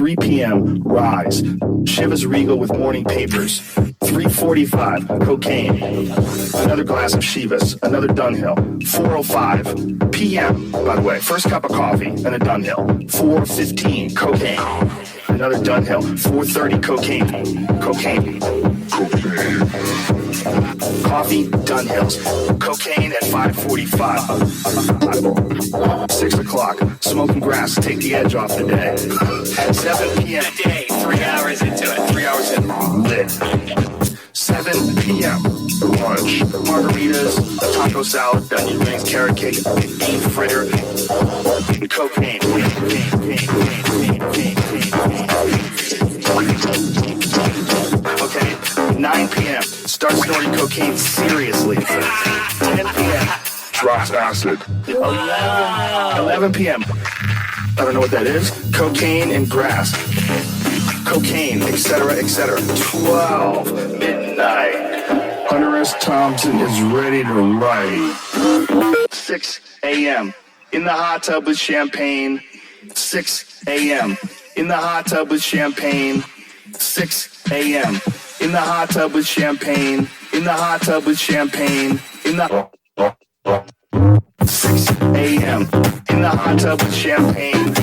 3 p.m., Rise. Chivas Regal with morning papers. 3:45, cocaine. Another glass of Chivas, another Dunhill. 4:05 p.m., by the way, first cup of coffee and a Dunhill. 4:15, cocaine. Another Dunhill. 4:30, cocaine. Cocaine. Coffee, Dunhills. Cocaine at 5:45. 6 o'clock, smoking grass to take the edge off the day. 7 p.m. A day, 3 hours into it. 3 hours in, lit. 7 p.m. lunch, margaritas, a taco salad, onion rings, carrot cake, beef fritter, cocaine. Okay, 9 p.m. Start snorting cocaine seriously. 10 p.m. Drops acid. 11 p.m. I don't know what that is. Cocaine and grass. Cocaine, etc., etc. 12 midnight. Hunter S. Thompson is ready to write. 6 a.m. in the hot tub with champagne. 6 a.m. in the hot tub with champagne. 6 a.m. in the hot tub with champagne. In the hot tub with champagne. In the 6 a.m. in the hot tub with champagne.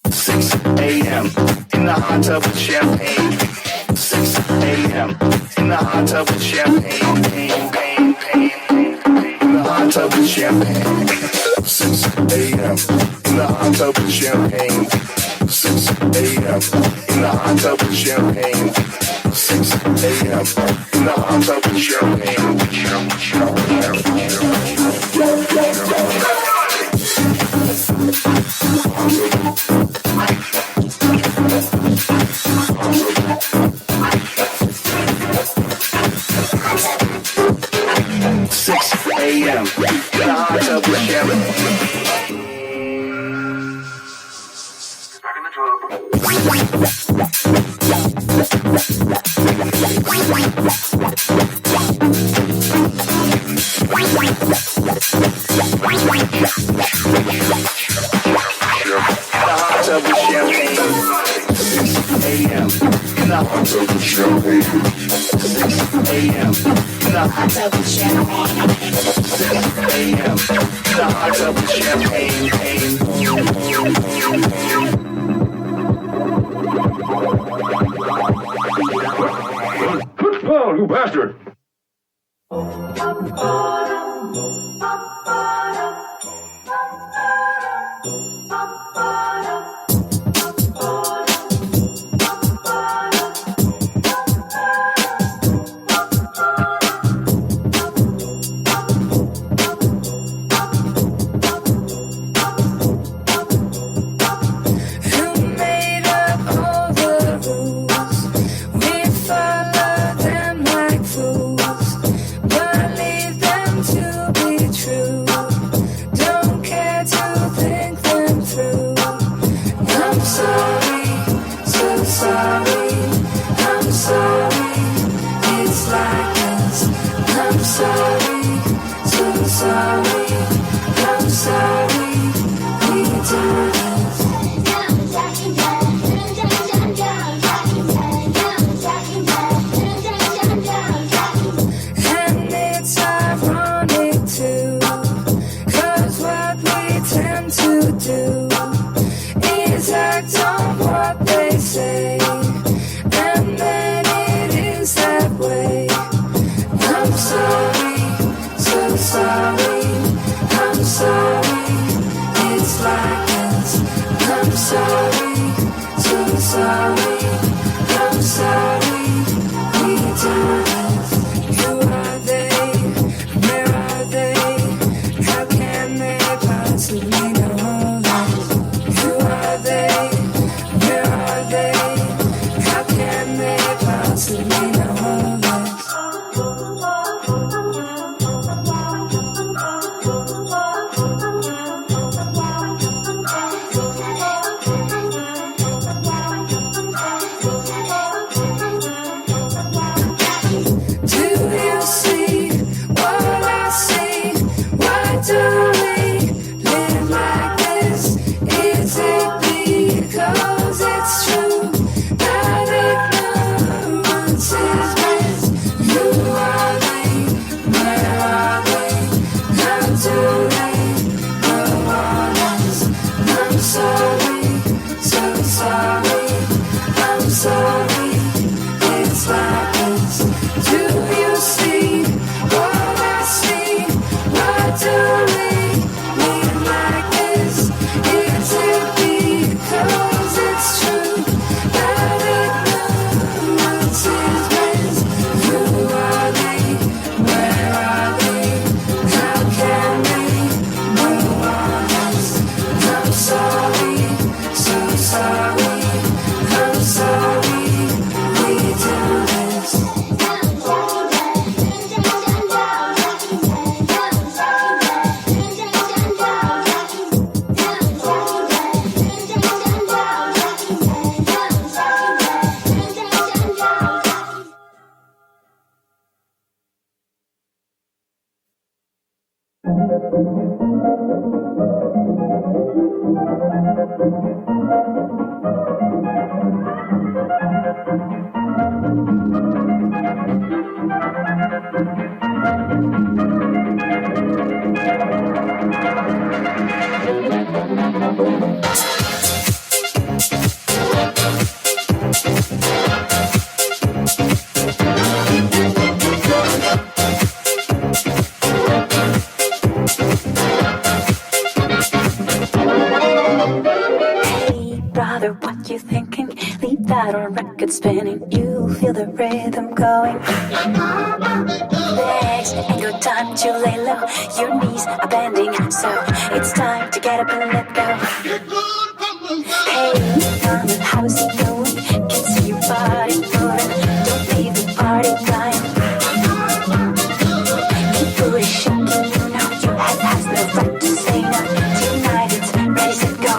6 a.m. in the hot tub with champagne. 6 a.m. in the hot tub with champagne. Pain. In the hot tub with champagne. 6 a.m. in the hot tub with champagne. 6 a.m. in the hot tub with champagne. 6 a.m. in the hot tub with champagne. 6 a.m. in the hot tub with champagne. Back in the club. 6 a.m. in the hot tub with champagne. 6 a.m. in the hot tub with champagne. 6 a.m. in the hot tub with champagne. Oh, you bastard! Is it because it's true? Spinning, you feel the rhythm going. Legs ain't got time to lay low. Your knees are bending, so it's time to get up and let go. Hey, mama, how's it going? Can see your body moving. Don't leave the party blind. Keep booty shaking, you know your head has no right to say no. Tonight it's ready, set, go.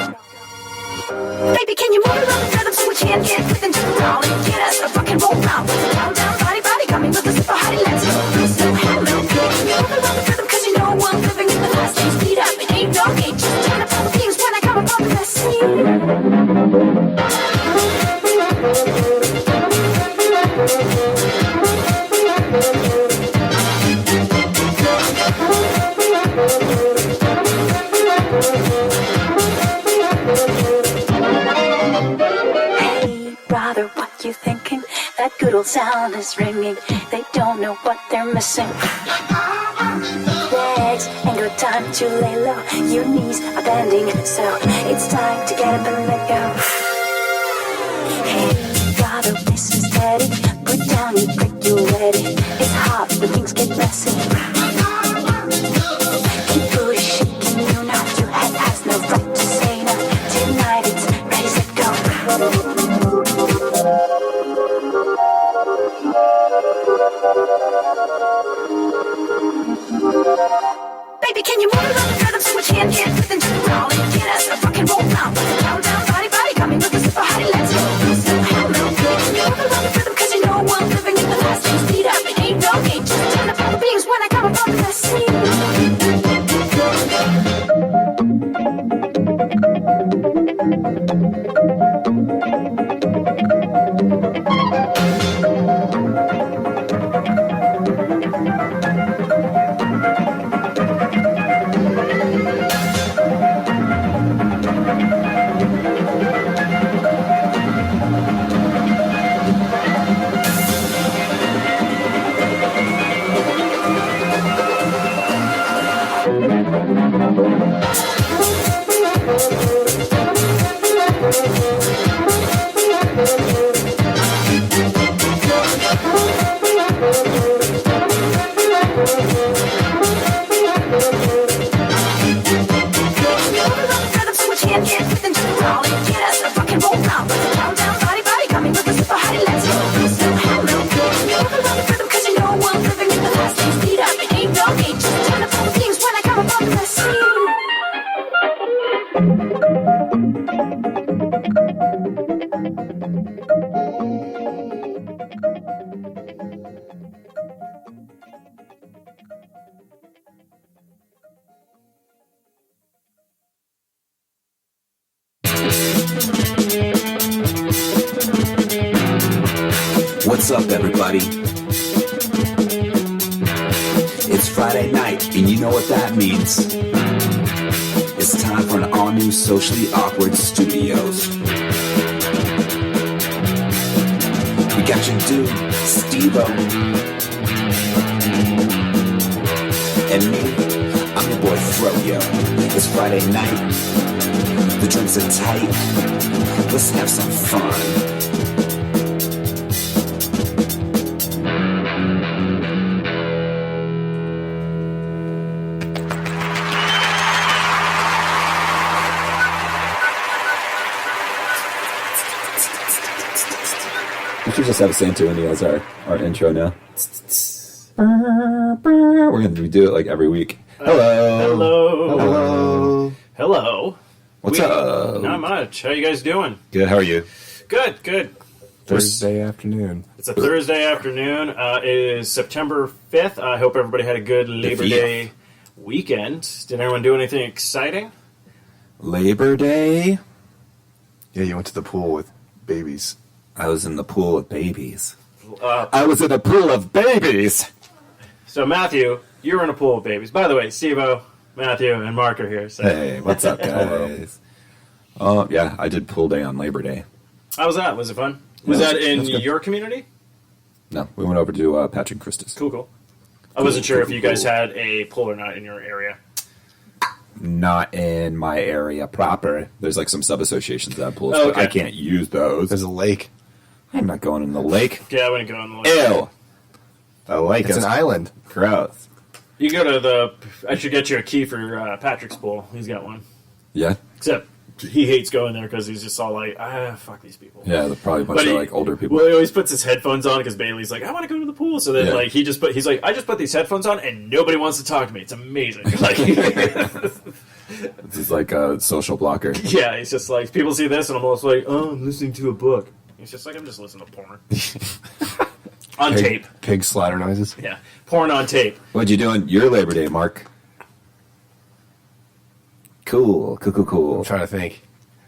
Baby, can you move it around the rhythm so we can't get within to the ground and get us a rock and roll now? Down, down, body, body, coming with a super hottie, let's go. So hello, can you move it around the rhythm? Cause you know I'm living in the fast lane. Speed up, it ain't no game. Just turn up all the views when I come up on the scene. You thinking that good old sound is ringing? They don't know what they're missing. Legs ain't got time to lay low. Your knees are bending, so it's time to get up and let go. Hey, brother, listen steady. Put down your brick, you ready. It's hot when things get messy. Keep booty shaking, you know your head has no right to say no. Tonight it's ready, set, go. Baby, can you move it on the rhythm so we can't get within to the ground and get us a rock and roll now? Down, down, body, body, coming with a super hottie, let's go. So hello, can you move it on the rhythm? Cause you know I'm living in the fast lane. Speed up, it ain't no game. Just turn up all the beams when I come up on the scene. What's up, everybody? It's Friday night, and you know what that means. It's time for an all-new Socially Awkward Studios. We got your dude, Steve-O. And me, I'm your boy Froyo. It's Friday night. The drinks are tight. Let's have some fun. We should just have Santorini as our intro now. We're going to do it like every week. Hello. What's up? Not much. How you guys doing? Good, how are you? Good. Thursday afternoon. It's a Thursday afternoon. It is September 5th. I hope everybody had a good Labor Day weekend. Did anyone do anything exciting? Labor Day? Yeah, you went to the pool with babies. I was in the pool of babies. I was in a pool of babies! So, Matthew, you were in a pool of babies. By the way, Steve-O, Matthew, and Mark are here. So. Hey, what's up, guys? Oh, yeah, I did pool day on Labor Day. How was that? Was it fun? Was Yeah, that in that's good. your community? No, we went over to Patrick Christus. Cool. I wasn't sure if you guys had a pool or not in your area. Not in my area proper. There's like some sub-associations that have pools, Oh, but okay. I can't use those. There's a lake. I'm not going in the lake. Yeah, I wouldn't go on the lake. Ew. A lake It's is an island. gross. You go to the... I should get you a key for Patrick's pool. He's got one. Yeah? Except he hates going there because he's just all like, fuck these people. Yeah, they're probably a bunch But of he- like older people. Well, he always puts his headphones on because Bailey's like, I want to go to the pool. So then, Yeah. like, he's like, I just put these headphones on and nobody wants to talk to me. It's amazing. Like, This is like a social blocker. yeah, he's just like, people see this and I'm almost like, oh, I'm listening to a book. He's just like, I'm just listening to porn. On tape. Pig slaughter noises. Yeah, porn on tape. What'd you do on your Labor Day, Mark? Cool. I'm trying to think.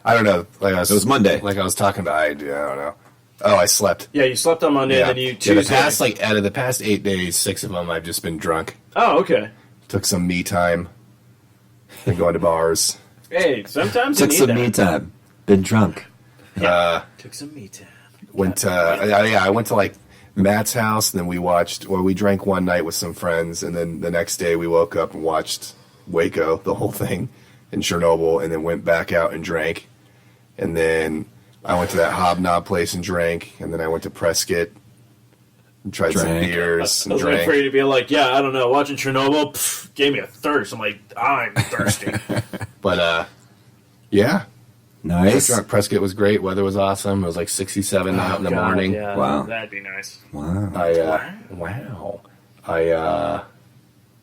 I don't know. Like It was Monday. Like I was talking about. I don't know. Oh, I slept. Yeah, you slept on Monday and then you the Tuesday. past out of the past 8 days, 6 of them I've just been drunk. Oh, okay. Took some me time. Been going to bars. Hey, sometimes Took you some need me that. time. Been drunk. Took some me time. Went to I went to like Matt's house, and then we drank one night with some friends, and then the next day we woke up and watched Waco, the whole thing, in Chernobyl, and then went back out and drank. And then I went to that Hobnob place and drank, and then I went to Prescott and tried some Drank. beers I and was waiting drank. for you to be like, yeah, I don't know, watching Chernobyl gave me a thirst. I'm like, I'm thirsty. But yeah, Nice. drunk. Prescott was great. Weather was awesome. It was like 67 out in the God, morning. Yeah, Wow. That'd be nice. Wow.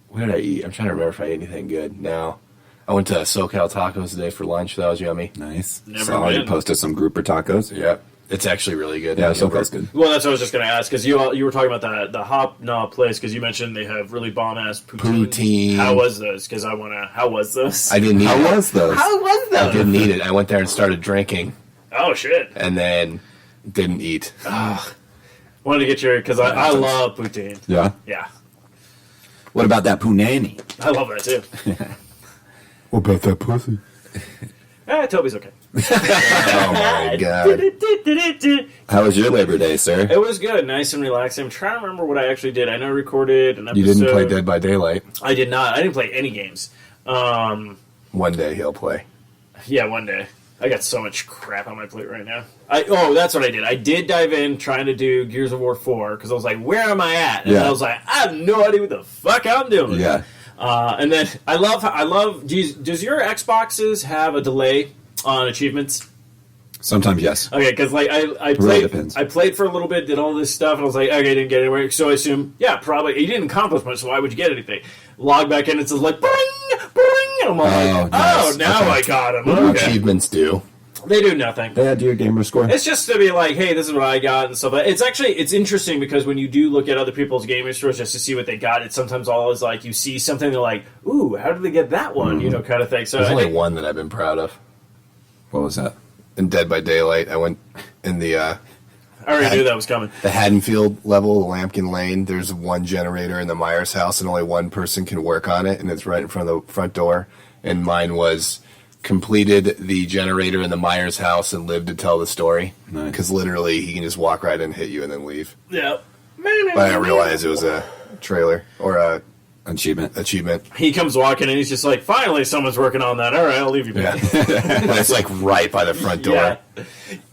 What did I eat? I'm trying to remember if I ate anything good. No. I went to SoCal Tacos today for lunch. That was yummy. Nice. Never Saw you been. posted some grouper tacos. Yep. It's actually really good. Yeah, so that's good. Well, that's what I was just going to ask, because you were talking about the Hobnob place, because you mentioned they have really bomb-ass poutine. Poutine. How was those? Because how was those? I didn't eat How it. was those? How was I those? didn't eat it. I went there and started drinking Oh, shit. and then didn't eat. Wanted to get your, because I love poutine. Yeah. Yeah. What about that punani? I love that, too. What about that pussy? Toby's okay. Oh my god. How was your Labor Day, sir? It was good, nice and relaxing. I'm trying to remember what I actually did. I know I recorded an episode. You didn't play Dead by Daylight. I did not. I didn't play any games. One day he'll play. Yeah, one day. I got so much crap on my plate right now. That's what I did. I did dive in trying to do Gears of War 4 because I was like, where am I at? And Yeah. I was like, I have no idea what the fuck I'm doing. Yeah. And then I love. Does your Xboxes have a delay on achievements? Sometimes yes. Okay, because like I really played, depends. I played for a little bit, did all this stuff, and I was like, okay, didn't get anywhere. So I assume, yeah, probably you didn't accomplish much. So why would you get anything? Log back in, and it's like, bring, and I'm like, nice. now Okay. I got him. What do Okay. achievements do? They do nothing. They had your gamer score. It's just to be like, hey, this is what I got and stuff. It's interesting because when you do look at other people's gaming stores just to see what they got, it's sometimes always like you see something, they're like, ooh, how did they get that one? You know, kind of thing. So There's I only think, one that I've been proud of. What was that? In Dead by Daylight, I went in the I already knew that was coming. Haddonfield level, Lampkin Lane. There's one generator in the Myers house, and only one person can work on it, and it's right in front of the front door. And mine was completed the generator in the Myers house and lived to tell the story. Nice. Because literally, he can just walk right in and hit you and then leave. Yeah. But I didn't realize it was a trailer or a Achievement. achievement. He comes walking and he's just like, finally someone's working on that. All right, I'll leave you Yeah. back. And it's like right by the front door. Yeah.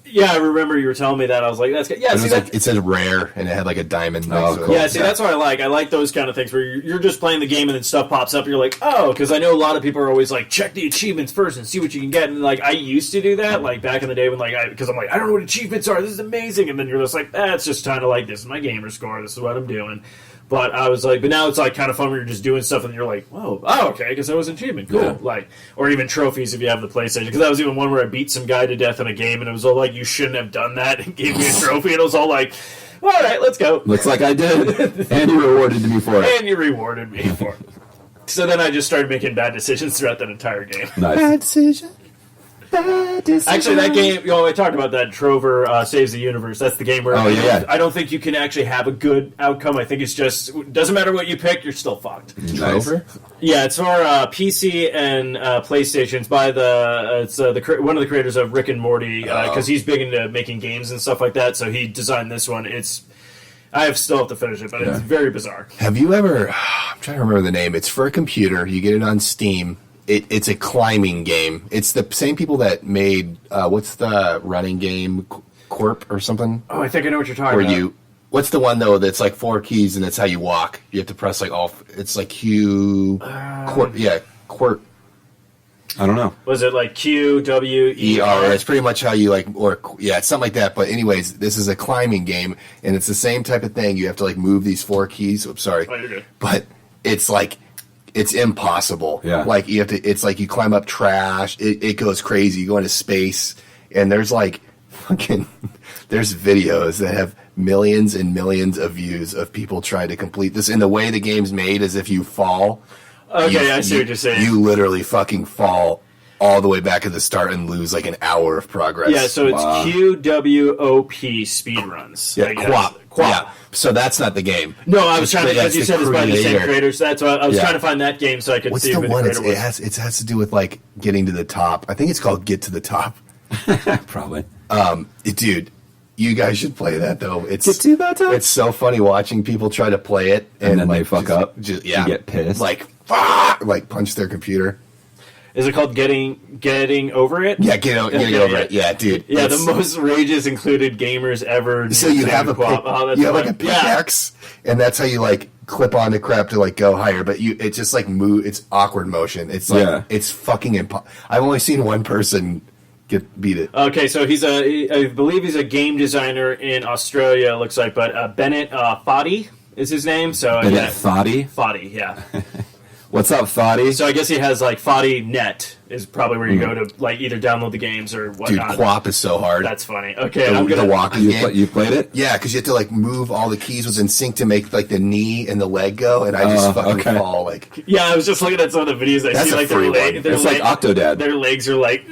Yeah, I remember you were telling me that. I was like, that's good. Yeah, It, see, was that, like, it said rare, and it had like a diamond next to it. Cool. yeah, see, that's what I like. I like those kind of things where you're just playing the game and then stuff pops up. And you're like, oh, because I know a lot of people are always like, check the achievements first and see what you can get. And like, I used to do that, like back in the day when because I'm like, I don't know what achievements are. This is amazing. And then you're just like, it's just kind of like, this is my gamer score. This is what I'm doing. But I was like, but now it's like kind of fun when you're just doing stuff and you're like, whoa, oh, okay, because that was an achievement, cool. Yeah. Like, or even trophies if you have the PlayStation. Because that was even one where I beat some guy to death in a game and it was all like, you shouldn't have done that, and gave me a trophy, and it was all like, all right, let's go. Looks like I did. And you rewarded me for it. And you rewarded me for it. So then I just started making bad decisions throughout that entire game. Nice. decision. Bad decision. Actually, that game, I talked about that. Trover Saves the Universe. That's the game where Oh, yeah. I don't think you can actually have a good outcome. I think it's just, doesn't matter what you pick, you're still fucked. Nice. Trover? Yeah, it's for PC and PlayStation. It's by one of the creators of Rick and Morty, because he's big into making games and stuff like that, so he designed this one. I still have to finish it, but it's very bizarre. Have you ever... I'm trying to remember the name. It's for a computer. You get it on Steam. It's a climbing game. It's the same people that made... what's the running game? Corp or something? Oh, I think I know what you're talking Where about. you... What's the one, though, that's like 4 keys and that's how you walk? You have to press like all... It's like Q... Corp, yeah, Corp. I don't know. Was it like Q, W, E, R? It's pretty much how you like... Or, yeah, it's something like that. But anyways, this is a climbing game, and it's the same type of thing. You have to like move these 4 keys. Oops, sorry. Oh, you're good. But it's like... It's impossible. Yeah. Like you have to. It's like you climb up trash. It goes crazy. You go into space, and there's like fucking. There's videos that have millions and millions of views of people trying to complete this. And the way the game's made is if you fall. Okay, I see what you're saying. You literally fucking fall all the way back at the start and lose like an hour of progress. Yeah, so it's Wow. QWOP speedruns. Yeah, I guess. QWOP. QWOP. Yeah. So that's not the game. No, I was trying to, That's because you the said it's by the same creator. creators. That's why I was Yeah. trying to find that game so I could What's see the who the one? creator was. It has to do with like getting to the top. I think it's called Get to the Top. Probably. Dude, you guys should play that though. It's Get to the top? It's so funny watching people try to play it And then like, they fuck up? Yeah, You get pissed? Like fuck, like punch their computer. Is it called Getting Over It? Yeah, get over it. Yeah, dude. Yeah, the It's- most rages included gamers ever. So you have a QWOP. Oh, that's you have like a fun. Yeah. pickaxe, and that's how you like clip onto crap to like go higher. But it just like move. It's awkward motion. It's like Yeah. it's fucking impossible. I've only seen one person beat it. Okay, so I believe he's a game designer in Australia, it looks like, but Bennett Foddy is his name. So Bennett yeah, Foddy? Foddy, yeah. What's up, Foddy? So I guess he has like Foddy Net is probably where you go to like either download the games or Dude, whatnot. QWOP is so hard. That's funny. Okay, the, I'm gonna the walking you, game. you played it? Yeah, because you have to like move all the keys within sync to make like the knee and the leg go, and I just fucking okay. fall like. Yeah, I was just looking at some of the videos. I That's see a like free their one. their It's like Octodad. Their legs are like.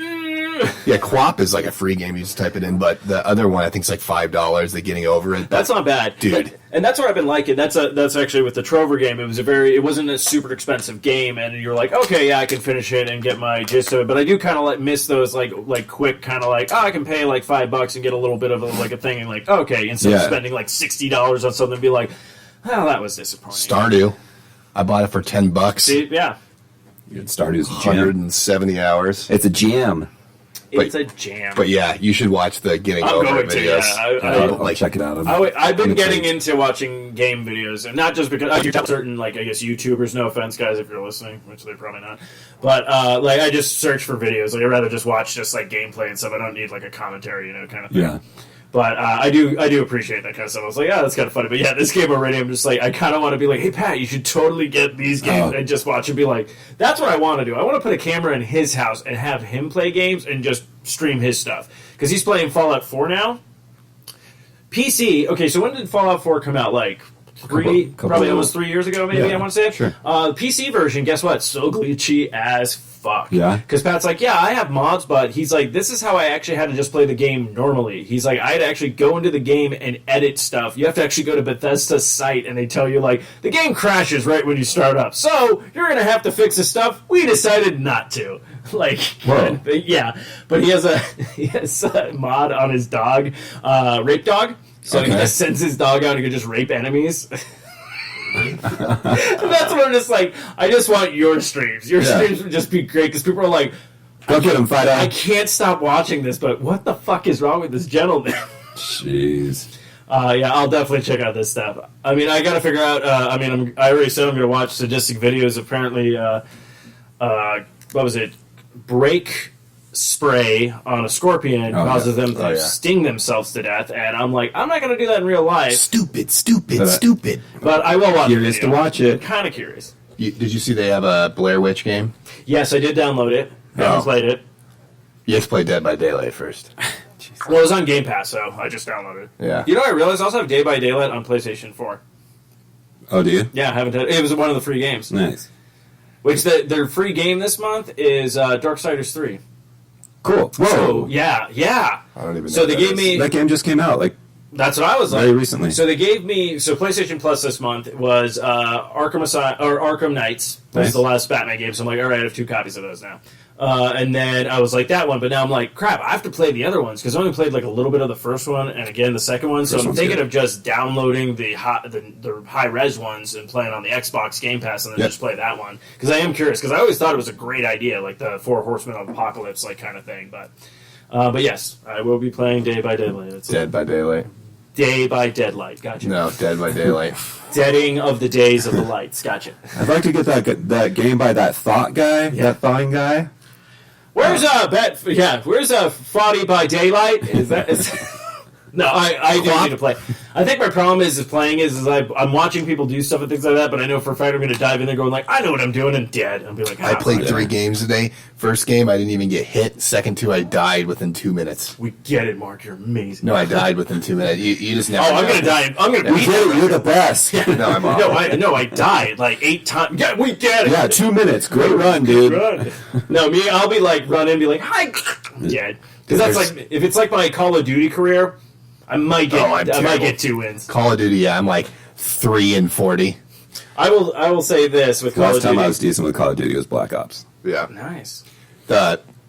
Yeah, QWOP is like a free game. You just type it in, but the other one I think is like $5. They're getting over it. That's not bad, Dude. And that's what I've been liking. That's actually with the Trover game. It wasn't a super expensive game, and you're like, okay, yeah, I can finish it and get my gist of it. But I do kind of like miss those like quick kind of like, I can pay like $5 and get a little bit of like a thing, and like, okay, instead of Yeah. spending like $60 on something, be like, oh, that was disappointing. Stardew. I bought it for $10. See, yeah, Stardew's a jam. 170 hours. It's a jam. it's a jam. But yeah, you should watch the Getting I'm Over going It to, videos. yeah. I'll Like, check it out. I've been I'm getting intrigued. into watching game videos, and not just because I do certain, like, I guess YouTubers. No offense, guys, if you're listening, which they're probably not. But like, I just search for videos. Like, I'd rather just watch just like gameplay and stuff. I don't need like a commentary, kind of thing. Yeah. But I do appreciate that kind of stuff. I was like, yeah, that's kind of funny. But yeah, this game already, I'm just like, I kind of want to be like, hey, Pat, you should totally get these games Oh. and just watch and be like, that's what I want to do. I want to put a camera in his house and have him play games and just stream his stuff. Because he's playing Fallout 4 now. PC, okay, so when did Fallout 4 come out? Like, Couple- probably almost 3 years ago, maybe, Yeah, I want to say. sure. PC version, guess what? So glitchy as fuck. Yeah. Because Pat's like, yeah, I have mods, but he's like, this is how I actually had to just play the game normally. He's like, I had to actually go into the game and edit stuff. You have to actually go to Bethesda's site, and they tell you, like, the game crashes right when you start up. So, you're going to have to fix this stuff. We decided not to. Like, Whoa. yeah. But he has a mod on his dog, Rape Dog. So he Okay. just sends his dog out and he can just rape enemies. And that's what I'm just like, I just want your streams. Your Yeah. streams would just be great because people are like, Go get him, Fido. I can't stop watching this, but what the fuck is wrong with this gentleman? Jeez. Yeah, I'll definitely check out this stuff. I mean, I got to figure out. I already said I'm going to watch sadistic videos. Apparently, what was it? Brake spray on a scorpion Oh, causes yeah. them to Oh, yeah. sting themselves to death, and I'm like, I'm not going to do that in real life, Stupid. but I will watch. Curious the to video. watch it. Kind of curious. Did you see they have a Blair Witch game? Yes, I did download it. Haven't Oh. played it. You have to play Dead by Daylight first. Well, it was on Game Pass, so I just downloaded it. Yeah. You know, I realized I also have Day by Daylight on PlayStation 4. Oh, do you? Yeah, I haven't. It was one of the free games. Nice. Which their free game this month is Darksiders 3. Cool. Whoa. So yeah. I don't even know. So what they that gave is. me. That game just came out. Like, That's what I was like. Very recently. So they gave me. So PlayStation Plus this month was Arkham Knights. Was Nice. the last Batman game. So I'm like, all right, I have 2 copies of those now. And then I was like that one, but now I'm like, crap, I have to play the other ones because I only played like a little bit of the first one and again the second one. So First I'm one's thinking good. of just downloading the high res ones and playing on the Xbox Game Pass and then Yep. just play that one because I am curious because I always thought it was a great idea, like the 4 Horsemen of Apocalypse like kind of thing. But yes, I will be playing Day by Daylight. It's Dead by Daylight. Day by Deadlight. Gotcha. No, Dead by Daylight. Deading of the Days of the Lights. Gotcha. I'd like to get that game by that thought guy, that thawing guy. Where's where's Fraudy by Daylight? Is No, I do need to play. I think my problem is playing is I'm watching people do stuff and things like that, but I know for a fact I'm going to dive in there going like, I know what I'm doing and dead. I'll be like, I played fuck 3 it. games today. First game, I didn't even get hit. Second 2, I died within 2 minutes. We get it, Mark. You're amazing. No, I died within 2 minutes. You just never Oh, I'm know. going to die. I'm going to beat You're you. the best. No, I'm off. I died like 8 times. Yeah, we get it. Yeah, 2 minutes. Great run, dude. Run. No, me, I'll be like run in and be like, hi, dead. Because that's like, if it's like my Call of Duty career, I might get, Oh, I'm I might terrible. get 2 wins. Call of Duty, yeah, I'm like 3 and 40. I will say this with Call Last of time Duty. I was decent with Call of Duty was Black Ops. Yeah. Nice.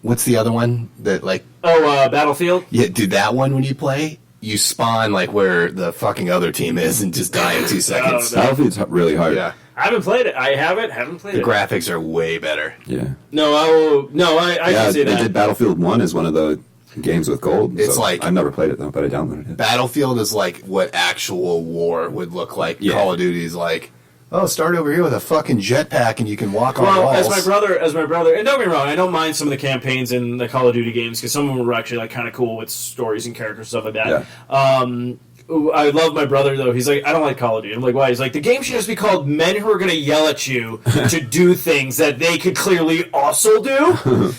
What's the other one that like? Oh, Battlefield. Yeah, dude, that one when you play, you spawn like where the fucking other team is and just die in 2 seconds. no. Battlefield's really hard. Yeah, I haven't played it. I haven't played the it. graphics are way better. Yeah. No, I Yeah, can see they that. did Battlefield 1 as one of the games with gold. It's so like- I've never played it though, but I downloaded it. Battlefield is like what actual war would look like. Yeah. Call of Duty is like, oh, start over here with a fucking jetpack and you can walk on Well, walls. as my brother, and don't get me wrong, I don't mind some of the campaigns in the Call of Duty games because some of them were actually like kind of cool with stories and characters stuff like that. I love my brother though. He's like, I don't like Call of Duty. I'm like, why? He's like, the game should just be called Men Who Are Going to Yell at You to do things that they could clearly also do.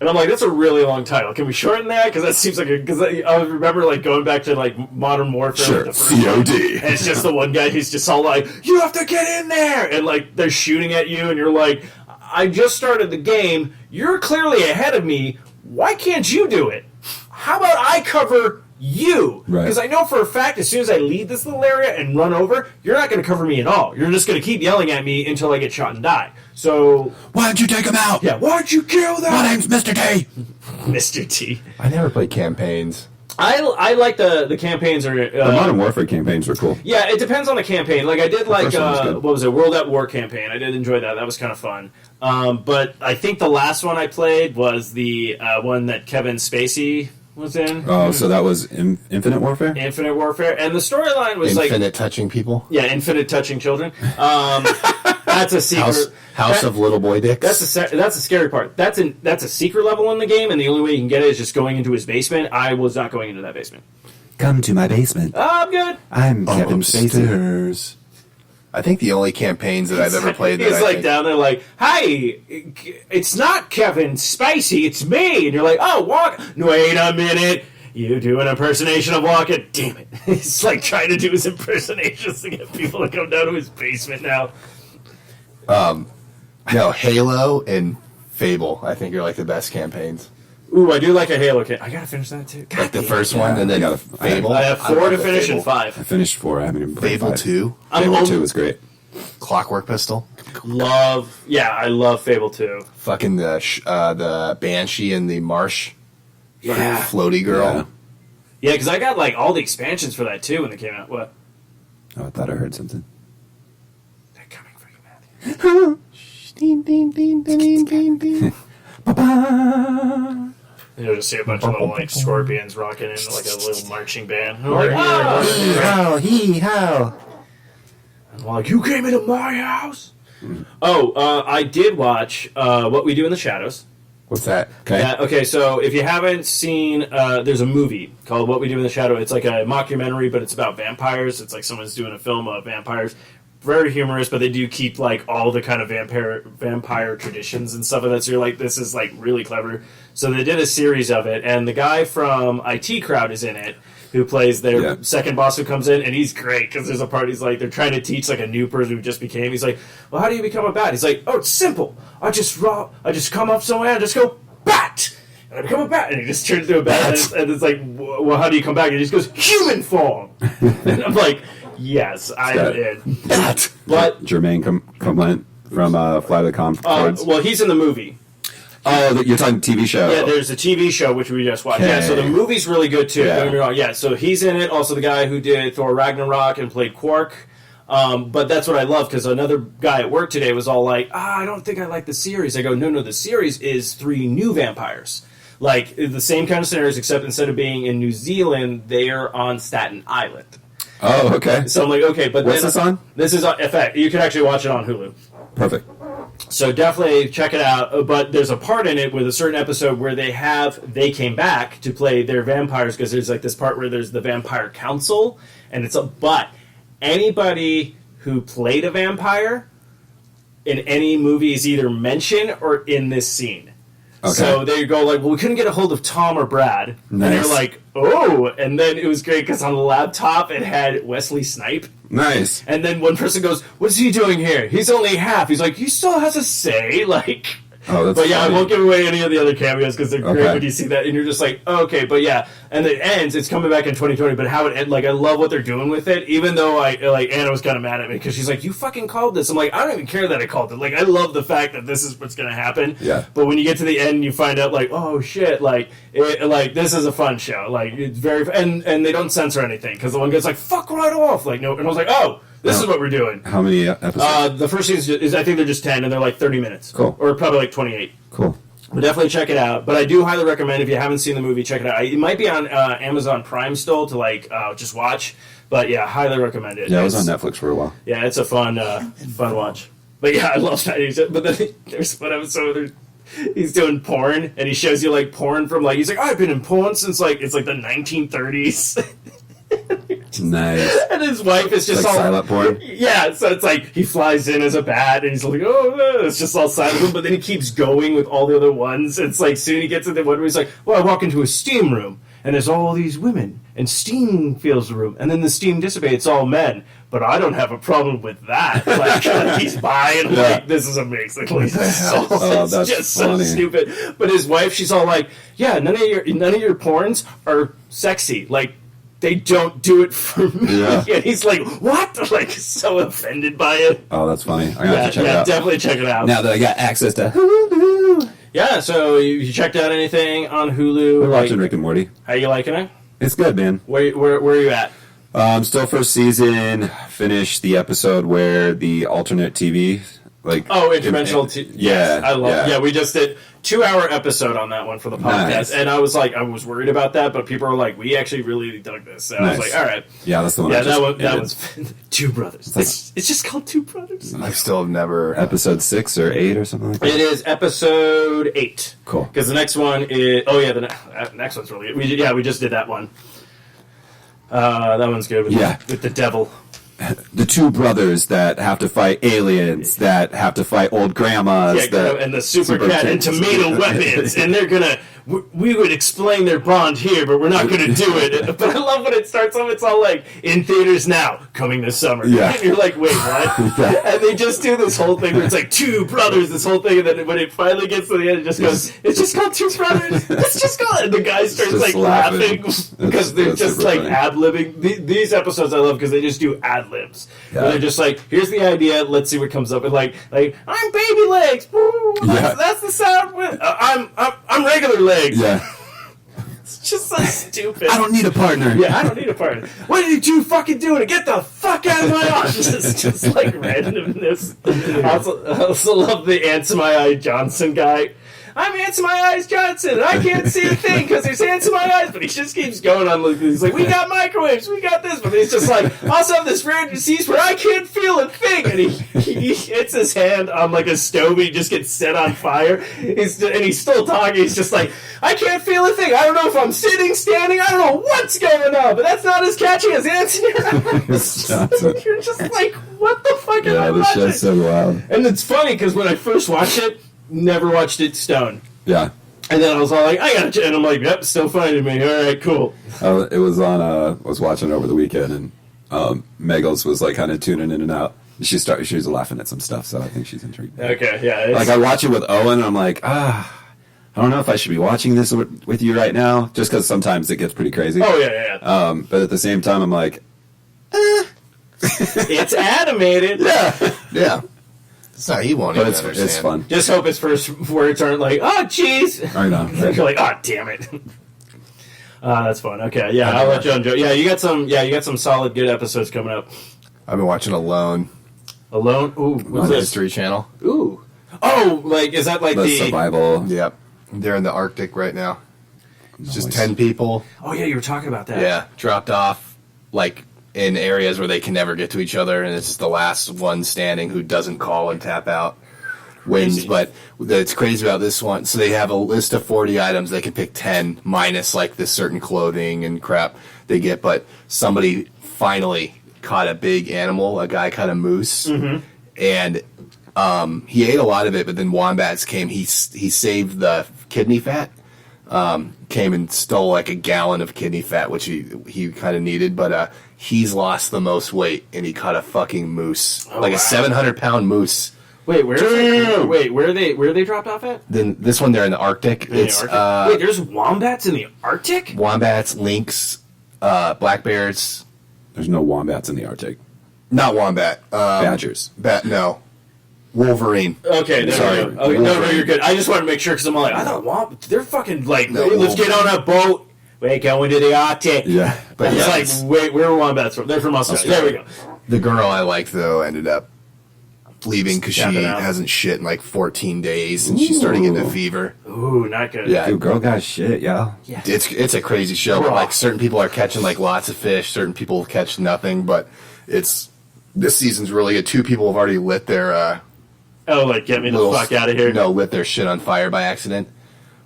And I'm like, that's a really long title. Can we shorten that? Because that seems like because I remember like going back to like Modern Warfare. Sure, with the first one, COD. and it's just the one guy who's just all like, you have to get in there, and like they're shooting at you, and you're like, I just started the game. You're clearly ahead of me. Why can't you do it? How about I cover you? Right. Because I know for a fact as soon as I leave this little area and run over, you're not going to cover me at all. You're just going to keep yelling at me until I get shot and die. So, Why'd you take him out? yeah, why'd you kill that? My name's Mr. T. Mr. T. I never played campaigns. I like the campaigns are The Modern Warfare campaigns were cool. yeah, it depends on the campaign. Like I did like first one was good. what was it, World at War campaign. I did enjoy that. That was kind of fun. But I think the last one I played was the one that Kevin Spacey was in. Oh, so that was Infinite Warfare? Infinite Warfare, and the storyline was Infinite touching people. infinite touching children. That's a secret. House of Little Boy Dicks. That's a scary part. That's a secret level in the game, and the only way you can get it is just going into his basement. I was not going into that basement. Come to my basement. Oh, I'm good. I'm Kevin Spacey. upstairs. I think the only campaigns that I've ever played that He's I like think, down there, like, "Hi, it's not Kevin Spacey, it's me." And you're like, "Oh, walk." Wait a minute, you do an impersonation of Walken. Damn it! He's like trying to do his impersonations to get people to come down to his basement now. no, Halo and Fable, I think, are like the best campaigns. Ooh, I do like a Halo I gotta finish that too. God Like the damn. first one, and then Fable. I have 4 love to the finish Fable. and 5. I finished 4. I haven't even played Fable 5. 2, Fable 2 was great. Clockwork Pistol, I love Fable 2. fucking the Banshee and the Marsh, Yeah. floaty girl. Yeah. Yeah, because I got like all the expansions for that too when they came out. What? Oh, I thought I heard something. They're coming for you, Matthew. You'll just see a bunch of little like scorpions rocking in like a little marching band. And I'm like, How he how. I'm like, you came into my house? Oh, I did watch What We Do in the Shadows. What's that? Okay. Okay, so if you haven't seen, there's a movie called What We Do in the Shadow. It's like a mockumentary, but it's about vampires. It's like someone's doing a film of vampires. Very humorous, but they do keep like all the kind of vampire traditions and stuff like that. So you're like, this is like really clever. So they did a series of it, and the guy from IT Crowd is in it, who plays their second boss who comes in, and he's great because there's a part he's like, they're trying to teach like a new person who just became. He's like, well, how do you become a bat? He's like, oh, it's simple. I just come up somewhere and just go bat. And I become a bat, and he just turns into a bat, and it's like, well, how do you come back? And he just goes, human form. And I'm like, yes, I'm in. But Jermaine Clement from Fly the Conchords. well, he's in the movie. Oh, you're talking TV show. Yeah, there's a TV show which we just watched. Okay. Yeah, so the movie's really good too. Yeah. Don't get me wrong. Yeah, so he's in it. Also, the guy who did Thor Ragnarok and played Quark. But that's what I love because another guy at work today was all like, I don't think I like the series. I go, no, the series is 3 new vampires. Like the same kind of scenarios, except instead of being in New Zealand, they're on Staten Island. Oh, okay. So I'm like, okay, but What's then, this on? This is on FX. You can actually watch it on Hulu. Perfect. So definitely check it out. But there's a part in it with a certain episode where they came back to play their vampires because there's like this part where there's the vampire council, and but anybody who played a vampire in any movie is either mentioned or in this scene. Okay. So they go like, well, we couldn't get a hold of Tom or Brad. Nice. And they're like, oh. And then it was great because on the laptop it had Wesley Snipes. Nice. And then one person goes, what's he doing here? He's only half. He's like, he still has a say. Like, Oh, that's but yeah, funny. I won't give away any of the other cameos because they're great Okay. when you see that. And you're just like, oh, okay, but yeah. And it ends, it's coming back in 2020, but how it ends, like, I love what they're doing with it, even though Anna was kind of mad at me because she's like, you fucking called this. I'm like, I don't even care that I called it. Like, I love the fact that this is what's going to happen. Yeah. But when you get to the end, you find out, like, oh, shit, this is a fun show. Like, it's very, and they don't censor anything because the one guy's like, fuck right off. Like, no, and I was like, oh, this is what we're doing. How many episodes? The first season is, I think they're just 10, and they're like 30 minutes. Cool. Or probably like 28. Cool. But definitely check it out. But I do highly recommend, if you haven't seen the movie, check it out. It might be on Amazon Prime still to just watch. But yeah, highly recommend it. Yeah, it was on Netflix for a while. Yeah, it's a fun watch. But yeah, I love that. But then there's one episode where he's doing porn, and he shows you like porn from like, he's like, I've been in porn since like, it's like the 1930s. Nice. And his wife is just Like all silent porn? Yeah, so it's like he flies in as a bat, and he's like, oh, no. It's just all silent. But then he keeps going with all the other ones. It's like soon he gets to the one where he's like, well, I walk into a steam room, and there's all these women, and steam fills the room, and then the steam dissipates, it's all men. But I don't have a problem with that. Like he's buying, like, this is amazing. Like, so, Oh, it's that's just funny. so stupid. But his wife, she's all like, yeah, none of your porns are sexy. Like, they don't do it for me. Yeah. And he's like, what? Like, so offended by it. Oh, that's funny. I gotta check it out. Definitely check it out. Now that I got access to Hulu. Yeah, so you checked out anything on Hulu? We're Like, watching Rick and Morty. how you liking it? It's good, man. Where are you at? Still first season. Finished the episode where the alternate TV, like Interdimensional. Yeah, I love. yeah. Yeah, we just did 2-hour episode on that one for the podcast, Nice. and I was like, I was worried about that, but people were like, we actually really dug this. And I was Nice. like, all right, Yeah, that's the one. yeah, I just that ended. one's Two Brothers. It's just called Two Brothers. I still have never. Episode 6 or 8 or something like that. It is episode 8. Cool. Because the next one is. Oh yeah, the next one's really good. We just did that one. That one's good. With the devil. The two brothers that have to fight aliens, that have to fight old grandmas, Yeah, and the super cat and kids. tomato weapons, and they're gonna we would explain their bond here, but we're not going to do it. But I love when it starts off. It's all like in theaters now, coming this summer. Yeah. And you're like, wait, what? And they just do this whole thing where it's like two brothers, this whole thing, and then when it finally gets to the end, it just goes, it's just called Two Brothers. It's just called. And the guy starts Just like laughing because they're that's just super like funny. ad-libbing. These episodes I love because they just do ad-libs. Yeah. Where they're just like, here's the idea, let's see what comes up. And like I'm baby legs. Woo, Yeah. that's the sound. I'm regular legs. Yeah. It's just so stupid. I don't need a partner. Yeah, I don't need a partner. What are you two fucking doing? Get the fuck out of my office! It's just like randomness. I also love the Ants My Eye Johnson guy. I'm Ants My Eyes Johnson. I can't see a thing because there's ants in my eyes. But he just keeps going on. He's like, we got microwaves, we got this. But he's just like, I also have this rare disease where I can't feel a thing. And he hits his hand on like a stove and he just gets set on fire. And he's still talking. He's just like, I can't feel a thing. I don't know if I'm sitting, standing. I don't know what's going on. But that's not as catchy as ants in your eyes. You're just like, what the fuck am I Yeah, the watching? show's so wild. And it's funny because when I first watched it, never watched it stone. Yeah. And then I was all like, I got it. And I'm like, yep, still fine to me. All right, cool. It was on. I was watching over the weekend, and Megals was like kind of tuning in and out. She was laughing at some stuff, so I think she's intrigued. Okay, yeah. Like I watch it with Owen, and I'm like, I don't know if I should be watching this with you right now, just because sometimes it gets pretty crazy. Oh, yeah. But at the same time, I'm like, It's animated. Yeah. It's not, he won't but even understand. it's fun. Just hope his first words aren't like, oh, jeez. I know. You're like, oh, damn it. That's fun. Okay, yeah, I'll let you enjoy. Yeah, you got some solid, good episodes coming up. I've been watching Alone Alone? Ooh, on what's the this? History Channel. Ooh. Oh, like, is that like The the... survival. Yep. They're in the Arctic right now. It's just Nice. 10 people. Oh, yeah, you were talking about that. Yeah. Dropped off, like, in areas where they can never get to each other, and it's the last one standing who doesn't call and tap out wins. Crazy. But it's crazy about this one. So they have a list of 40 items. They can pick 10 minus, like, this certain clothing and crap they get. But somebody finally caught a big animal. A guy caught a moose. Mm-hmm. And he ate a lot of it, but then wombats came. He saved the kidney fat. Came and stole like a gallon of kidney fat, which he kind of needed, but he's lost the most weight, and he caught a fucking moose, Oh, like wow. a 700-pound moose. Wait, where are they dropped off at? Then this one, they're in the Arctic. In the It's Arctic? Wait, there's wombats in the Arctic? wombats, lynx, black bears, There's no wombats in the Arctic. not wombat, Badgers. no, wolverine. Okay, there Sorry. we go. Okay, no, you're good. I just want to make sure because I'm all like, I thought wombats, they're fucking like, No, hey, let's get on Wolverine. a boat. We're going to the Arctic. Yeah. But It's yeah, like, it's- wait, where are wombats from? They're from Australia. There we go. the girl I liked though ended up leaving because she Stepping out. hasn't shit in like 14 days, and she's starting getting a fever. Ooh, not good. Yeah. Dude, girl got shit, yeah. It's a crazy show. Raw. Like certain people are catching like lots of fish, certain people catch nothing. But this season's really good. 2 people have already lit their Oh, like, get me the little- fuck out of here. No, lit their shit on fire by accident.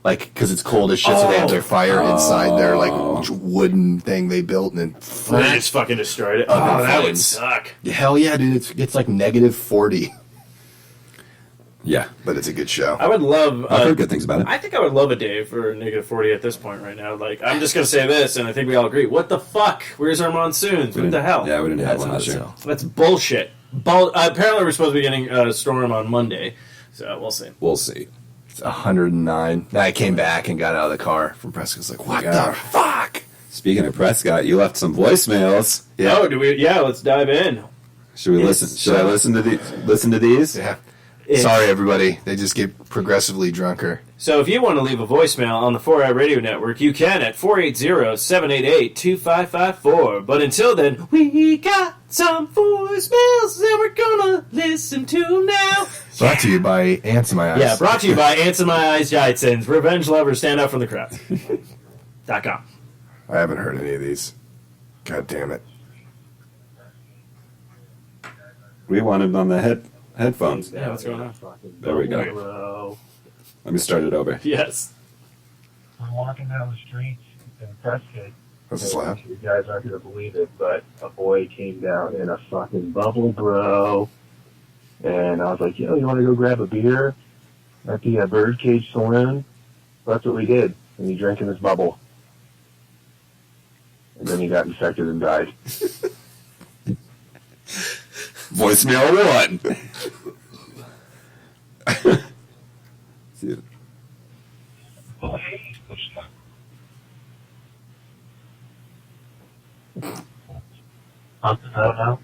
Like because it's cold as shit, so they have their fire inside their like wooden thing they built, and They then just fucking destroyed it. Oh, Oh, that would flames. suck. hell yeah, dude! It's like negative 40, Yeah. but it's a good show. I would love... I've heard good things about it. I think I would love a day for negative 40 at this point right now. Like, I'm just going to say this, and I think we all agree. What the fuck? Where's our monsoons? What the hell? Yeah, we didn't have That's one not last year. so. That's bullshit. Apparently, we're supposed to be getting a storm on Monday, so we'll see. We'll see. It's 109. Then I came back and got out of the car from Prescott's. Like, what Yeah. the fuck? Speaking of Prescott, you left some voicemails. Yeah. Oh, do we? Yeah, let's dive in. Should we listen? Should I listen to these? Listen to these? Yeah. It's- Sorry, everybody. They just get progressively drunker. So if you want to leave a voicemail on the 4i Radio Network, you can at 480-788-2554. But until then, we got some voicemails and we're gonna listen to them now. Brought to you by Ants in My Eyes. Yeah, brought to you by Ants in My Eyes Jitsons. Revenge lovers, stand up from the crowd. .com. I haven't heard any of these. God damn it. We wanted on the headphones. Yeah, what's going on? There we go. Bro. Let me start it over. Yes. I'm walking down the streets in Prescott. What's this loud? You guys aren't going to believe it, but a boy came down in a fucking bubble, bro. And I was like, yo, you want to go grab a beer at the Birdcage Saloon? That's what we did. and he drank in his bubble. And then he got infected and died. Voicemail 1. See it. Something I don't know.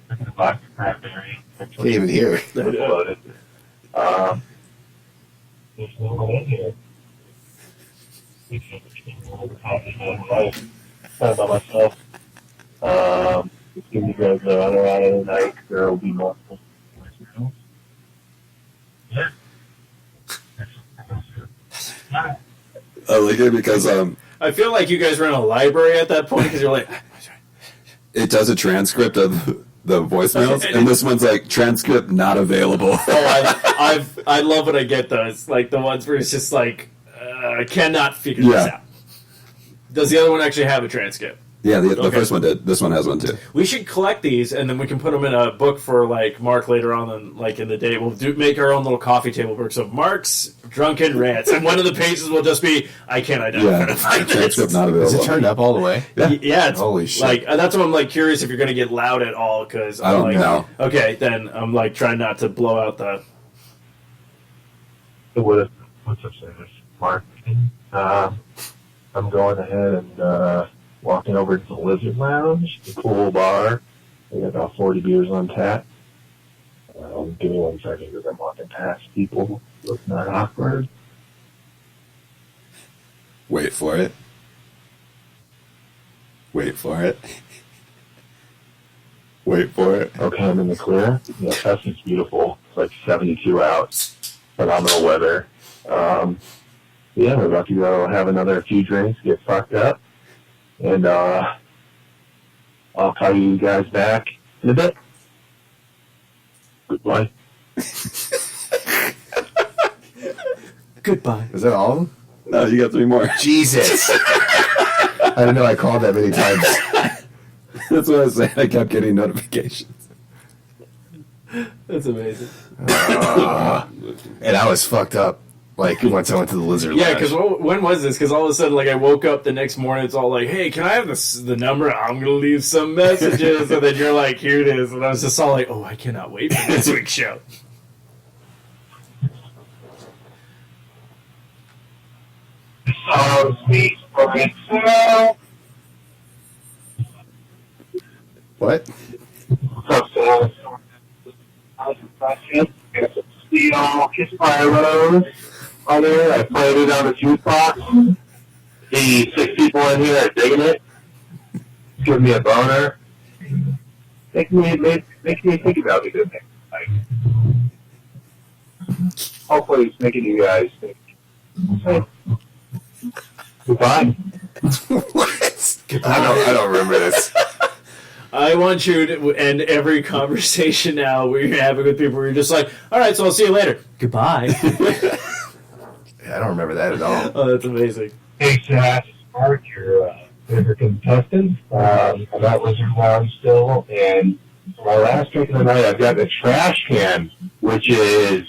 Like a box of cranberry. Can't even hear it. Loaded. There's no one in here. Not by myself. Just give you guys the other out of the night. There will be multiple voicemails. Yeah. I like it because I feel like you guys were in a library at that point because you're like, it does a transcript of the voicemails, and this one's like transcript not available. I love when I get those, like the ones where it's just like, cannot figure this Yeah. out. Does the other one actually have a transcript? Yeah, the Okay. first one did. This one has one too. We should collect these, and then we can put them in a book for like Mark later on, and like in the day, we'll make our own little coffee table book. So Mark's drunken rants, and one of the pages will just be, "I can't identify Yeah, this." transcript not Is available. it turned up all the way? Yeah, it's Holy shit. like that's what I'm like curious if you're going to get loud at all because I don't like, know. Okay, then I'm like trying not to blow out the. So what's upstairs? Mark. I'm going ahead and walking over to the Lizard Lounge, the pool bar. We got about 40 beers on tap. Give me 1 second because I'm walking past people. So it's not awkward. Wait for it. Wait for it. Wait for it. Okay, I'm in the clear. Yeah, Tustin's beautiful. It's like 72 out. Phenomenal weather. Yeah, we're about to go have another few drinks, get fucked up. And I'll call you guys back in a bit. Goodbye. Goodbye. Is that all of them? No, you got 3 more. Jesus. I didn't know I called that many times. That's what I was saying. I kept getting notifications. That's amazing. And I was fucked up. Like, once I went to the Lizard Yeah, Lounge. because when was this? Because all of a sudden, like, I woke up the next morning, it's all like, hey, can I have the number? I'm going to leave some messages. And then you're like, here it is. And I was just all like, oh, I cannot wait for this week's show. So sweet for itself. What? What's up, Sam? How's your question? Got some steel Kiss by a Rose on there. I played it on the jukebox. The 6 people in here are digging it. It's giving me a boner. Makes me think about me good things. Like, hopefully it's making you guys think. Hey. Goodbye. What? I don't remember this. I want you to end every conversation now where you're having with people where you're just like, all right, so I'll see you later. Goodbye. I don't remember that at all. Oh, that's amazing. Hey, Sass, Mark, your favorite contestant. I'm at Lizard Lounge still, and for my last drink of the night, I've got the trash can, which is,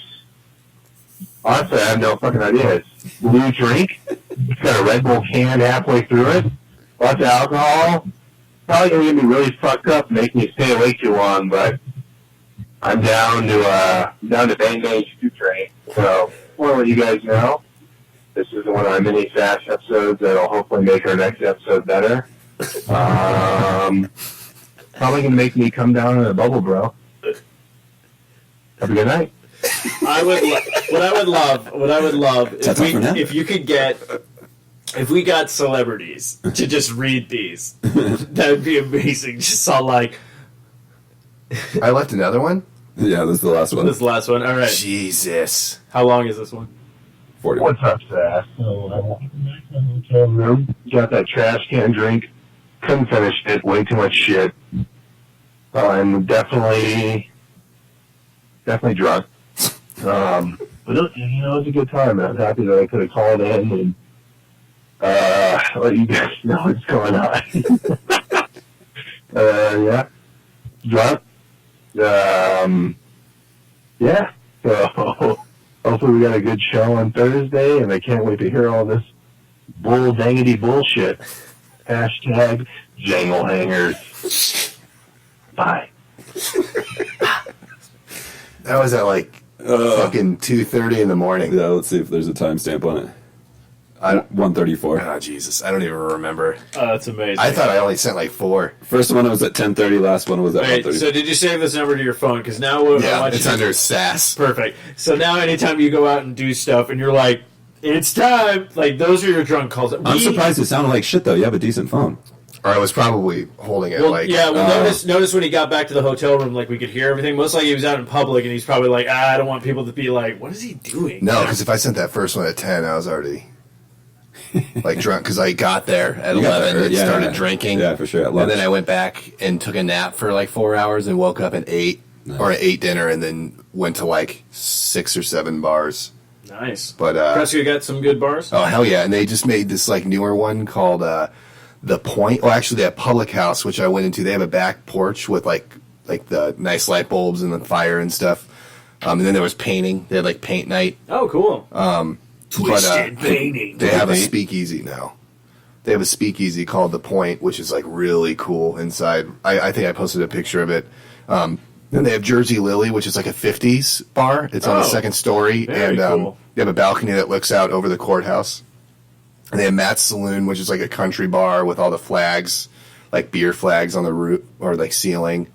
honestly, I have no fucking idea. It's blue drink. It's got a Red Bull can halfway through it. Lots of alcohol. Probably going to get me really fucked up and make me stay awake too long, but I'm down to Bang Bang Shoot Train. So, I want to let you guys know. This is one of our mini Sash episodes that'll hopefully make our next episode better. Probably going to make me come down in a bubble, bro. Have a good night. What I would love That's all for now. if you could get, if we got celebrities to just read these, that would be amazing. Just all like, I left another one? Yeah, this is the last one. this last one. All right. Jesus. How long is this one? 40. What's up, Sass? So I walked back to the hotel room, got that trash can drink, couldn't finish it, way too much shit. I'm definitely drunk. But it, it was a good time, and I'm happy that I could have called in and let you guys know what's going on. Yeah, drunk. Yeah, so hopefully we got a good show on Thursday, and I can't wait to hear all this bull dangity bullshit. Hashtag jangle hangers. Bye. That was at like fucking 2:30 in the morning. Yeah, let's see if there's a timestamp on it. 1:34. Oh, Jesus. I don't even remember. Oh, that's amazing. I thought I only sent like 4. First one was at 10:30. Last one was at Wait, 1:30. so did you save this number to your phone? Because now I Yeah, want it's you to- under SAS. Perfect. So now anytime you go out and do stuff and you're like, it's time, like those are your drunk calls. I'm surprised it sounded like shit though. You have a decent phone. Or I was probably holding it Well, like... yeah, well, notice when he got back to the hotel room, like, we could hear everything. Most likely he was out in public, and he's probably like, I don't want people to be like, what is he doing? No, because if I sent that first one at 10, I was already... like drunk, because I got there at You got 11 there, and yeah, started yeah. drinking. Yeah, for sure, at And lunch. then I went back and took a nap for like 4 hours and woke up at 8, or ate dinner, and then went to like 6 or 7 bars. Nice. But Prescott got some good bars? oh hell yeah! And they just made this like newer one called The Point. Oh, actually, they have Public House, which I went into. They have a back porch with like the nice light bulbs and the fire and stuff. And then there was painting. They had like paint night. Oh, cool. Twisted painting. They have a Paint? speakeasy now. They have a speakeasy called The Point, which is like really cool inside. I think I posted a picture of it. Then they have Jersey Lily, which is like a 50s bar. It's on the Oh, second story. very And cool. they have a balcony that looks out over the courthouse. And they have Matt's Saloon, which is like a country bar with all the flags, like beer flags on the roof or like ceiling.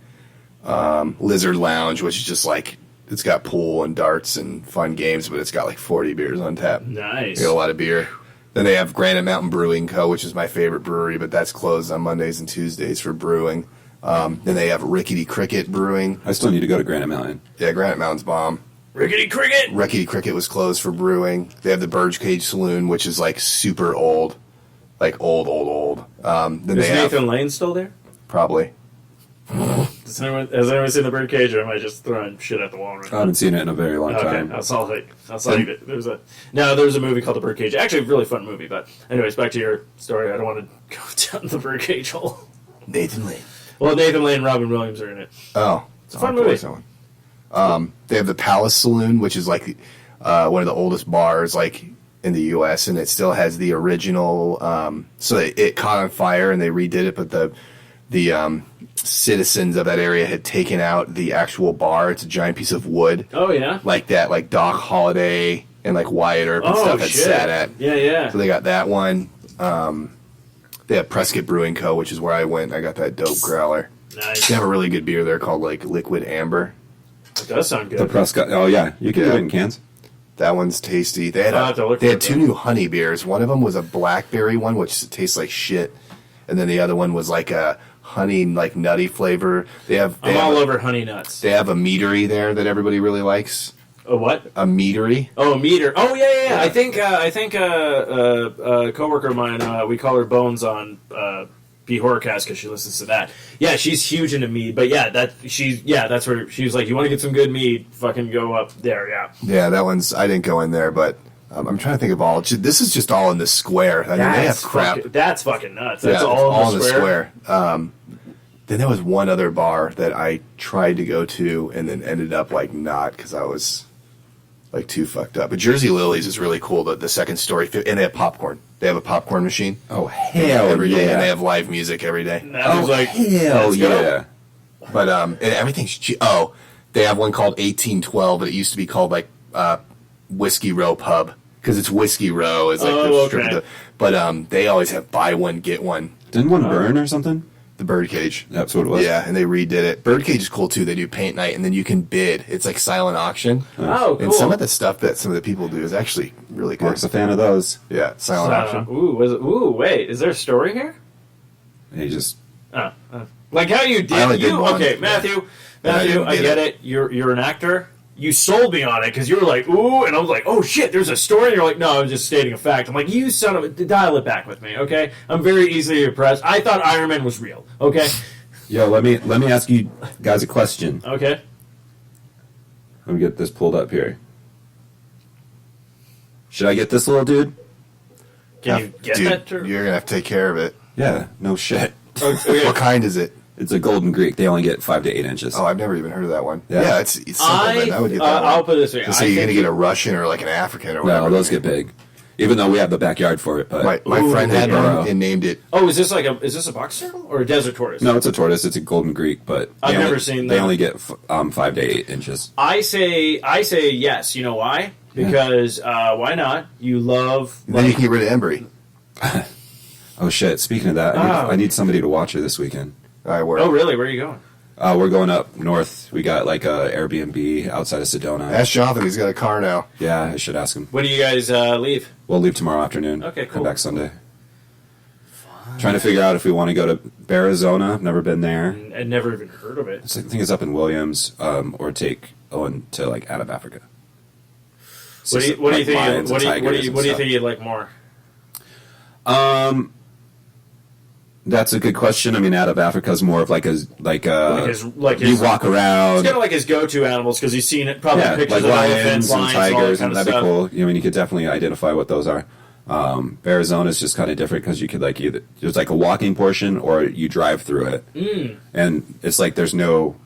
Lizard Lounge, which is just like, it's got pool and darts and fun games, but it's got like 40 beers on tap. Nice. They got a lot of beer. Then they have Granite Mountain Brewing Co., which is my favorite brewery, but that's closed on Mondays and Tuesdays for brewing. Then they have Rickety Cricket Brewing. I still need to go to Granite Mountain. Yeah, Granite Mountain's bomb. Rickety Cricket! Rickety Cricket was closed for brewing. They have the Birdcage Saloon, which is like super old. Like old. Then Is they have... Nathan Lane still there? Probably. Has anyone seen the Birdcage, or am I just throwing shit at the wall right I now? haven't seen it in a very long Okay, time. I'll solve it. There's a movie called The Birdcage. Actually, a really fun movie. But anyways, back to your story. I don't want to go down the Birdcage hole. Nathan Lane. Well, Nathan Lane and Robin Williams are in it. Oh. It's a fun movie. They have the Palace Saloon, which is like one of the oldest bars like in the U.S., and it still has the original. So it caught on fire, and they redid it, but the citizens of that area had taken out the actual bar. It's a giant piece of wood, Oh yeah. like that, like Doc Holliday and like Wyatt Earp and Oh stuff had shit. sat at. Yeah. So they got that one. They have Prescott Brewing Co., which is where I went. I got that dope growler. Nice. They have a really good beer there called like Liquid Amber. It does sound good. The Prescott. Oh yeah, you can Yeah. get it in cans. That one's tasty. They had I'll have to look they for had it, 2 though. new honey beers. One of them was a blackberry one, which tastes like shit, and then the other one was like a honey, like nutty flavor. They have I'm all over honey nuts. They have a meadery there that everybody really likes. A what? A meadery. Oh, a meter. Oh, yeah. Yeah. I think a coworker of mine. We call her Bones on B Horrorcast because she listens to that. Yeah, she's huge into mead. But yeah, that's where she was like, you want to get some good mead? Fucking go up there. Yeah. Yeah, that one's. I didn't go in there, but I'm trying to think of all. This is just all in the square. I mean, they have crap. That's fucking nuts. Yeah, That's it's all in the square. Then there was one other bar that I tried to go to and then ended up like not because I was like too fucked up. But Jersey Lilies is really cool. The second story, and they have popcorn. They have a popcorn machine. Oh hell every day, yeah! and they have live music every day. And that was like, hell let's go. yeah! But and everything's cheap. Oh, they have one called 1812, but it used to be called like Whiskey Row Pub because it's Whiskey Row is like the Oh, strip of okay. the. But they always have buy one get one. Didn't one burn or something? The Birdcage. That's what it was. Yeah, and they redid it. Birdcage is cool too. They do paint night, and then you can bid. It's like silent auction. Oh, cool. And some of the stuff that some of the people do is actually really good. Mark's a fan of those. Yeah, silent auction. Wait, is there a story here? He just Like how you I did only did one. okay, Matthew, And I didn't I get get it. it. You're an actor. You sold me on it because you were like, ooh, and I was like, oh shit, there's a story. And you're like, no, I'm just stating a fact. I'm like, you son of a, dial it back with me, okay? I'm very easily impressed. I thought Iron Man was real, okay? yo. Let me ask you guys a question. Okay. Let me get this pulled up here. Should I get this little dude? Can you get Dude, that? you're gonna have to take care of it. Yeah. No shit. Okay. What kind is it? It's a golden Greek. They only get 5 to 8 inches. Oh, I've never even heard of that one. Yeah. Yeah, it's simple. Then I would get that one. I'll put it this way. So I you're think gonna get a Russian or like an African or whatever. no, those get big. Even though we have the backyard for it, but My friend had burrow. one and named it. Oh, is this a box turtle or a desert tortoise? No, it's a tortoise. It's a golden Greek, but I've they never only- seen They that. only get 5 to 8 inches. I say yes. You know why? Because why not? You love. Then you can get rid of Embry. Oh shit! Speaking of that, I need somebody to watch her this weekend. All right, we're Oh, really? Where are you going? We're going up north. We got like a Airbnb outside of Sedona. Ask Jonathan. He's got a car now. Yeah, I should ask him. When do you guys leave? We'll leave tomorrow afternoon. Okay, cool. Come back Sunday. Trying to figure out if we want to go to Arizona. I've never been there. I'd never even heard of it. I think it's up in Williams, or take Owen to like out of Africa. What do you Like think? lions What do and you tigers and stuff. think you'd like more? That's a good question. I mean, out of Africa is more of like you walk around. It's kind of like his go-to animals because he's seen it. Probably Yeah, pictures like of lions elephants, and lions, all that tigers, kind and of that'd be stuff. cool. I mean, you could definitely identify what those are. Arizona is just kind of different because you could like either there's like a walking portion or you drive through it, and it's like there's no.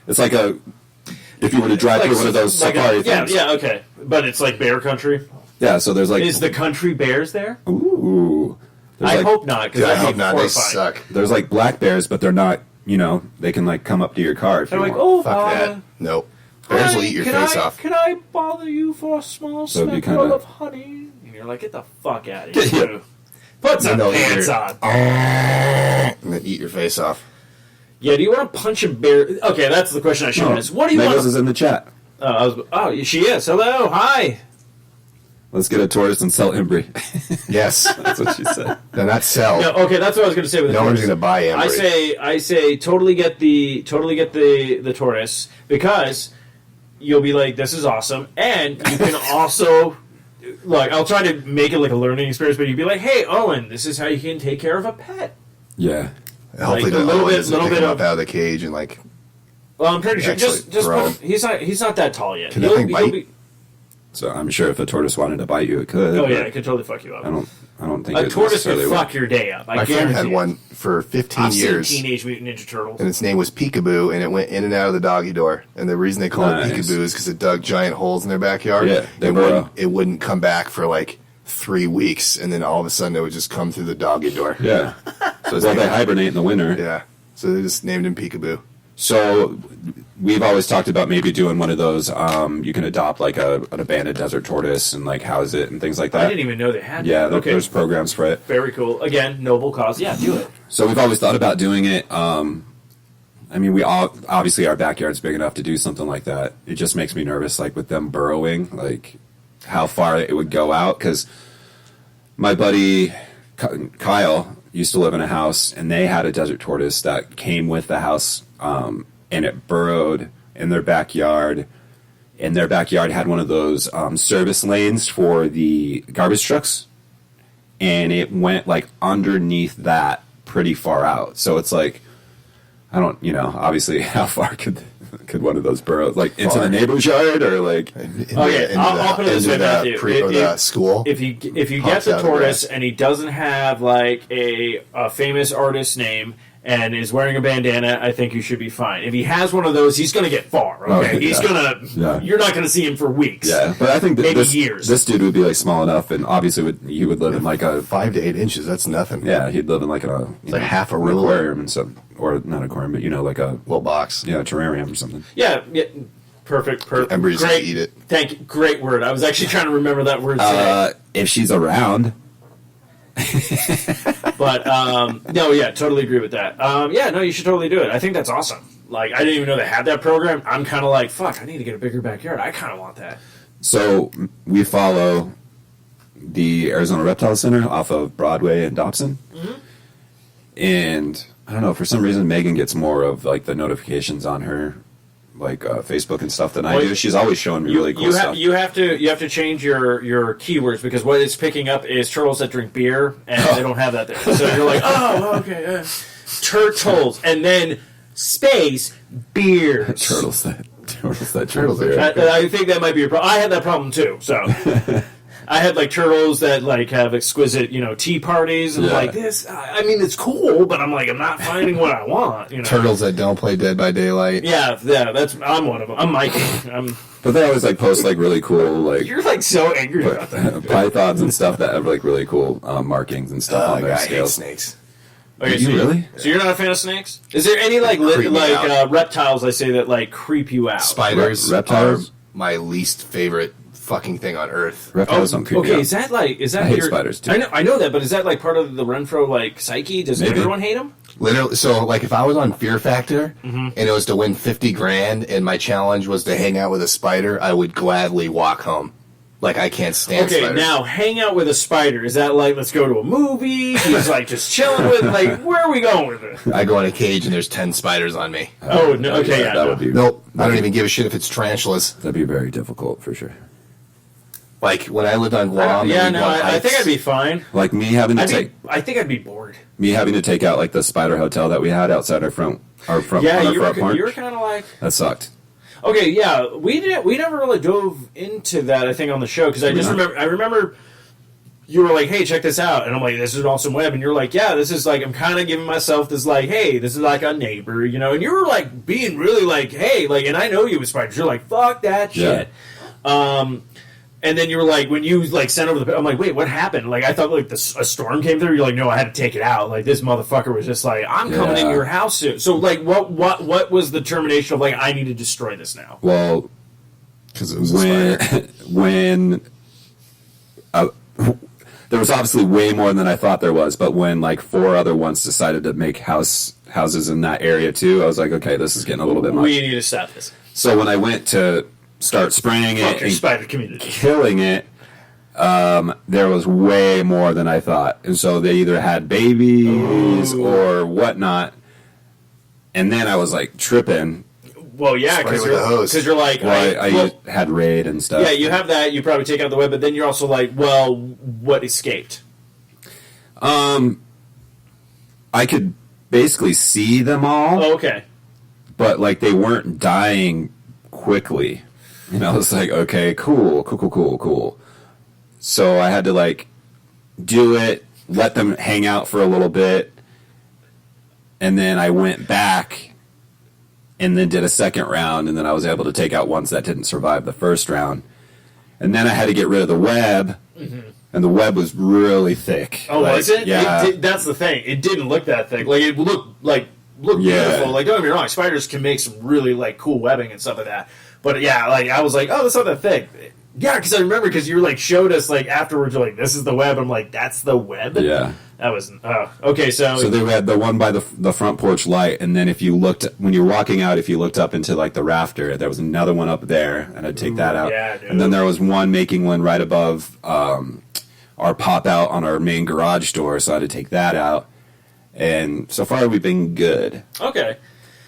It's like if you were to drive through one of those safari things. Yeah, okay, but it's like bear country. Yeah, so there's like Is the country bears there? ooh. There's I like, hope not, because Dude, I I'd hope be not. They horrified. suck. There's like black bears, but they're not. You know, they can like come up to your car if They're you like, want. oh, Fuck that. Nope. Bears will eat your face off. Can I bother you for a small So it'd be speckle kinda- of honey? And you're like, get the fuck out of here. Dude. Put some And they'll eat pants your- on. And then eat your face off. Yeah, do you want to punch a bear? Okay, that's the question I should No, ask. What do you Megas want? is in the chat. She is. Hello, hi. Let's get a tourist and sell Embry. Yes. That's what she said. Then not sell. No, okay, that's what I was going to say with the No one's tortoise. going to buy Embry. I say totally get the tortoise because you'll be like, this is awesome, and you can also like I'll try to make it like a learning experience, but you'd be like, hey, Owen, this is how you can take care of a pet. Yeah. Hopefully like a the little Owen bit- doesn't little pick bit him of- up out of the cage and like. Well, I'm pretty sure Actually, just throw put, he's not that tall yet. Can that thing bite? So I'm sure if a tortoise wanted to bite you, it could. Oh but yeah, it could totally fuck you up. I don't think A it tortoise necessarily could would. fuck your day up. I My friend guarantee had it. one for 15 I've years. seen Teenage Mutant Ninja Turtles. And its name was Peekaboo, and it went in and out of the doggy door. And the reason they call Nice. it Peekaboo is because it dug giant holes in their backyard. Yeah, they and burrow. it wouldn't come back for like 3 weeks, and then all of a sudden it would just come through the doggy door. Yeah. So well, they hibernate in the winter. Yeah. So they just named him Peekaboo. So we've always talked about maybe doing one of those. You can adopt like an abandoned desert tortoise and like house it and things like I that. didn't even know they had. Yeah, that. Okay, there's programs for it. very cool. Again, noble cause. Yeah, do it. So we've always thought about doing it. I mean, we all obviously our backyard's big enough to do something like that. It just makes me nervous, like with them burrowing, like how far it would go out. Because my buddy Kyle used to live in a house, and they had a desert tortoise that came with the house, and it burrowed in their backyard. And their backyard had one of those service lanes for the garbage trucks, and it went like underneath that pretty far out. So it's like, I don't, obviously, how far could one of those burrow? Like into Far. the neighbor's yard, or like? Okay, I'll put it this way, Matthew. The school. If you get Pops the out of the tortoise grass. and he doesn't have like a famous artist name and is wearing a bandana, I think you should be fine. If he has one of those, he's going to get far. Okay, Oh, he's yeah. gonna. Yeah. You're not going to see him for weeks. Yeah, but I think that Maybe this years. this dude would be like small enough, and obviously he would live in like a 5 to 8 inches. That's nothing. he'd live in like a like half a an ruler. aquarium and stuff, or not aquarium, but like a Little box. terrarium or something. Yeah. Perfect. Embry's Great. gonna eat it. Thank you. Great word. I was actually trying to remember that word today. If she's around, But no, yeah, totally agree with that. Yeah, no, you should totally do it. I think that's awesome. Like, I didn't even know they had that program. I'm kind of like, fuck, I need to get a bigger backyard. I kind of want that. so we follow the Arizona Reptile Center off of Broadway and Dobson, and I don't know, for some reason Megan gets more of like the notifications on her like Facebook and stuff than I Well, do. She's always showing me really cool you stuff. you have to change your keywords because what it's picking up is turtles that drink beer and they don't have that there. So you're like, oh, okay, turtles, and then space beers. turtles that Turtles drink beer. that I think that might be a problem. I had that problem too. So I had like turtles that like have exquisite, tea parties, and like this. I mean, it's cool, but I'm like, I'm not finding what I want. Turtles that don't play Dead by Daylight. Yeah. I'm one of them. I'm Mikey. But they always like post like really cool like You're like so angry about that. pythons and stuff that have like really cool markings and stuff on their I hate scales. snakes. Okay, You really? So you're not a fan of snakes? Is there any like Creep me out. reptiles? I say that like creep you out. Spiders Reptiles? are my least favorite fucking thing on earth. Reptiles don't creep me Okay, out. is that I hate spiders, too. I know that, but is that like part of the Renfro like psyche? Does Maybe. everyone hate them? Literally, so like if I was on Fear Factor Mm-hmm. and it was to win 50 grand and my challenge was to hang out with a spider, I would gladly walk home. Like I can't stand Okay, spiders. now hang out with a spider. Is that like let's go to a movie? He's like just chilling with like where are we going with it? I go in a cage and there's 10 spiders on me. Oh no, okay, yeah, that no. would be Nope, I don't even give a shit if it's tarantulas. that'd be very difficult for sure. Like when I lived on Guam, Yeah, and we'd no, go on I think hikes. I'd be fine. Like me having to I think I'd be bored. take out like the spider hotel that we had outside our front Yeah, on our you front porch. were kind of like. That sucked. Okay, yeah, we never really dove into that. I think on the show because I remember you were like, "Hey, check this out," and I'm like, "This is an awesome web," and you're like, "Yeah, this is like I'm kind of giving myself this like, hey, this is like a neighbor, and you were like being really like, hey, like, and I know you with spiders, you're like, fuck that shit." And then you were like, when you like sent over the, I'm like, wait, what happened? Like, I thought like a storm came through. You're like, no, I had to take it out. Like, this motherfucker was just like, I'm coming in Yeah. your house soon. So, like, what was the termination of like, I need to destroy this now? Well, because it was a spider. when there was obviously way more than I thought there was, but when like 4 other ones decided to make houses in that area too, I was like, okay, this is getting a little bit much. We need to stop this. So when I went to start spraying Fuck it your and spider community. killing it, there was way more than I thought, and so they either had babies or whatnot. And then I was like tripping. Well, yeah, Spray because with the hose. you're like, I had raid and stuff. yeah, you have that. You probably take out the web, but then you're also like, well, what escaped? I could basically see them all, Oh, okay. but like they weren't dying quickly. And I was like, okay, cool. So I had to like do it, let them hang out for a little bit, and then I went back and then did a second round, and then I was able to take out ones that didn't survive the first round. And then I had to get rid of the web, and the web was really thick. Oh, Like, was it? Yeah. That's the thing. It didn't look that thick. Like it looked Yeah. beautiful. Like don't get me wrong, spiders can make some really like cool webbing and stuff like that. But yeah, like I was like, oh, that's not that thick. Yeah, because I remember because you like showed us like afterwards. You're like, this is the web. I'm like, that's the web. Yeah. That was okay. So they had the one by the front porch light, and then if you looked when you're walking out, if you looked up into like the rafter, there was another one up there, and I'd take that out. yeah, dude. And then there was making one right above our pop out on our main garage door, so I had to take that out. And so far we've been good, okay.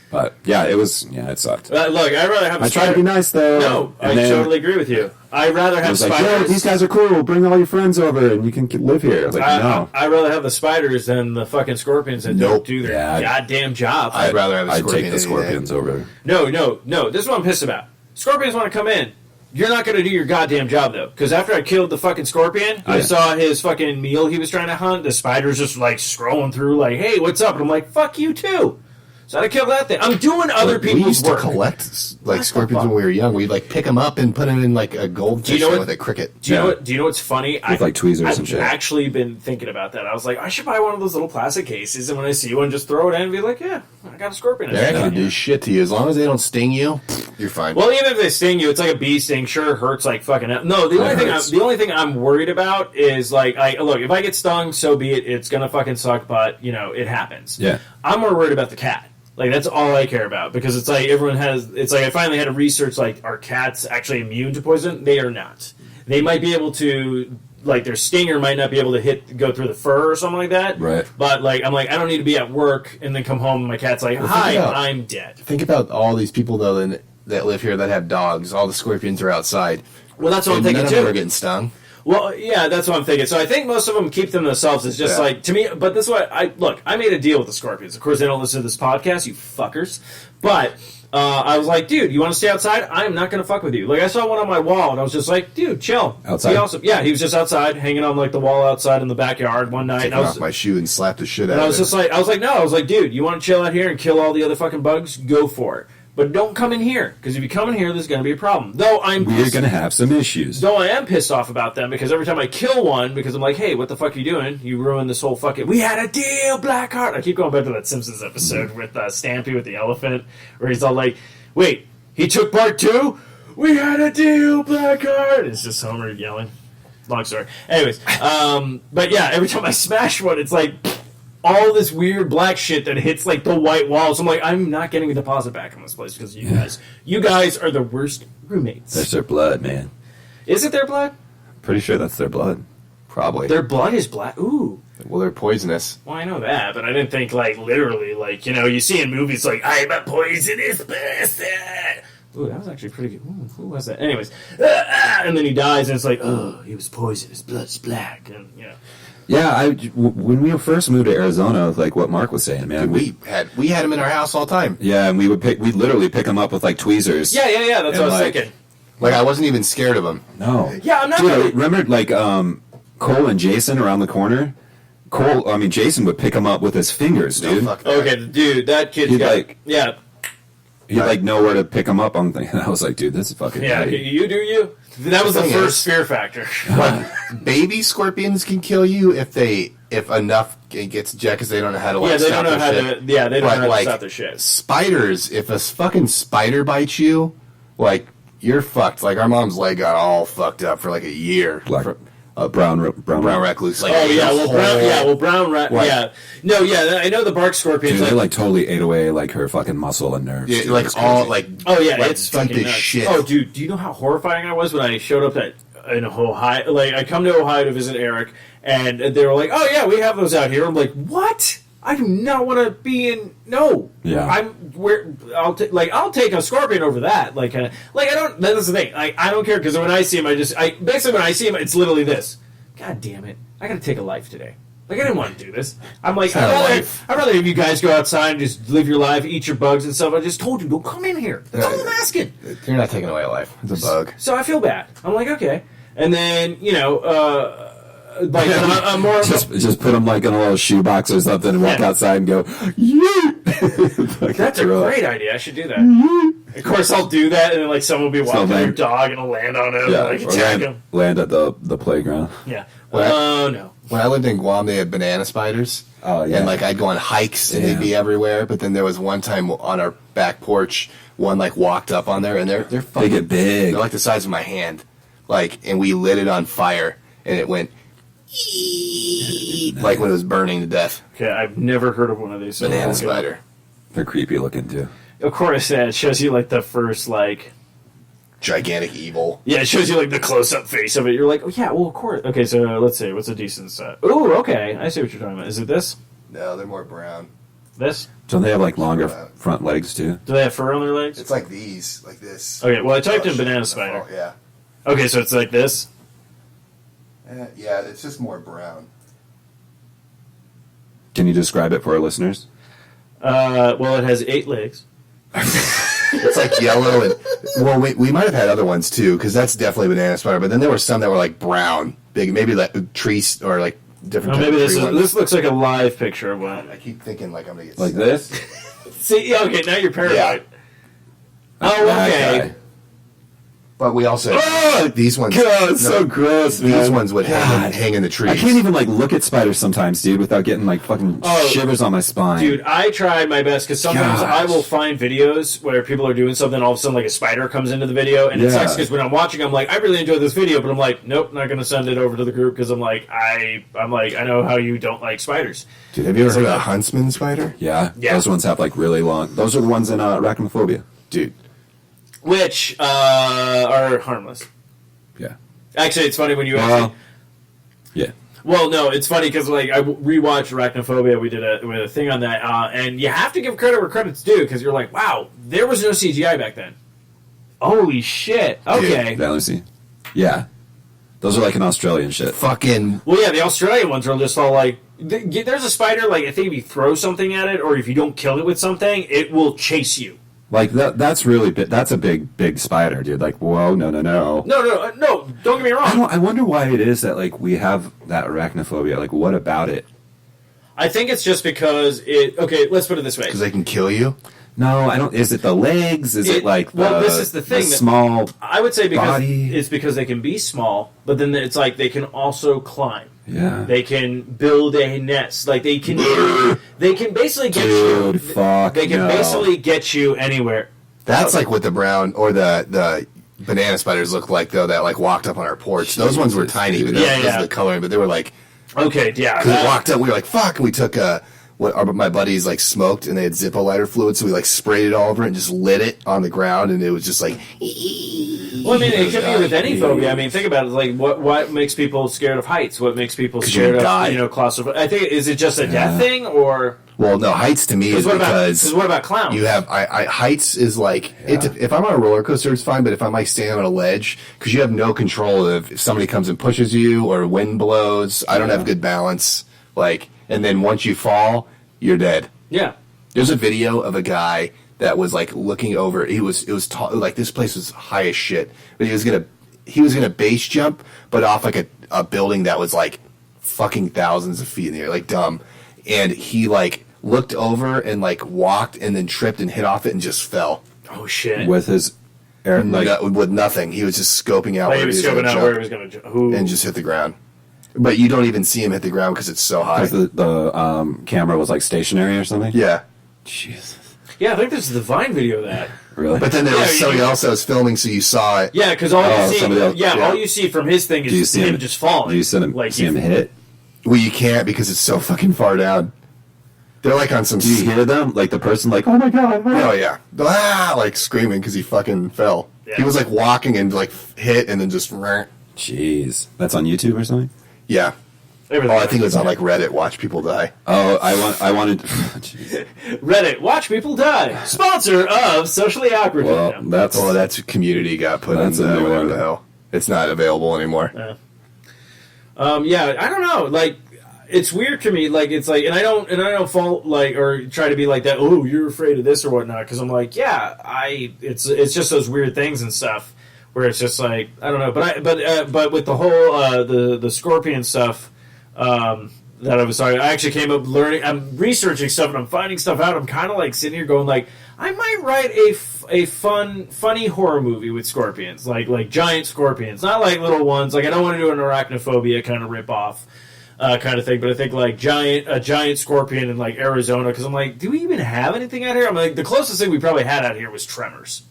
but yeah, it sucked. Look, I'd rather have. A I tried to spider. be nice though. No, and I then totally agree with you. I'd rather I have was like, spiders. "Yo, these guys are cool. Bring all your friends over, and you can live here." Like, no. I'd rather have the spiders than the fucking scorpions that don't Nope. do their Yeah, goddamn job. I'd rather have a I'd scorpion take the any day. scorpions over. No. This is what I'm pissed about. Scorpions want to come in. You're not going to do your goddamn job, though. Because after I killed the fucking scorpion, I Yeah. saw his fucking meal he was trying to hunt. The spider's just, like, scrolling through, like, hey, what's up? And I'm like, fuck you, too. So I killed that thing. I'm doing other We people's used to work. collect like scorpions when we were young. We'd like pick them up and put them in like a goldfish know what- with a cricket. Do you know Yeah. what? Do you know what's funny? With, like, tweezers I've and shit. actually been thinking about that. I was like, I should buy one of those little plastic cases, and when I see one, just throw it in and be like, yeah, I got a scorpion. They're not Yeah. gonna do shit to you as long as they don't sting you. You're fine. Well, even if they sting you, it's like a bee sting. Sure, it hurts like fucking. No, the only thing I'm worried about is like, look, if I get stung, so be it. It's gonna fucking suck, but it happens. Yeah. I'm more worried about the cat. Like that's all I care about because it's like everyone has. It's like I finally had to research like are cats actually immune to poison? They are not. They might be able to. Like their stinger might not be able to go through the fur or something like that. Right. But like I'm like I don't need to be at work and then come home and my cat's like, hi, think about- I'm dead. Think about all these people though that live here that have dogs. All the scorpions are outside. Well, that's what I'm And thinking none of them too. are getting stung. Well, yeah, that's what I'm thinking. So I think most of them keep them themselves. It's just Yeah. like to me. But this is what I made a deal with the scorpions. Of course, they don't listen to this podcast, you fuckers. But I was like, dude, you want to stay outside? I am not going to fuck with you. Like, I saw one on my wall, and I was just like, dude, chill. Outside? He also, yeah, he was just outside, hanging on, like, the wall outside in the backyard one night. Taking And I off was, my shoe and slapped the shit out and I of was it. just like, dude, you want to chill out here and kill all the other fucking bugs? Go for it. But don't come in here, because if you come in here, there's going to be a problem. Though We're going to have some issues. Though I am pissed off about them, because every time I kill one, because I'm like, hey, what the fuck are you doing? You ruined this whole fucking... We had a deal, Blackheart! I keep going back to that Simpsons episode with Stampy with the elephant, where he's all like, wait, he took part 2? We had a deal, Blackheart! It's just Homer yelling. Long story. Anyways, but yeah, every time I smash one, it's like... all this weird black shit that hits like the white walls. I'm like, I'm not getting a deposit back on this place because you guys are the worst roommates. That's their blood, man. Is it their blood? Pretty sure that's their blood. Probably. Their blood is black. Ooh. Well, they're poisonous. Well, I know that, but I didn't think like literally, like, you know, you see in movies like, I'm a poisonous person. Ooh, that was actually pretty good. Ooh, who was that? Anyways, and then he dies, and it's like, oh, he was poisonous, blood's black, and you know. Yeah, when we first moved to Arizona, like what Mark was saying, man, Dude, we had them in our house all the time. yeah, and we'd literally pick them up with like tweezers. Yeah, that's what I was like- thinking. Like, I wasn't even scared of them. No. Yeah, I'm not Dude, really- remember like Cole and Jason around the corner? Jason would pick them up with his fingers, No, dude. fuck that. Okay, dude, that kid's He'd, got... like- yeah, He'd like know where to pick them up on things. And I was like, dude, this is fucking yeah, nutty. you do you. That was the thing first is- fear factor. Baby scorpions can kill you if enough gets ejected because they don't know how to like Yeah, they stop don't know how their shit. to... Yeah, they don't But, know how to like, stop their shit. Spiders, if a fucking spider bites you, like, you're fucked. Like, our mom's leg got all fucked up for like a year. Black, For- brown recluse. Like, Oh yeah, brown rat. Like- Yeah, no, yeah, I know the bark scorpions. Dude, they like totally ate away like her fucking muscle and nerves. Yeah, Dude, like it's all crazy. like oh yeah, like it's deep fucking as nuts. shit. Oh, dude, do you know how horrifying I was when I showed up in Ohio? Like, I come to Ohio to visit Eric, and they were like, "Oh yeah, we have those out here." I'm like, "What? I do not want to be in." No, Yeah. I'll take a scorpion over that. Like I don't. That's the thing. I don't care because when I see him, basically when I see him, it's literally this. God damn it! I got to take a life today. Like, I didn't want to do this. I'm like, not a I'd life. rather have you guys go outside and just live your life, eat your bugs and stuff. I just told you, don't come in here. That's all I'm asking. You're not taking away a life. It's a bug. So I feel bad. I'm like, okay. And then, you know, like, I'm more of a... just put them like in a little shoebox or something and walk Yeah. outside and go, yeet! Like, That's a throw it. great idea. I should do that. Of course, I'll do that, and then, like, someone will be walking Something. their dog, and I'll land on him, Yeah, and, like, or attack him. land at the playground. Yeah. Well, Oh, no. When I lived in Guam, they had banana spiders. Oh, yeah. And like I'd go on hikes and Yeah. they'd be everywhere. But then there was one time on our back porch, one like walked up on there and they're fucking, get big. They're like the size of my hand. Like, and we lit it on fire and it went like when it was burning to death. Okay, I've never heard of one of these. So Banana okay. spider. They're creepy looking too. Of course, yeah, it shows you, like, the first, like... Gigantic evil. Yeah, it shows you, like, the close-up face of it. You're like, oh, yeah, well, of course. Okay, so let's see. What's a decent set? Ooh, okay. I see what you're talking about. Is it this? No, they're more brown. This? Don't they have like longer front legs too? Do they have fur on their legs? It's like these, like this. Okay, well, I typed in shit. banana spider. Oh, yeah. Okay, so it's like this? Yeah, it's just more brown. Can you describe it for our listeners? Well, it has 8 legs. It's like yellow and well, we might have had other ones too because that's definitely banana spider. But then there were some that were like brown, big, maybe like trees or like different. Oh, type maybe of tree ones. this looks like a live picture of one. I keep thinking like I'm gonna get Like sick. this? See, yeah, okay, now you're paranoid. Yeah. Oh, That okay. guy. But we also Oh, these ones. God, it's so gross, man. These ones would hang in the trees. I can't even like look at spiders sometimes, dude, without getting like fucking Oh, shivers on my spine. Dude, I try my best because sometimes Gosh. I will find videos where people are doing something, all of a sudden like a spider comes into the video, and it Yeah. sucks because when I'm watching, I'm like, I really enjoyed this video, but I'm like, nope, not going to send it over to the group because I'm like, I know how you don't like spiders. Dude, have you ever heard of a huntsman spider? Yeah, Yeah. those ones have like really long. Those are the ones in arachnophobia. Dude, Which are harmless. Yeah. Actually, it's funny when you Well, actually... yeah. Well, no, it's funny because like I rewatched Arachnophobia. We did a thing on that, and you have to give credit where credit's due because you're like, wow, there was no CGI back then. Holy shit! Okay. Let me see. Yeah, those are like an Australian shit. fucking Well, yeah, the Australian ones are just all like, there's a spider. Like I think if you throw something at it, or if you don't kill it with something, it will chase you. Like that's really big. That's a big spider, dude. Like, whoa, no. No. Don't get me wrong. I wonder why it is that like we have that arachnophobia. Like, what about it? I think it's just because it. Okay, let's put it this way. Because they can kill you. No, I don't. Is it the legs? Is it like well, this is the thing. The small. I would say because body? it's because they can be small, but then it's like they can also climb. Yeah. They can build a nest. Like they can basically get Dude, you. fuck. They can no. basically get you anywhere. That's like what the brown or the banana spiders look like, though, that like walked up on our porch. Those ones were tiny, but Yeah, because yeah. of the coloring, but they were like, Okay, yeah. because it walked up, we were like, fuck, and we took my buddies like smoked and they had Zippo lighter fluid, so we like sprayed it all over it and just lit it on the ground, and it was just like. Well, I mean, it could be with any phobia. I mean, think about it. Like, what makes people scared of heights? What makes people 'Cause scared you of die. claustrophobia? I think is it just a death thing or? Well, no, heights to me is because what about clowns? you have heights is like if I'm on a roller coaster, it's fine. But if I'm like standing on a ledge, because you have no control of if somebody comes and pushes you or wind blows, I don't have good balance. Like, and then once you fall, you're dead. Yeah. There's a video of a guy that was like looking over. It was tall, like this place was high as shit, but he was gonna base jump, but off like a building that was like fucking thousands of feet in the air, like dumb. And he like looked over and like walked and then tripped and hit off it and just fell. Oh shit. with his air, like With nothing. He was just scoping out Like, where he was he was scoping going to out where he jump was going to jump. and just hit the ground. But you don't even see him hit the ground because it's so high. because the camera was like stationary or something. Yeah. Jesus. Yeah, I think there's the Vine video of that. Really? But then there was Yeah, somebody you- else that was filming, so you saw it. Yeah, because all Oh, you see, somebody else- yeah, yeah. all you see from his thing do you is see him just falling. Do you see him? Like See him hit? Well, you can't because it's so fucking far down. They're like on some. Do you hear them? Like the person, like, oh my god! Oh yeah, like screaming because he fucking fell. Yeah. He was like walking and like hit and then just. Jeez, that's on YouTube or something. Yeah. Everything. Oh, I think it was on like Reddit. Watch people die. Oh, I wanted. Jeez. Reddit. Watch people die. Sponsor of Socially Awkward. Well, No. that's Oh, that's community got put That's in a new whatever one. the hell. It's not available anymore. Yeah, I don't know. Like, it's weird to me. Like, it's like, and I don't fault like or try to be like that. Oh, you're afraid of this or whatnot. Because I'm like, yeah, it's just those weird things and stuff where it's just like I don't know. But with the whole the scorpion stuff. That I was sorry. I actually came up learning. I'm researching stuff and I'm finding stuff out. I'm kind of like sitting here going like, I might write a funny horror movie with scorpions, like giant scorpions, not like little ones. Like I don't want to do an arachnophobia kind of rip off kind of thing, but I think like a giant scorpion in like Arizona because I'm like, do we even have anything out here? I'm like, the closest thing we probably had out here was Tremors.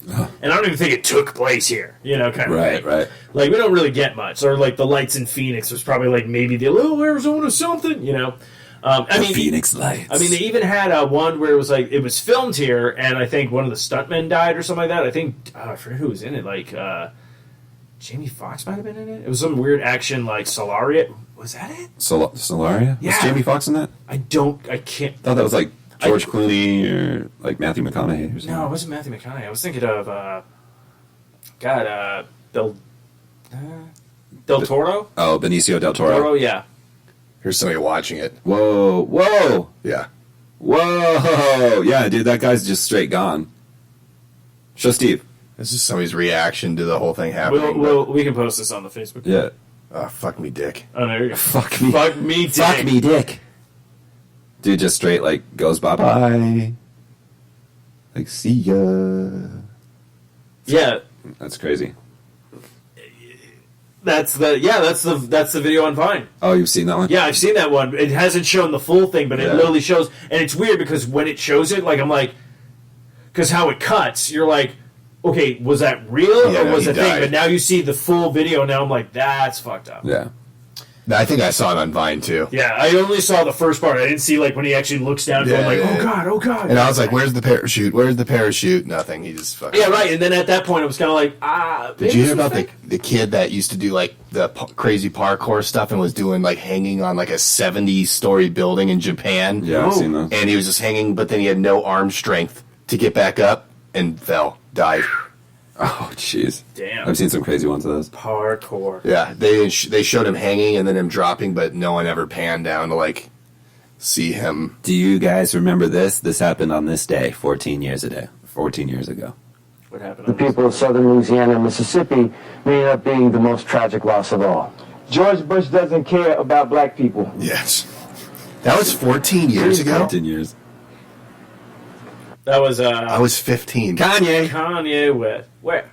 And I don't even think it took place here, kind of Right, thing. right. Like, we don't really get much. Or, like, the Lights in Phoenix was probably, like, maybe the little Arizona something, I mean, Phoenix Lights. I mean, they even had one where it was, like, it was filmed here, and I think one of the stuntmen died or something like that. I think, I forget who was in it. Like, Jamie Foxx might have been in it. It was some weird action, like, Solaria. Was that it? Solaria? Yeah. Was Jamie Foxx in that? I can't. I thought that was like George Clooney or like Matthew McConaughey or something. No, it wasn't Matthew McConaughey. I was thinking of, Del Toro? Oh, Benicio del Toro. Toro, yeah. Here's somebody watching it. Whoa. Yeah. Whoa. Yeah, dude, that guy's just straight gone. Show Steve. This is somebody's reaction to the whole thing happening. We can post this on the Facebook. Yeah. Oh, fuck me, dick. Oh, there you go. Fuck me. Fuck me, dick. Fuck me, dick. Dude just straight like goes bye-bye. Like, see ya. Yeah, That's crazy. that's the video on Vine. Oh, you've seen that one? Yeah, I've seen that one. It hasn't shown the full thing, but it Yeah. literally shows, and it's weird because when it shows it, like I'm like, because how it cuts, you're like, okay, was that real Yeah, or no, was he it fake? died. But now you see the full video, and now I'm like, that's fucked up. Yeah. I think I saw it on Vine too. Yeah, I only saw the first part. I didn't see like when he actually looks down, going like, Yeah. oh god. And I was like, "Where's the parachute? Where's the parachute?" Nothing. He just fucking. Yeah, right. And then at that point, I was kind of like, Did you hear about the kid that used to do like the crazy parkour stuff and was doing like hanging on like a 70-story building in Japan? Yeah, I've seen those. And he was just hanging, but then he had no arm strength to get back up and fell, died. Oh, jeez. Damn. I've seen some crazy ones of those. Parkour. Yeah, they showed him hanging and then him dropping, but no one ever panned down to like see him. Do you guys remember this? This happened on this day, 14 years ago. 14 years ago. What happened? The people of southern Louisiana and Mississippi may end up being the most tragic loss of all. George Bush doesn't care about black people. Yes. That was 14 years ago? 14 years. That was I was 15. Kanye where?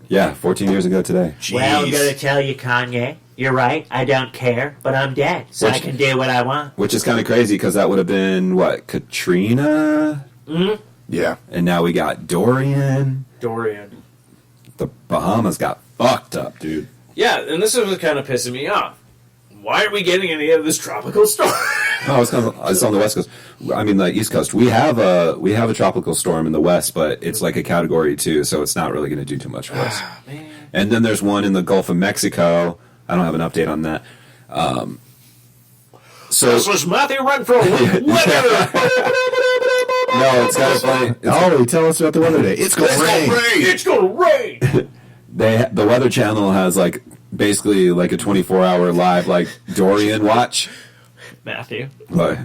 Yeah, 14 years ago today. Jeez. Well, I'm gonna tell you, Kanye, you're right. I don't care, but I'm dead, so I Which- can do what I want. Which is kind of crazy because that would have been, what, Katrina? Yeah. And now we got Dorian. Dorian. The Bahamas got fucked up, dude. Yeah, and this was kind of pissing me off. Why aren't we getting any of this tropical storm? Oh, it's on the West Coast. I mean, the East Coast. We have a tropical storm in the West, but it's like a Category 2, so it's not really going to do too much for us. Man. And then there's one in the Gulf of Mexico. I don't have an update on that. So This was Matthew Renfro. Weather. no, it's kind of funny. Oh, tell us about the weather day. It's going to rain. It's gonna rain. The Weather Channel has like basically like a 24-hour live like Dorian watch. Matthew, But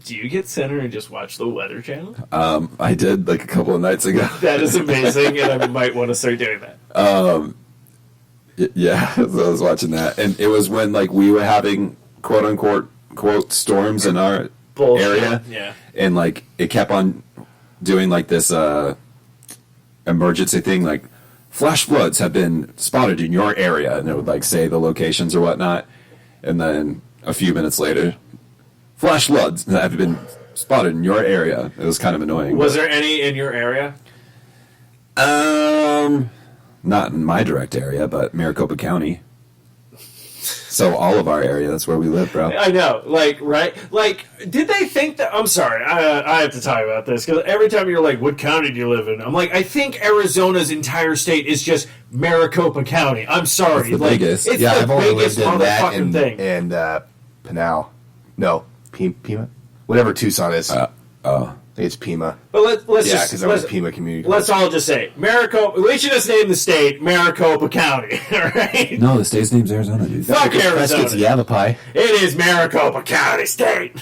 do you get center and just watch the Weather Channel? I did like a couple of nights ago. That is amazing, and I might want to start doing that. Yeah, so I was watching that, and it was when like we were having quote unquote storms in our Bullshit. area, Yeah. and like it kept on doing like this emergency thing, like flash floods have been spotted in your area, and it would like say the locations or whatnot, and then a few minutes later, flash floods have been spotted in your area. It was kind of annoying. Was there any in your area? Not in my direct area, but Maricopa County. So all of our area, that's where we live, bro. I know, like, right? Like, did they think that... I'm sorry, I have to talk about this, because every time you're like, what county do you live in? I'm like, I think Arizona's entire state is just Maricopa County. I'm sorry. It's the like, biggest. It's Yeah, the I've only biggest lived in that motherfucking thing. and Pinal. No, Pima? Whatever Tucson is. I think it's Pima. But let's Yeah, just... because I was let's- Pima Community Let's College. all just say, Maricopa... We should just name the state Maricopa County, all right? No, the state's name's Arizona, dude. Fuck Arizona. Prescott's Yavapai. It is Maricopa County State.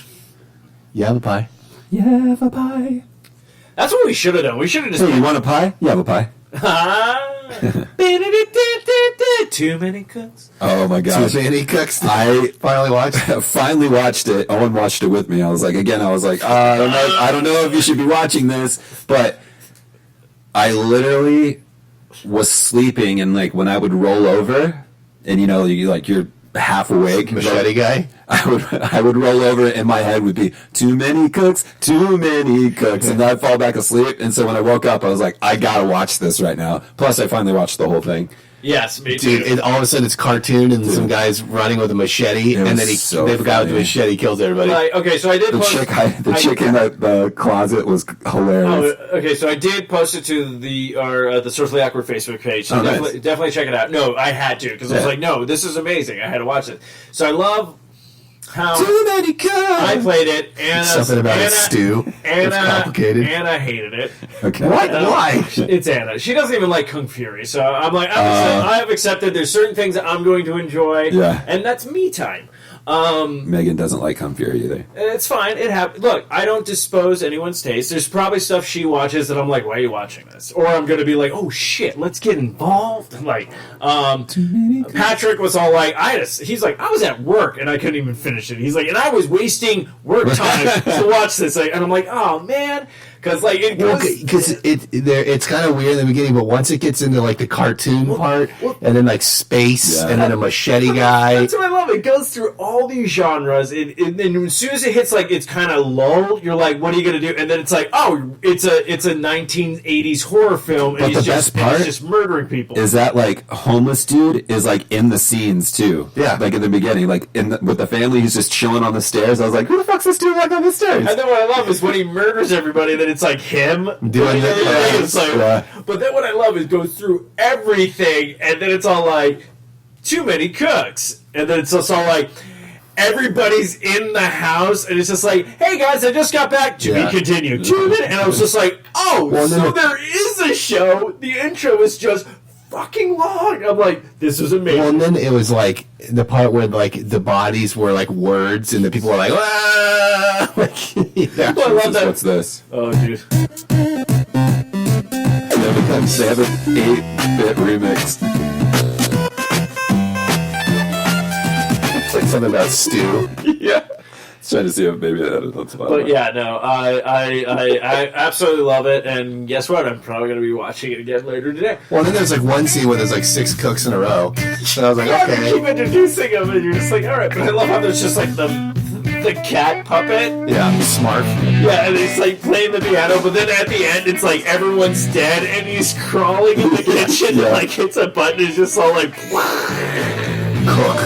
Yavapai. You have a pie. That's what we should have done. We should have just... Hey, you want a pie? You have a pie. Too many cooks. Oh my gosh. Too many cooks. I finally watched. finally watched it. Owen watched it with me. I was like, I don't know if you should be watching this, but I literally was sleeping, and like when I would roll over, and you know, you're half awake. Machete guy. I would roll over, and my head would be too many cooks, and then I'd fall back asleep. And so when I woke up, I was like, I gotta watch this right now. Plus, I finally watched the whole thing. Yes, me too. Dude, all of a sudden it's cartoon and some guy's running with a machete, It and was then so the guy with the funny. machete kills everybody. Like, okay, so I did The post... chick in the closet was hilarious. Oh, okay, so I did post it to the Socially Awkward Facebook page. So Oh, nice. definitely check it out. No, I had to because I was Yeah. like, no, this is amazing. I had to watch it. So I love how Too many cooks. I played it. Anna, Something about Anna, a stew. Anna, It's complicated. Anna hated it. Okay. What? Why? It's Anna. She doesn't even like Kung Fury. So I'm like, I have accepted there's certain things that I'm going to enjoy. Yeah. And that's me time. Megan doesn't like Kung Fury either. It's fine. It happens. Look, I don't dispose anyone's taste. There's probably stuff she watches that I'm like, why are you watching this? Or I'm going to be like, oh shit, let's get involved. Like, Patrick was all like, he's like, I was at work and I couldn't even finish it. He's like, and I was wasting work time to watch this. Like, and I'm like, oh man, because like it goes. Because it's kind of weird in the beginning, but once it gets into like the cartoon part, and then like space, Yeah. and then a machete guy. That's what I love. It goes through all these genres, and as soon as it hits like it's kind of lull, you're like, "What are you gonna do?" And then it's like, "Oh, it's a 1980s horror film, and But he's the best part just murdering people." Is that like homeless dude is like in the scenes too? Yeah. like in the beginning, like with the family, he's just chilling on the stairs. I was like, who the fuck's this dude like on the stairs? And then what I love is when he murders everybody, then it's like him doing the- everything. It's like, yeah. But then what I love is it goes through everything, and then it's all like, too many cooks, and then it's just all like, everybody's in the house, and it's just like, hey guys, I just got back. To Yeah. be continued. 2 minutes, and I was just like, oh, Well, so no. there is a show. The intro is just fucking long. I'm like, this is amazing. Well, and then it was like the part where like the bodies were like words, and the people were like, ah! Like, yeah. I love that. What's this? Oh, dude. And then becomes 8-bit remix. It's like something about stew. Yeah. Trying to see if maybe that's fun. But yeah, no, I absolutely love it, and guess what? I'm probably going to be watching it again later today. Well, then there's like one scene where there's like 6 cooks in a row, and I was like, Yeah, they keep okay, introducing them, and you're just like, all right. But I love how there's just like the cat puppet. yeah, smart. Yeah, and he's like playing the piano, but then at the end, it's like everyone's dead, and he's crawling in the kitchen, Yeah. like hits a button, and it's just all like, Cook.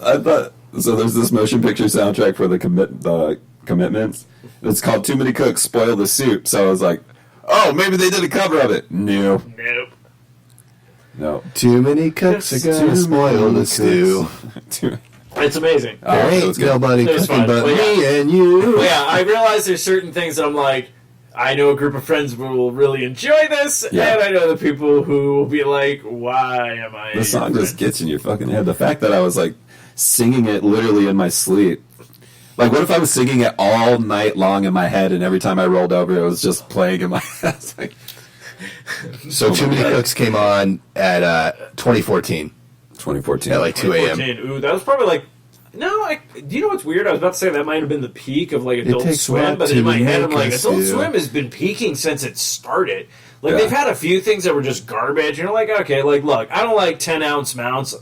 I thought so. There's this motion picture soundtrack for the Commitments. It's called "Too Many Cooks Spoil the Soup." So I was like, "Oh, maybe they did a cover of it." No, nope. Too many cooks are gonna spoil the stew. It's amazing. There it ain't was good. nobody It was cooking fun, but but me and you. But yeah, I realize there's certain things that I'm like, I know a group of friends will really enjoy this, Yeah. and I know the people who will be like, why am I... the song just gets in your fucking head. The fact that I was like singing it literally in my sleep. Like, what if I was singing it all night long in my head, and every time I rolled over, it was just playing in my head? It's like, So Too Many Cooks came on at 2014 2014. at like 2 a.m. 2014. Ooh, that was probably like... No, do you know what's weird? I was about to say that might have been the peak of like Adult takes Swim, what but to in my head I'm make like, us Adult do. Swim has been peaking since it started. Like Yeah. they've had a few things that were just garbage, and you're like, okay, like look, I don't like 10-ounce mouse.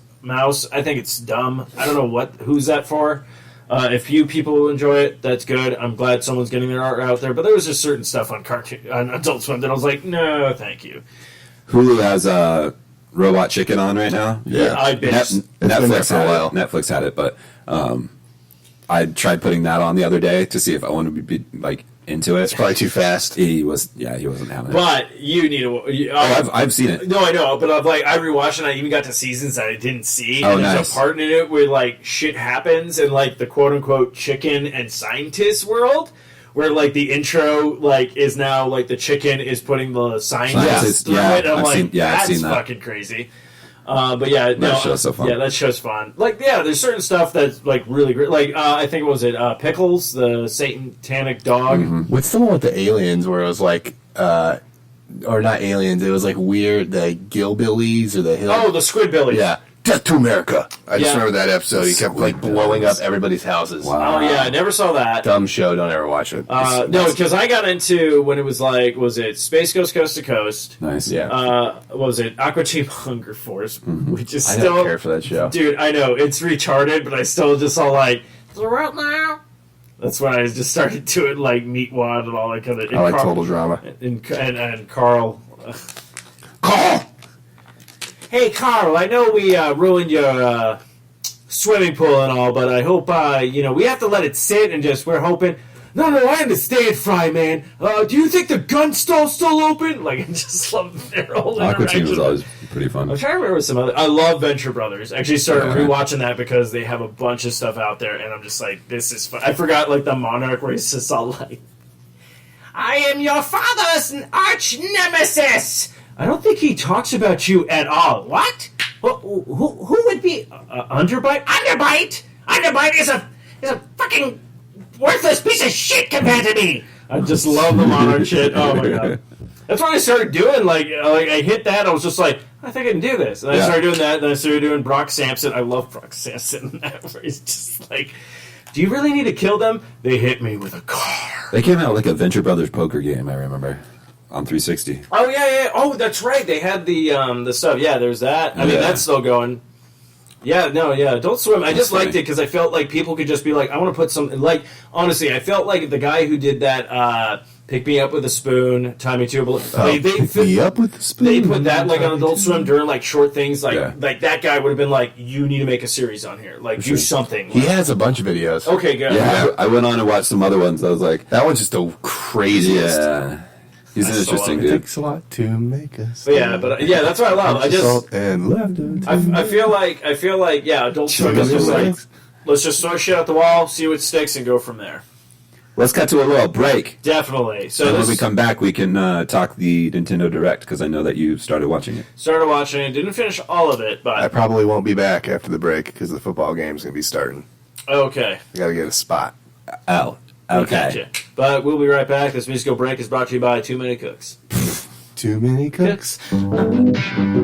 I think it's dumb. I don't know who's that for. If you people enjoy it, that's good. I'm glad someone's getting their art out there. But there was just certain stuff on Adult Swim that I was like, no, thank you. Hulu has Robot Chicken on right now. Yeah. I bitched. been there Netflix for a had while. it. Netflix had it, but I tried putting that on the other day to see if Owen would be like into it. It's probably too fast. He wasn't having it. But you need to. I've seen it. No, I know, but I've I rewatched and I even got to seasons that I didn't see. Oh, And there's nice. a part in it where like shit happens in like the quote unquote chicken and scientist world, where like the intro like is now like the chicken is putting the scientist Scientist, through yeah, it. I'm I've like, seen- yeah, I've that's seen that. fucking crazy. But yeah, That show's so fun. Yeah, that show's fun. Like, yeah, there's certain stuff that's like really great. Like, I think Pickles, the satanic dog. Mm-hmm. What's the one with the aliens where it was like, or not aliens? It was like weird, the Gillbillies or the Hill. Oh, the Squidbillies. yeah, Death to America. I just Yeah. remember that episode. He kept like blowing up everybody's houses. Wow. Oh yeah, I never saw that. Dumb show. Don't ever watch it. No, because I got into when it was like, was it Space Ghost Coast to Coast? Nice. Yeah. What was it Aqua Team Hunger Force? Which is I still, don't care for that show. dude. I know it's retarded, but I still just all like, right now. That's when I just started doing like Meatwad and all that kind of. I like total drama. And Carl. Call. Hey, Carl, I know we ruined your swimming pool and all, but I hope, we have to let it sit and we're hoping... No, I understand, Fry Man. Do you think the gun stall's still open? Like, I just love their whole Aqua Teen interaction. was always pretty fun. I'm trying to remember some other... I love Venture Brothers. Actually started Yeah. rewatching that because they have a bunch of stuff out there, and I'm just like, this is fun. I forgot, like, the Monarch where he's just all like, I am your father's arch nemesis! I don't think he talks about you at all. What? Who would be Underbite? Underbite! Underbite is a fucking worthless piece of shit compared to me. I just love the Monarch shit. Oh my god. That's what I started doing. Like I hit that. I was just like, I think I can do this. And I Yeah. started doing that. And I started doing Brock Sampson. I love Brock Sampson. Where he's just like, do you really need to kill them? They hit me with a car. They came out with like a Venture Brothers poker game, I remember, on 360. Oh yeah. Oh, that's right. They had the stuff. Yeah, there's that. I mean, Yeah. that's still going. Yeah, no, yeah. Adult Swim. I just funny. liked it because I felt like people could just be like, I want to put some. Like, honestly, I felt like the guy who did that, Pick Me Up with a Spoon, Tie Me to a Balloon. Pick me up with the spoon. They put that like on Adult Swim during like short things. Like, Yeah. like that guy would have been like, you need to make a series on here. Like, do something. He has a bunch of videos. Okay, good. Yeah, I went on and watched some other ones. I was like, That one's just the craziest. yeah. He's an I still interesting love It dude. takes a lot to make us. But yeah, that's what I love. I just. Salt and laughter. I feel like yeah, Adult Swim is just like, let's just throw shit at the wall, see what sticks, and go from there. Let's cut to a little break. Definitely. So And when we come back, we can talk the Nintendo Direct, because I know that you started watching it. started watching it, didn't finish all of it, I but probably won't be back after the break because the football game's going to be starting. okay. I got to get a spot. Oh, okay. Gotcha. But we'll be right back. This musical break is brought to you by Too Many Cooks. Too many cooks. Oh,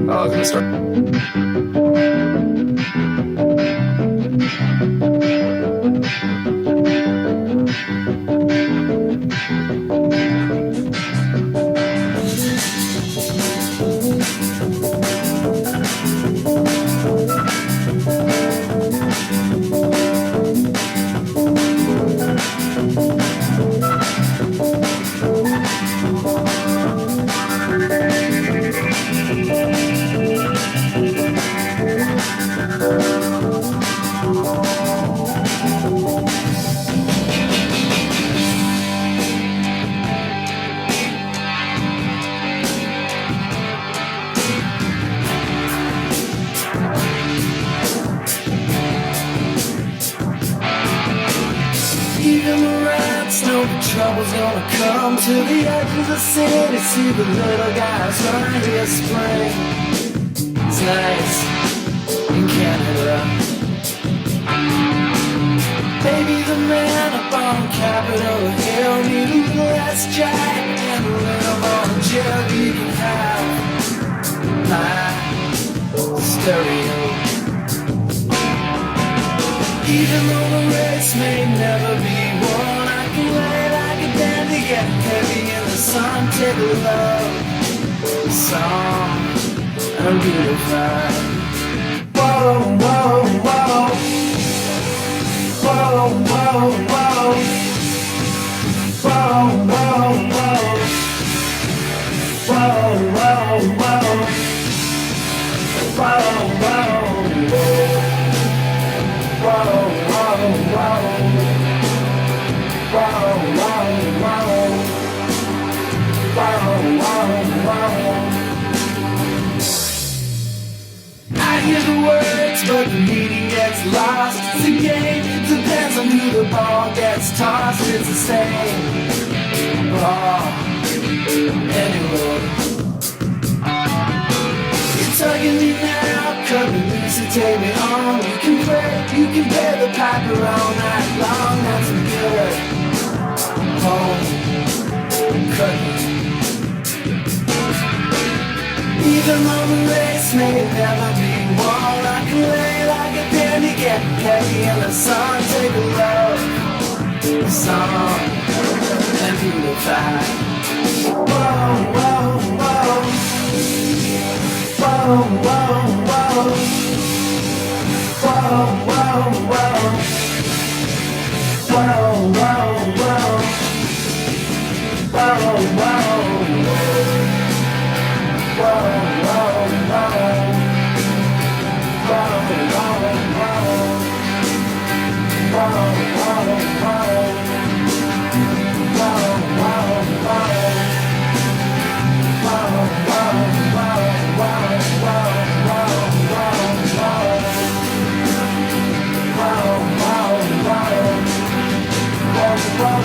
I was going to start. Even the rats know the trouble's gonna come to the edge of the city. See the little guys right here spring. It's nice in Canada. Maybe the man up on Capitol Hill need a little less jack and a little more Jill. You can have my stereo. Even though the race may never be won, I can lay like a dandy, get heavy in the sun, take a love song, and I'm beautified. Whoa, whoa, whoa. Whoa, whoa, whoa. Whoa, whoa, whoa. Whoa, whoa, whoa. Whoa, whoa, whoa. Whoa, whoa, whoa. Whoa, whoa, whoa. Whoa, whoa, whoa. I hear the words, but the meaning gets lost. It's a game, it depends on who the ball gets tossed. It's the same ball anyway. You're tugging me now, cut me loose and take me on. You can play the piper all night long. That's some good home cooking. Even though the race may never be won, I can lay like a dandy, get heavy in the sun, take a love song and beautify. Whoa, whoa, whoa. Whoa, whoa, whoa. Whoa, whoa, whoa. Whoa, whoa, whoa. Whoa, whoa, whoa. Whoa, whoa, whoa. Whoa, whoa, whoa. Whoa, whoa, whoa. Whoa, whoa, whoa. Whoa, whoa, whoa. Whoa, whoa, whoa.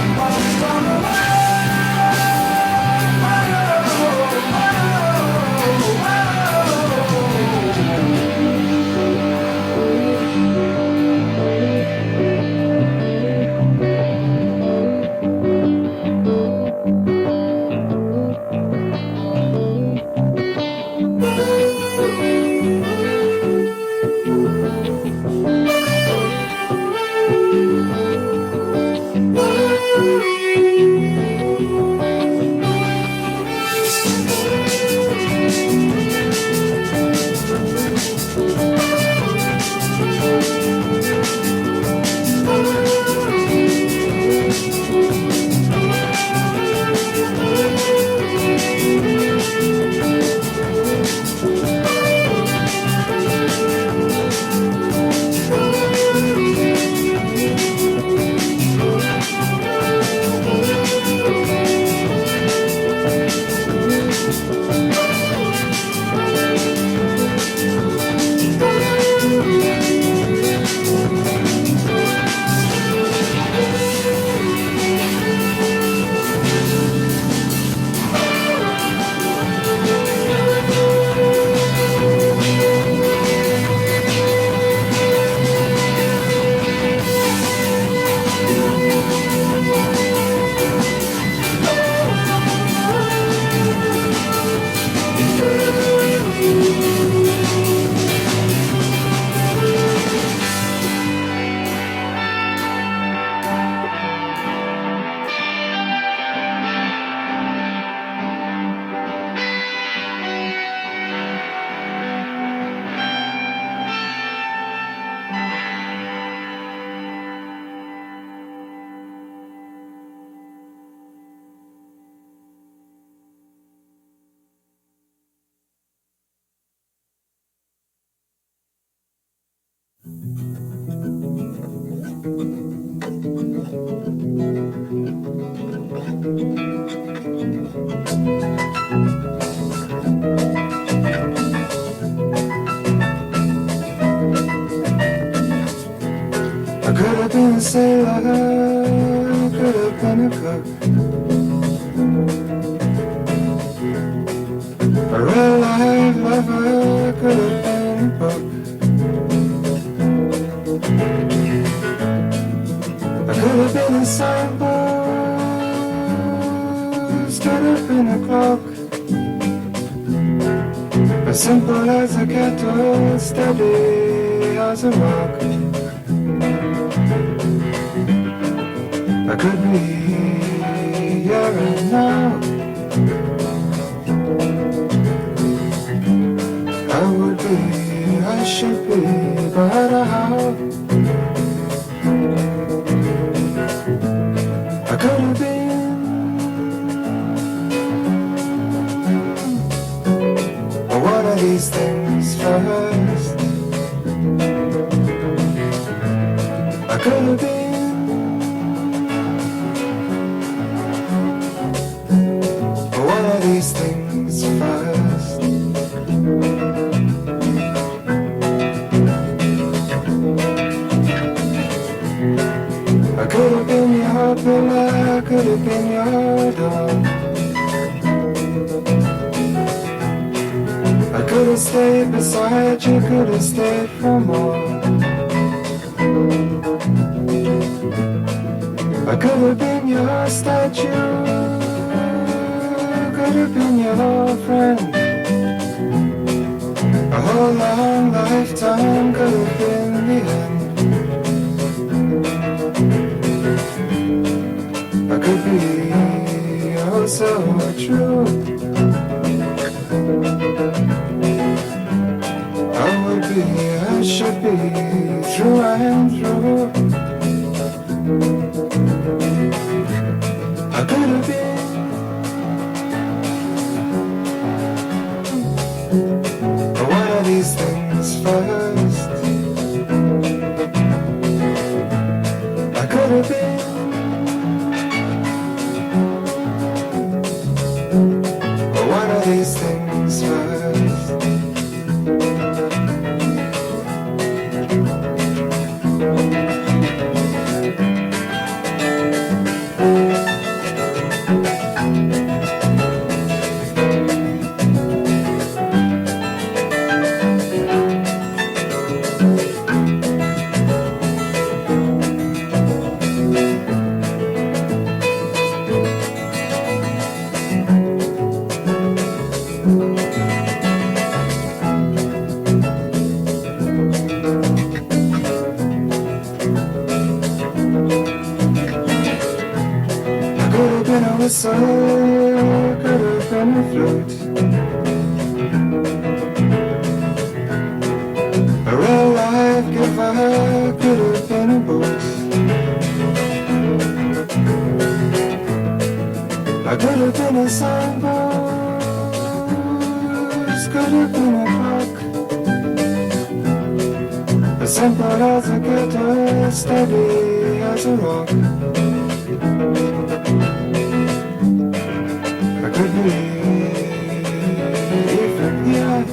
I could have been a sailor, could have been a cook, a real life lover, could have been a book. I could have been a signpost, could have been a clock, as simple as a kettle, steady as a rock. I could be here and now. I would be, I should be, but how? I could have been one of these things first. I could have been these things first. I could have been your pillar, I could have been your door. I could have stayed beside you, could have stayed for more. I could have been your statue, could have been your friend. A whole long lifetime could have been the end. I could be oh so true. I would be, I should be, through and through. I could have been one of these things first. I could have been one of these things first. Whistle, could have been a flute, a real life giver, could have been a boot. I could have been a signpost, could have been a clock, as simple as a kettle, steady as a rock. I could be from here.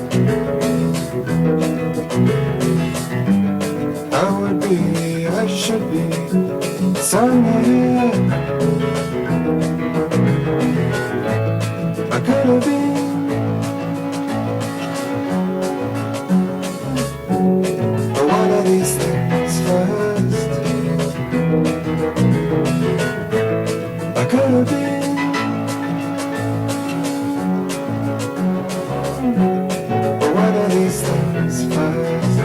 I would be, I should be somewhere. I could have been one of these things first. I could have been one of these things first.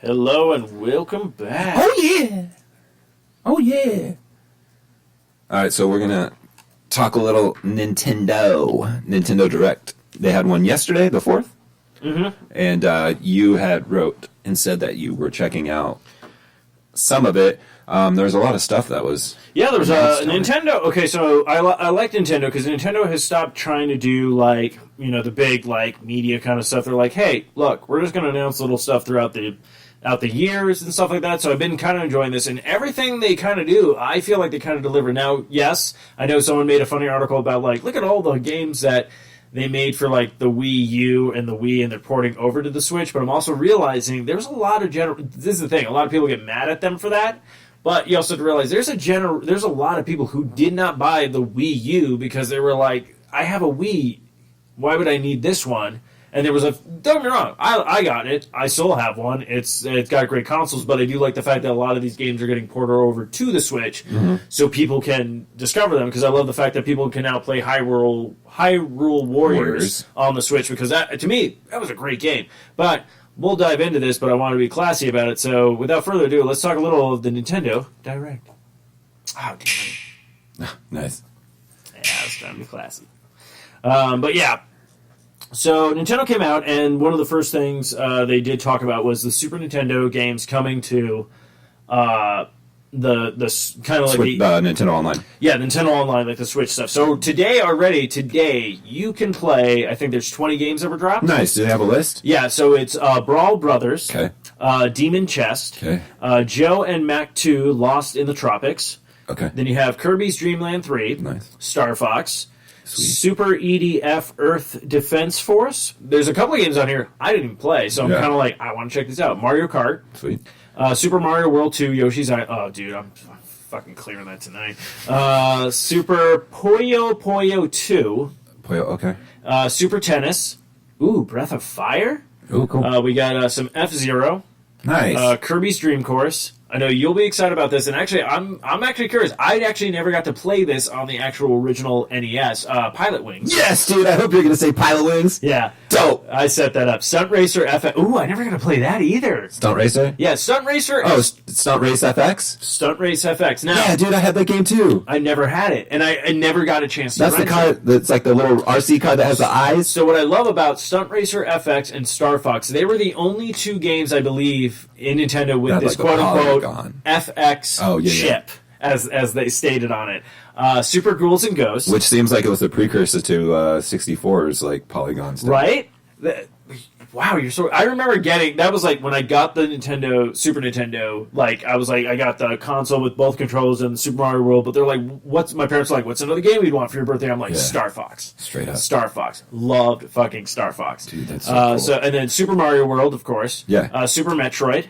Hello and welcome back. Oh yeah. Oh yeah. All right, so we're gonna talk a little Nintendo Direct. They had one yesterday, the 4th, Mm-hmm. and you had wrote and said that you were checking out some of it. There was a lot of stuff that was. Yeah, there was a announced on it. Nintendo. Okay, so I like Nintendo because Nintendo has stopped trying to do like the big like media kind of stuff. They're like, hey, look, we're just going to announce little stuff throughout the years and stuff like that. So I've been kind of enjoying this, and everything they kind of do, I feel like they kind of deliver. Now, yes, I know someone made a funny article about like, look at all the games that they made for like the Wii U and the Wii, and they're porting over to the Switch. But I'm also realizing there's a lot of this is the thing. A lot of people get mad at them for that. But you also have to realize there's a lot of people who did not buy the Wii U because they were like, I have a Wii, why would I need this one? And there was don't get me wrong, I got it. I still have one. It's got great consoles, but I do like the fact that a lot of these games are getting ported over to the Switch, so people can discover them. Because I love the fact that people can now play Hyrule Warriors on the Switch, because that, to me, that was a great game. But we'll dive into this, but I want to be classy about it. So without further ado, let's talk a little of the Nintendo Direct. Oh, damn it. Nice. Yeah, I was trying to be classy. But yeah. So Nintendo came out, and one of the first things they did talk about was the Super Nintendo games coming to the kind of like the Nintendo Online. Yeah, Nintendo Online, like the Switch stuff. So today, you can play, I think there's 20 games that were dropped. Nice. Do they have a list? Yeah, so it's Brawl Brothers, Okay. Demon Chest, Okay. Joe and Mac 2 Lost in the Tropics. Okay. Then you have Kirby's Dream Land 3, Nice. Star Fox, Sweet. Super EDF Earth Defense Force. There's a couple of games on here I didn't even play, so I'm kind of like, I want to check this out. Mario Kart. Sweet. Super Mario World 2, Yoshi's Island. Oh, dude, I'm fucking clearing that tonight. Super Puyo 2. Okay. Super Tennis. Ooh, Breath of Fire. Ooh, cool. We got some F-Zero. Nice. Kirby's Dream Course. I know you'll be excited about this, and actually, I'm actually curious. I actually never got to play this on the actual original NES. Pilot Wings. Yes, dude. I hope you're going to say Pilot Wings. Yeah. Dope. I set that up. Stunt Racer FX. Ooh, I never got to play that either. Stunt Racer? Yeah, Stunt Racer. Oh, Stunt Race FX? Stunt Race FX. Now, Yeah, dude, I had that game too. I never had it, and I never got a chance to That's the rent car it. that's like the little RC car that has the eyes. So what I love about Stunt Racer FX and Star Fox, they were the only two games, I believe, in Nintendo with That, this like, the quote-unquote polygon. FX chip, as they stated on it. Super Ghouls and Ghosts. Which seems like it was the precursor to 64's like polygon stuff. Right? Wow, you're so... I remember getting... That was like when I got the Super Nintendo, like, I was like, I got the console with both controls and the Super Mario World, but they're like, my parents were like, what's another game you'd want for your birthday? I'm like, Yeah. Star Fox. Straight up. Star Fox. Loved fucking Star Fox. Dude, that's so cool. And then Super Mario World, of course. Yeah. Super Metroid.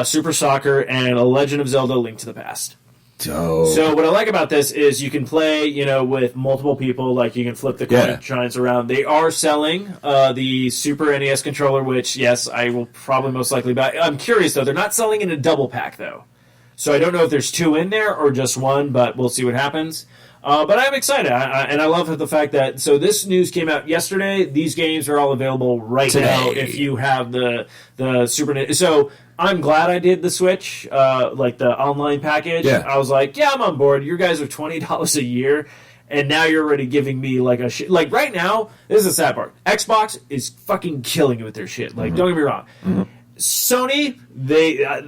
Super Soccer, and A Legend of Zelda: Link to the Past. Dope. So what I like about this is you can play, with multiple people. Like you can flip the coin giants around. They are selling the Super NES controller, which yes, I will probably most likely buy. I'm curious though; they're not selling in a double pack though, so I don't know if there's two in there or just one. But we'll see what happens. But I'm excited, and I love the fact that this news came out yesterday. These games are all available right now if you have the Super Nintendo. So I'm glad I did the Switch, like the online package. Yeah. I was like, yeah, I'm on board. You guys are $20 a year, and now you're already giving me like a shit. Like right now, this is the sad part. Xbox is fucking killing it with their shit. Like, don't get me wrong. Mm-hmm. Sony,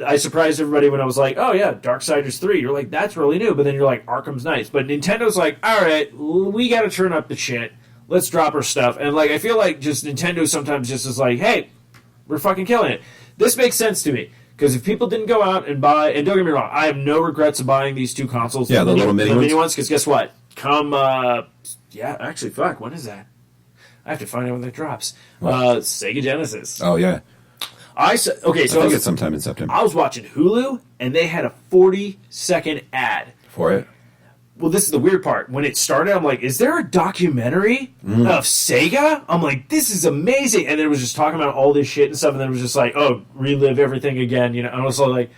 I surprised everybody when I was like, oh yeah, Darksiders 3. You're like, that's really new. But then you're like, Arkham's nice. But Nintendo's like, all right, we got to turn up the shit. Let's drop our stuff. And like, I feel like just Nintendo sometimes just is like, hey, we're fucking killing it. This makes sense to me. Because if people didn't go out and buy, and don't get me wrong, I have no regrets of buying these two consoles. Yeah, the little mini ones. Because guess what? Actually, fuck, when is that? I have to find out when that drops. Sega Genesis. Oh, yeah. I think it's sometime in September. I was watching Hulu, and they had a 40-second ad. For it? Well, this is the weird part. When it started, I'm like, is there a documentary of Sega? I'm like, this is amazing. And then it was just talking about all this shit and stuff, and then it was just like, oh, relive everything again. And I was like,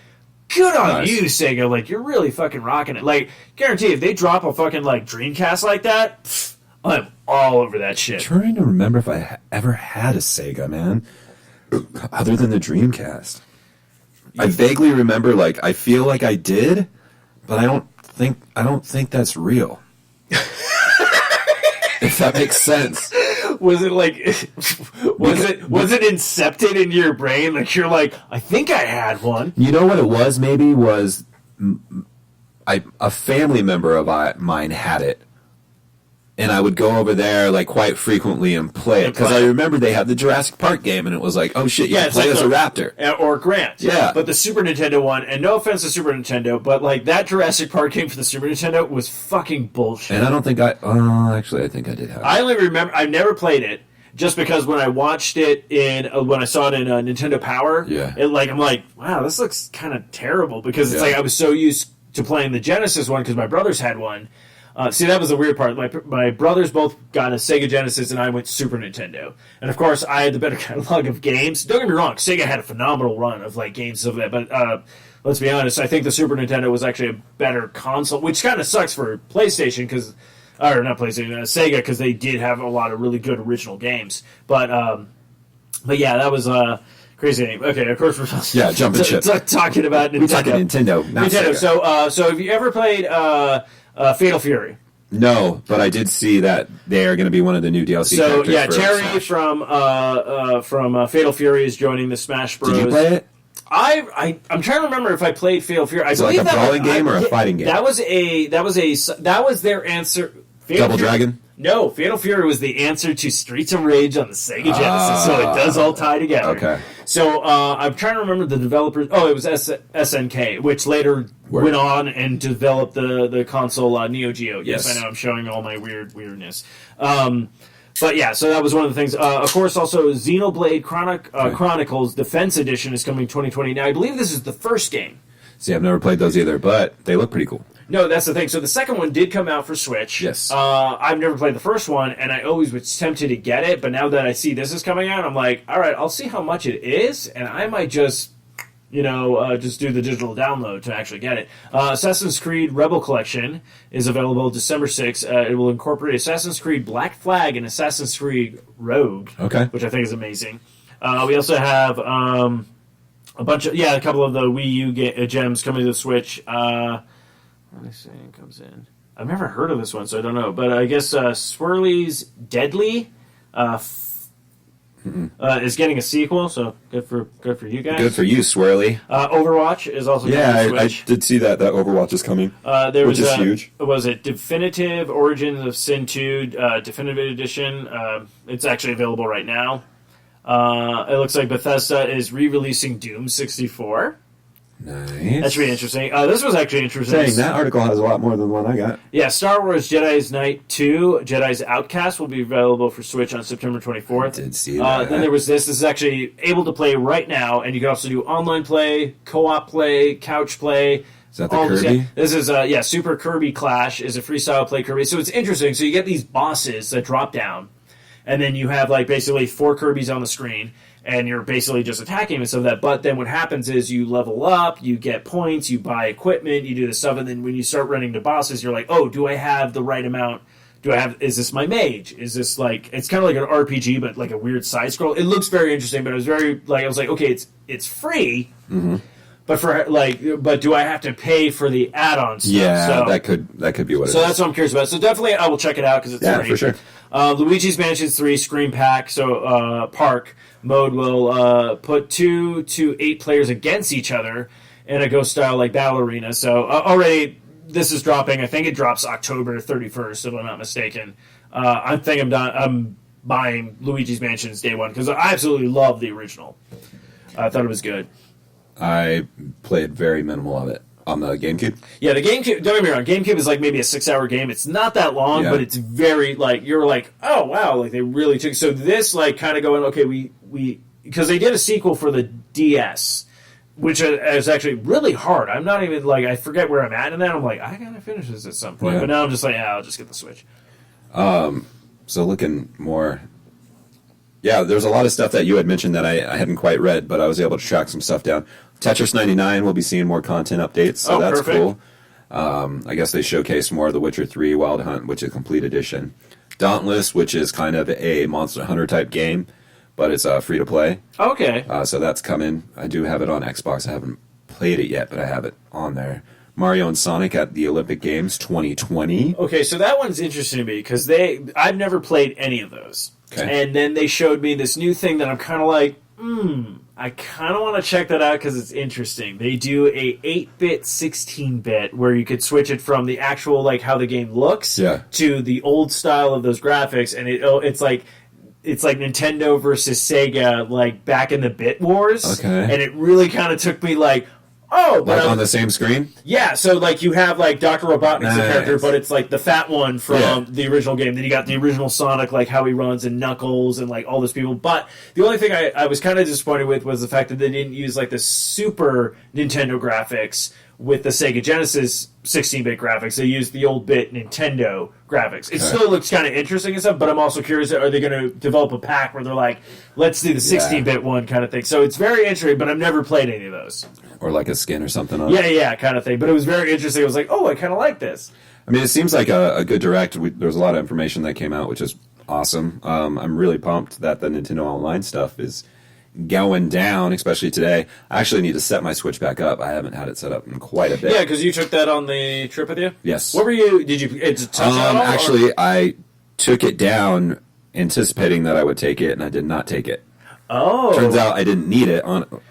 good on you, Sega. Like, you're really fucking rocking it. Like, guarantee if they drop a fucking, like, Dreamcast like that, I'm all over that shit. I'm trying to remember if I ever had a Sega, man. Other than the Dreamcast. I vaguely remember, like, I feel like I did, but I don't think that's real. If that makes sense. Was it like was it incepted into your brain? Like you're like, I think I had one. You know what it was? Maybe was a family member of mine had it, and I would go over there like quite frequently and play it because I remember they had the Jurassic Park game, and it was like, oh shit, you can play as a raptor or Grant. Yeah, but the Super Nintendo one, and no offense to Super Nintendo, but like that Jurassic Park game for the Super Nintendo was fucking bullshit. And I don't think actually, I think I did have it. I only remember I never played it. Just because when I watched it when I saw it in Nintendo Power, I'm like, wow, this looks kind of terrible because it's like I was so used to playing the Genesis one because my brothers had one. See, that was the weird part. My brothers both got a Sega Genesis and I went Super Nintendo. And of course, I had the better catalog of games. Don't get me wrong, Sega had a phenomenal run of like games of that, but let's be honest, I think the Super Nintendo was actually a better console, which kind of sucks for PlayStation because. Or not PlayStation, Sega, because they did have a lot of really good original games. But yeah, that was crazy name. Okay, of course we're jumping ship. Talking about Nintendo. We're talking Nintendo, not Nintendo. Sega. So have you ever played Fatal Fury? No, but I did see that they are going to be one of the new DLC characters. So yeah, for Terry Smash. from Fatal Fury is joining the Smash Bros. Did you play it? I'm trying to remember if I played Fatal Fury. Is it like a brawling game or a fighting game? That was their answer. Double Dragon? No, Fatal Fury was the answer to Streets of Rage on the Sega Genesis, so it does all tie together. Okay. So I'm trying to remember the developers. Oh, it was SNK, which later went on and developed the console Neo Geo. Yes, I know. I'm showing all my weirdness. But yeah, so that was one of the things. Of course, also Xenoblade Chronicles Defense Edition is coming 2020. Now, I believe this is the first game. See, I've never played those either, but they look pretty cool. No, that's the thing. So the second one did come out for Switch. Yes. I've never played the first one, and I always was tempted to get it, but now that I see this is coming out, I'm like, all right, I'll see how much it is, and I might just, just do the digital download to actually get it. Assassin's Creed Rebel Collection is available December 6th. It will incorporate Assassin's Creed Black Flag and Assassin's Creed Rogue, which I think is amazing. We also have a couple of the Wii U gems coming to the Switch. Let me see, it comes in. I've never heard of this one, so I don't know. But I guess Swirly's Deadly is getting a sequel, so good for you guys. Good for you, Swirly. Overwatch is also coming to Switch. I did see that Overwatch is coming, which is huge. Was it Definitive Origins of Sin 2 Definitive Edition? It's actually available right now. It looks like Bethesda is re-releasing Doom 64. Nice. That should be interesting. This was actually interesting. Dang, that article has a lot more than one I got. Yeah, Star Wars Jedi's Knight 2, Jedi's Outcast will be available for Switch on September 24th. I did see that. Then there was this. This is actually able to play right now, and you can also do online play, co-op play, couch play. Is that the Kirby? This is, Super Kirby Clash is a freestyle play Kirby. So it's interesting. So you get these bosses that drop down, and then you have, basically 4 Kirbys on the screen, and you're basically just attacking and stuff like that. But then what happens is you level up, you get points, you buy equipment, you do this stuff, and then when you start running to bosses, you're like, oh, do I have the right amount? Is this my mage? Is this it's kind of like an RPG, but like a weird side scroll. It looks very interesting, but it was very, I was like, okay, it's free, but but do I have to pay for the add-on stuff? Yeah, so, that could be what it is. So that's what I'm curious about. So definitely I will check it out because it's free. For sure. Luigi's Mansion 3 Scream Pack, Park mode will put 2 to 8 players against each other in a Ghost style battle arena. So already this is dropping. I think it drops October 31st, if I'm not mistaken. I'm buying Luigi's Mansion's day one because I absolutely love the original. I thought it was good. I played very minimal of it. On the GameCube? Yeah, the GameCube, don't get me wrong, GameCube is maybe a 6-hour game. It's not that long, but it's very, you're like, oh, wow, they really took... So this, kind of going, okay, we... Because they did a sequel for the DS, which is actually really hard. I'm not even, I forget where I'm at in that. I'm like, I gotta finish this at some point. Yeah. But now I'm just I'll just get the Switch. So looking more... Yeah, there's a lot of stuff that you had mentioned that I hadn't quite read, but I was able to track some stuff down. Tetris 99 will be seeing more content updates, so that's cool. I guess they showcased more of The Witcher 3 Wild Hunt, which is a complete edition. Dauntless, which is kind of a Monster Hunter type game, but it's free to play. Okay. So that's coming. I do have it on Xbox. I haven't played it yet, but I have it on there. Mario and Sonic at the Olympic Games 2020. Okay, so that one's interesting to me because I've never played any of those. Okay. And then they showed me this new thing that I'm kind of like, I kind of want to check that out because it's interesting. They do a 8-bit, 16-bit where you could switch it from the actual, like, how the game looks to the old style of those graphics, and it's like Nintendo versus Sega, like, back in the Bit Wars. Okay. And it really kind of took me like, oh, but Like on the same screen? yeah, so like you have like Dr. Robotnik's the Nice. character, but it's like the fat one from the original game. Then you got the original Sonic, like how he runs, and Knuckles, and like all those people. But the only thing I was kind of disappointed with was the fact that they didn't use like the Super Nintendo graphics with the Sega Genesis 16-bit graphics. They used the old bit Nintendo graphics. It still looks kind of interesting and stuff, but I'm also curious, are they going to develop a pack where they're like, let's do the 16-bit one kind of thing? So it's very interesting, but I've never played any of those. Or like a skin or something on it. Yeah, kind of thing. But it was very interesting. I was like, oh, I kind of like this. I mean, it seems like a good direct. There's a lot of information that came out, which is awesome. I'm really pumped that the Nintendo Online stuff is going down, especially today. I actually need to set my Switch back up. I haven't had it set up in quite a bit. Yeah, because you took that on the trip with you? Yes. What were you... Did you... It's touch at all, actually, I took it down anticipating that I would take it, and I did not take it. Oh. Turns out I didn't need it.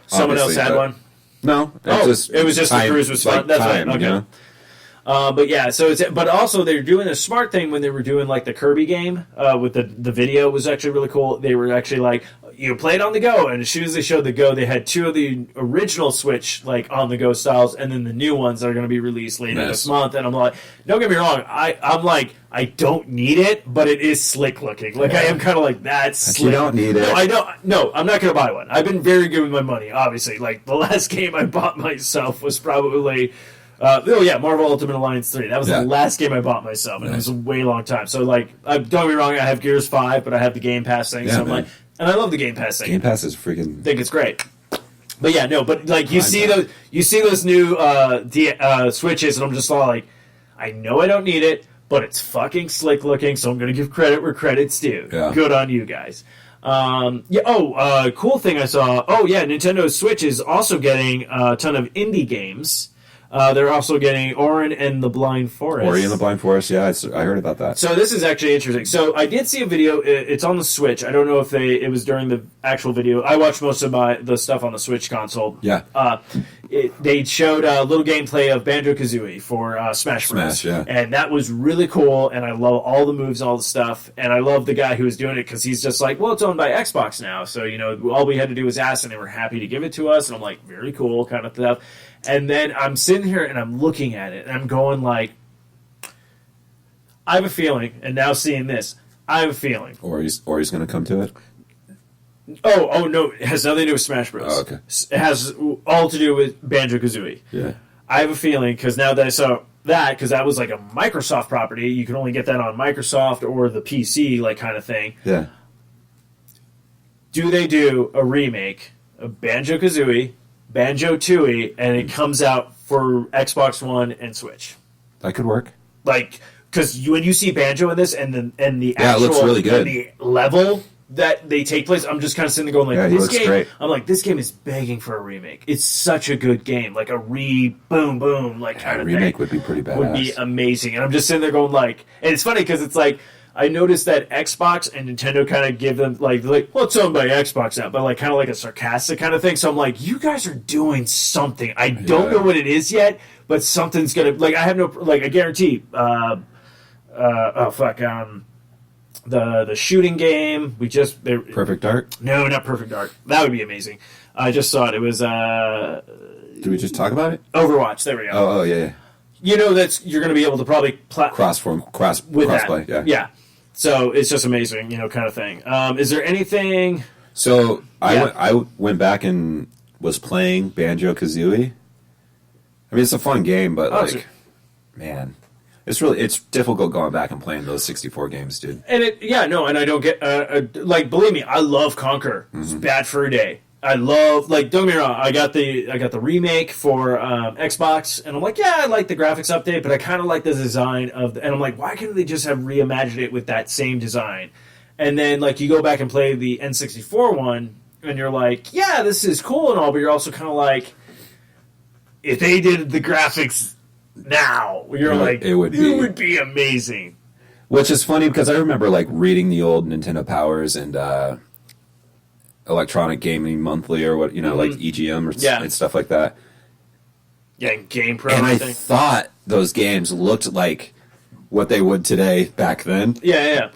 Someone else had one? No. It was just the cruise was fun. Like That's time, right. Okay. you know? But yeah, so it's... But also, they're doing a smart thing when they were doing, like, the Kirby game with the video was actually really cool. They were actually like... You play it on the go, and as soon as they showed the go, they had 2 of the original Switch like on the go styles, and then the new ones that are going to be released later this month. And I'm like, don't get me wrong, I'm like, I don't need it, but it is slick looking. Like I am kind of like that's slick. You don't need it. No, I don't. No, I'm not going to buy one. I've been very good with my money, obviously. Like the last game I bought myself was probably. Marvel Ultimate Alliance 3. That was the last game I bought myself, and it was a way long time. So, like, don't get me wrong, I have Gears 5, but I have the Game Pass thing, so I'm like, and I love the Game Pass thing. Game Pass is freaking... I think it's great. But yeah, no, but like you see those new Switches, and I'm just all like, I know I don't need it, but it's fucking slick looking, so I'm going to give credit where credit's due. Yeah. Good on you guys. Cool thing I saw. Oh yeah, Nintendo Switch is also getting a ton of indie games. They're also getting Ori and the Blind Forest. Ori and the Blind Forest, yeah, I heard about that. So this is actually interesting. So I did see a video. It's on the Switch. I don't know if it was during the actual video. I watched most of the stuff on the Switch console. Yeah. They showed a little gameplay of Banjo-Kazooie for Smash Bros. Smash, yeah. And that was really cool, and I love all the moves and all the stuff. And I love the guy who was doing it because he's just like, well, it's owned by Xbox now. So, all we had to do was ask, and they were happy to give it to us. And I'm like, very cool kind of stuff. And then I'm sitting here and I'm looking at it and I'm going like, I have a feeling, and now seeing this, I have a feeling. Ori's going to come to it? Oh no, it has nothing to do with Smash Bros. Oh, okay. It has all to do with Banjo-Kazooie. Yeah. I have a feeling, because now that I saw that, because that was like a Microsoft property, you can only get that on Microsoft or the PC, like kind of thing. Yeah. Do they do a remake of Banjo-Kazooie, Banjo-Tooie, and it comes out for Xbox One and Switch? That could work. Like, because when you see Banjo in this, and the actual, it looks really good. And the level that they take place, I'm just kind of sitting there going like, he this looks game. great. I'm like, this game is begging for a remake. It's such a good game, like a boom boom, like kind of remake thing. would be pretty badass. Would be amazing. And I'm just sitting there going like, and it's funny because it's like, I noticed that Xbox and Nintendo kind of give them like, well, it's owned by Xbox now, but like kind of like a sarcastic kind of thing. So I'm like, you guys are doing something. I don't know what it is yet, but something's gonna like. I have no like. I guarantee. The shooting game we just Perfect Dark. No, not Perfect Dark. That would be amazing. I just saw it. It was. Did we just talk about it? Overwatch. There we go. Oh yeah. That's you're going to be able to probably crossplay. Yeah. So it's just amazing, kind of thing. Is there anything? So I went back and was playing Banjo-Kazooie. I mean, it's a fun game, but man, it's difficult going back and playing those 64 games, dude. And and I don't get believe me, I love Conquer. It's bad for a day. I love don't get me wrong. I got the remake for Xbox, and I'm like, yeah, I like the graphics update, but I kind of like the design and I'm like, why can't they just have reimagined it with that same design? And then you go back and play the N64 one, and you're like, yeah, this is cool and all, but you're also kind of like, if they did the graphics now. You're like, it would be amazing. Which is funny because I remember like reading the old Nintendo Powers and Electronic Gaming Monthly or what, like EGM and stuff like that. Yeah, and GamePro. And I thought those games looked like what they would today back then. Yeah.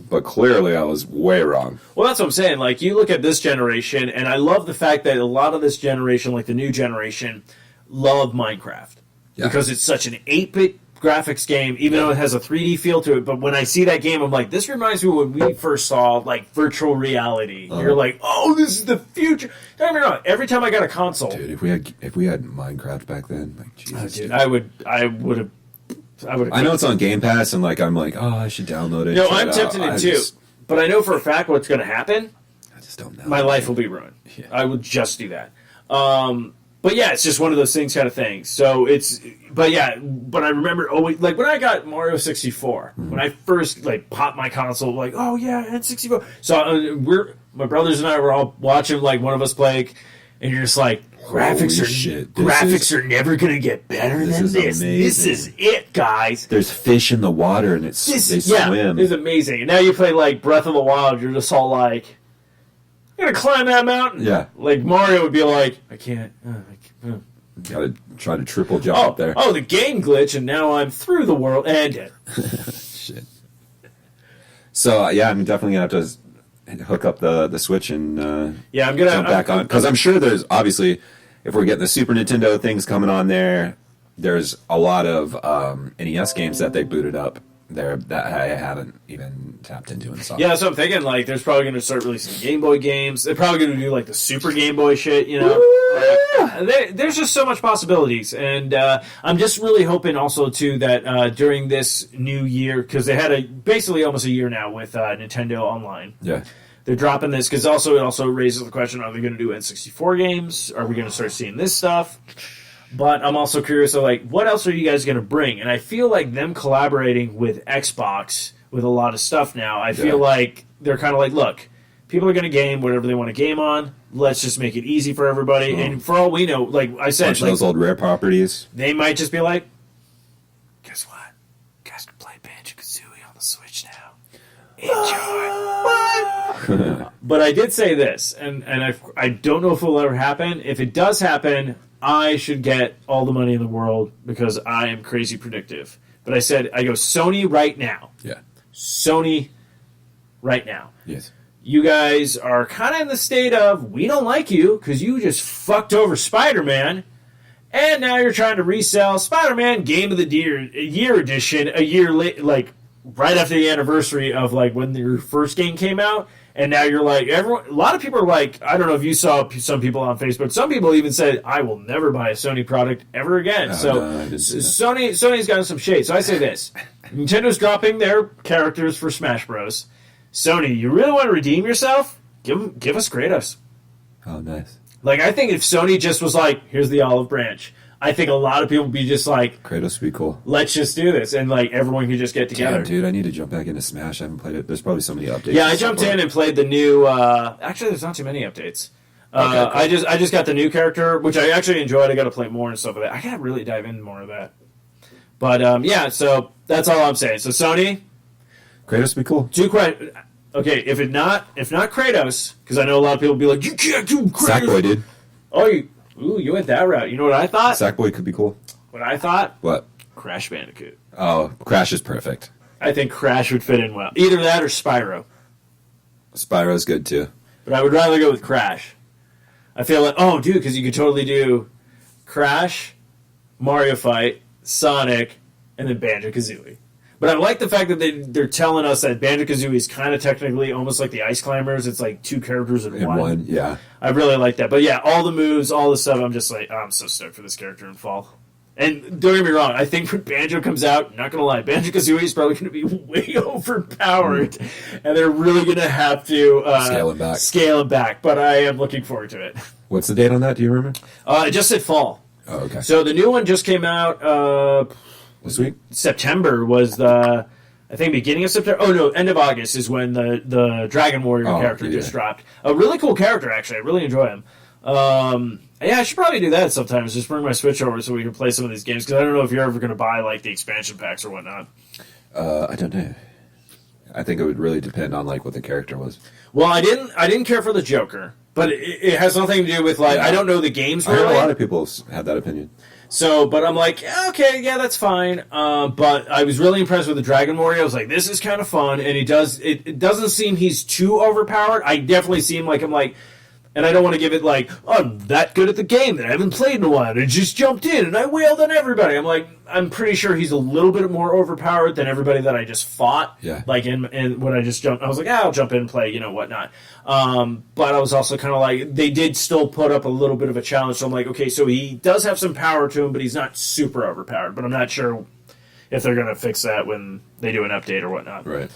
But clearly I was way wrong. Well, that's what I'm saying. Like, you look at this generation, and I love the fact that a lot of this generation, like the new generation, love Minecraft. Yeah. Because it's such an 8-bit graphics game, even though it has a 3D feel to it. But when I see that game, I'm like, this reminds me of when we first saw, like, virtual reality. You're like, oh, this is the future. Don't get me wrong. Every time I got a console... Dude, if we had Minecraft back then, like, Jesus. Dude, I would have... I know it's on Game Pass, and like I'm like, oh, I should download it. No, I'm tempted to too, but I know for a fact what's going to happen. I just don't know. My life will be ruined. Yeah. I would just do that. But yeah, it's just one of those things, kind of things. So but I remember always like when I got Mario 64, when I first like popped my console, like, oh yeah, N64. So my brothers and I were all watching like one of us play, and you're just like. Graphics are never going to get better than this. Amazing. This is it, guys. There's fish in the water, and they swim. It's amazing. And now you play, like, Breath of the Wild, you're just all like, I'm going to climb that mountain. Yeah. Like, Mario would be like, I can't. Gotta try to triple jump up there. Oh, the game glitch, and now I'm through the world and dead. Shit. So, I'm definitely going to have to hook up the Switch and I'm gonna jump back on. Because I'm sure there's, obviously... If we're getting the Super Nintendo things coming on there's a lot of NES games that they booted up there that I haven't even tapped into and stuff. Yeah, so I'm thinking, like, there's probably going to start releasing Game Boy games. They're probably going to do, like, the Super Game Boy shit, there's just so much possibilities. And I'm just really hoping also, too, that during this new year, because they had basically almost a year now with Nintendo Online. Yeah. They're dropping this because it also raises the question: are they going to do N64 games? Are we going to start seeing this stuff? But I'm also curious of like, what else are you guys going to bring? And I feel like them collaborating with Xbox with a lot of stuff now. I feel like they're kind of like, look, people are going to game whatever they want to game on. Let's just make it easy for everybody. Oh. And for all we know, like I said, like, those old Rare properties, they might just be like, guess what? You guys can play Banjo-Kazooie on the Switch now. Enjoy. But I did say this, and I don't know if it will ever happen. If it does happen, I should get all the money in the world because I am crazy predictive. But I go, Sony right now. Yeah. Sony right now. Yes. You guys are kind of in the state of, we don't like you because you just fucked over Spider-Man, and now you're trying to resell Spider-Man Game of the Year Edition a year late, like, right after the anniversary of like when your first game came out, and now you're like a lot of people are like, I don't know if you saw some people on Facebook. Some people even said, I will never buy a Sony product ever again. Sony's gotten some shade. So I say this: Nintendo's dropping their characters for Smash Bros. Sony, you really want to redeem yourself? Give us Kratos. Oh, nice. Like I think if Sony just was like, here's the olive branch. I think a lot of people would be just like... Kratos would be cool. Let's just do this. And, like, everyone could just get together. Damn, dude, I need to jump back into Smash. I haven't played it. There's probably so many updates. Yeah, I jumped in and played the new... actually, there's not too many updates. Okay, cool. I just got the new character, which I actually enjoyed. I got to play more and stuff with that. I got to really dive into more of that. But, yeah, so that's all I'm saying. So, Sony... Kratos would be cool. Okay, if not Kratos, because I know a lot of people will be like, you can't do Kratos. Sackboy, dude. Oh, you went that route. You know what I thought? Sackboy could be cool. What I thought? What? Crash Bandicoot. Oh, Crash is perfect. I think Crash would fit in well. Either that or Spyro. Spyro's good, too. But I would rather go with Crash. I feel like, because you could totally do Crash, Mario Fight, Sonic, and then Banjo-Kazooie. But I like the fact that they're telling us that Banjo-Kazooie is kind of technically almost like the Ice Climbers. It's like two characters in one. Yeah. I really like that. But yeah, all the moves, all the stuff, I'm just like, I'm so stoked for this character in fall. And don't get me wrong, I think when Banjo comes out, not going to lie, Banjo-Kazooie is probably going to be way overpowered. And they're really going to have to scale it back. But I am looking forward to it. What's the date on that? Do you remember? It just said fall. Oh, okay. So the new one just came out... this week? September was I think beginning of September. Oh no, end of August is when the Dragon Warrior character just dropped. A really cool character, actually. I really enjoy him. Yeah, I should probably do that sometimes. Just bring my Switch over so we can play some of these games. Because I don't know if you're ever going to buy like the expansion packs or whatnot. I don't know. I think it would really depend on like what the character was. Well, I didn't care for the Joker, but it has nothing to do with like I don't know the games I really. heard a lot of people have that opinion. So, but I'm like, okay, yeah, that's fine. But I was really impressed with the Dragon Warrior. I was like, this is kind of fun, and it doesn't seem he's too overpowered. I definitely seem like I'm like. And I don't want to give it like, I'm that good at the game that I haven't played in a while. And I just jumped in and I wailed on everybody. I'm like, I'm pretty sure he's a little bit more overpowered than everybody that I just fought. Yeah. Like, and when I just jumped, I was like, I'll jump in and play, whatnot. But I was also kind of like, they did still put up a little bit of a challenge. So I'm like, okay, so he does have some power to him, but he's not super overpowered. But I'm not sure if they're going to fix that when they do an update or whatnot. Right.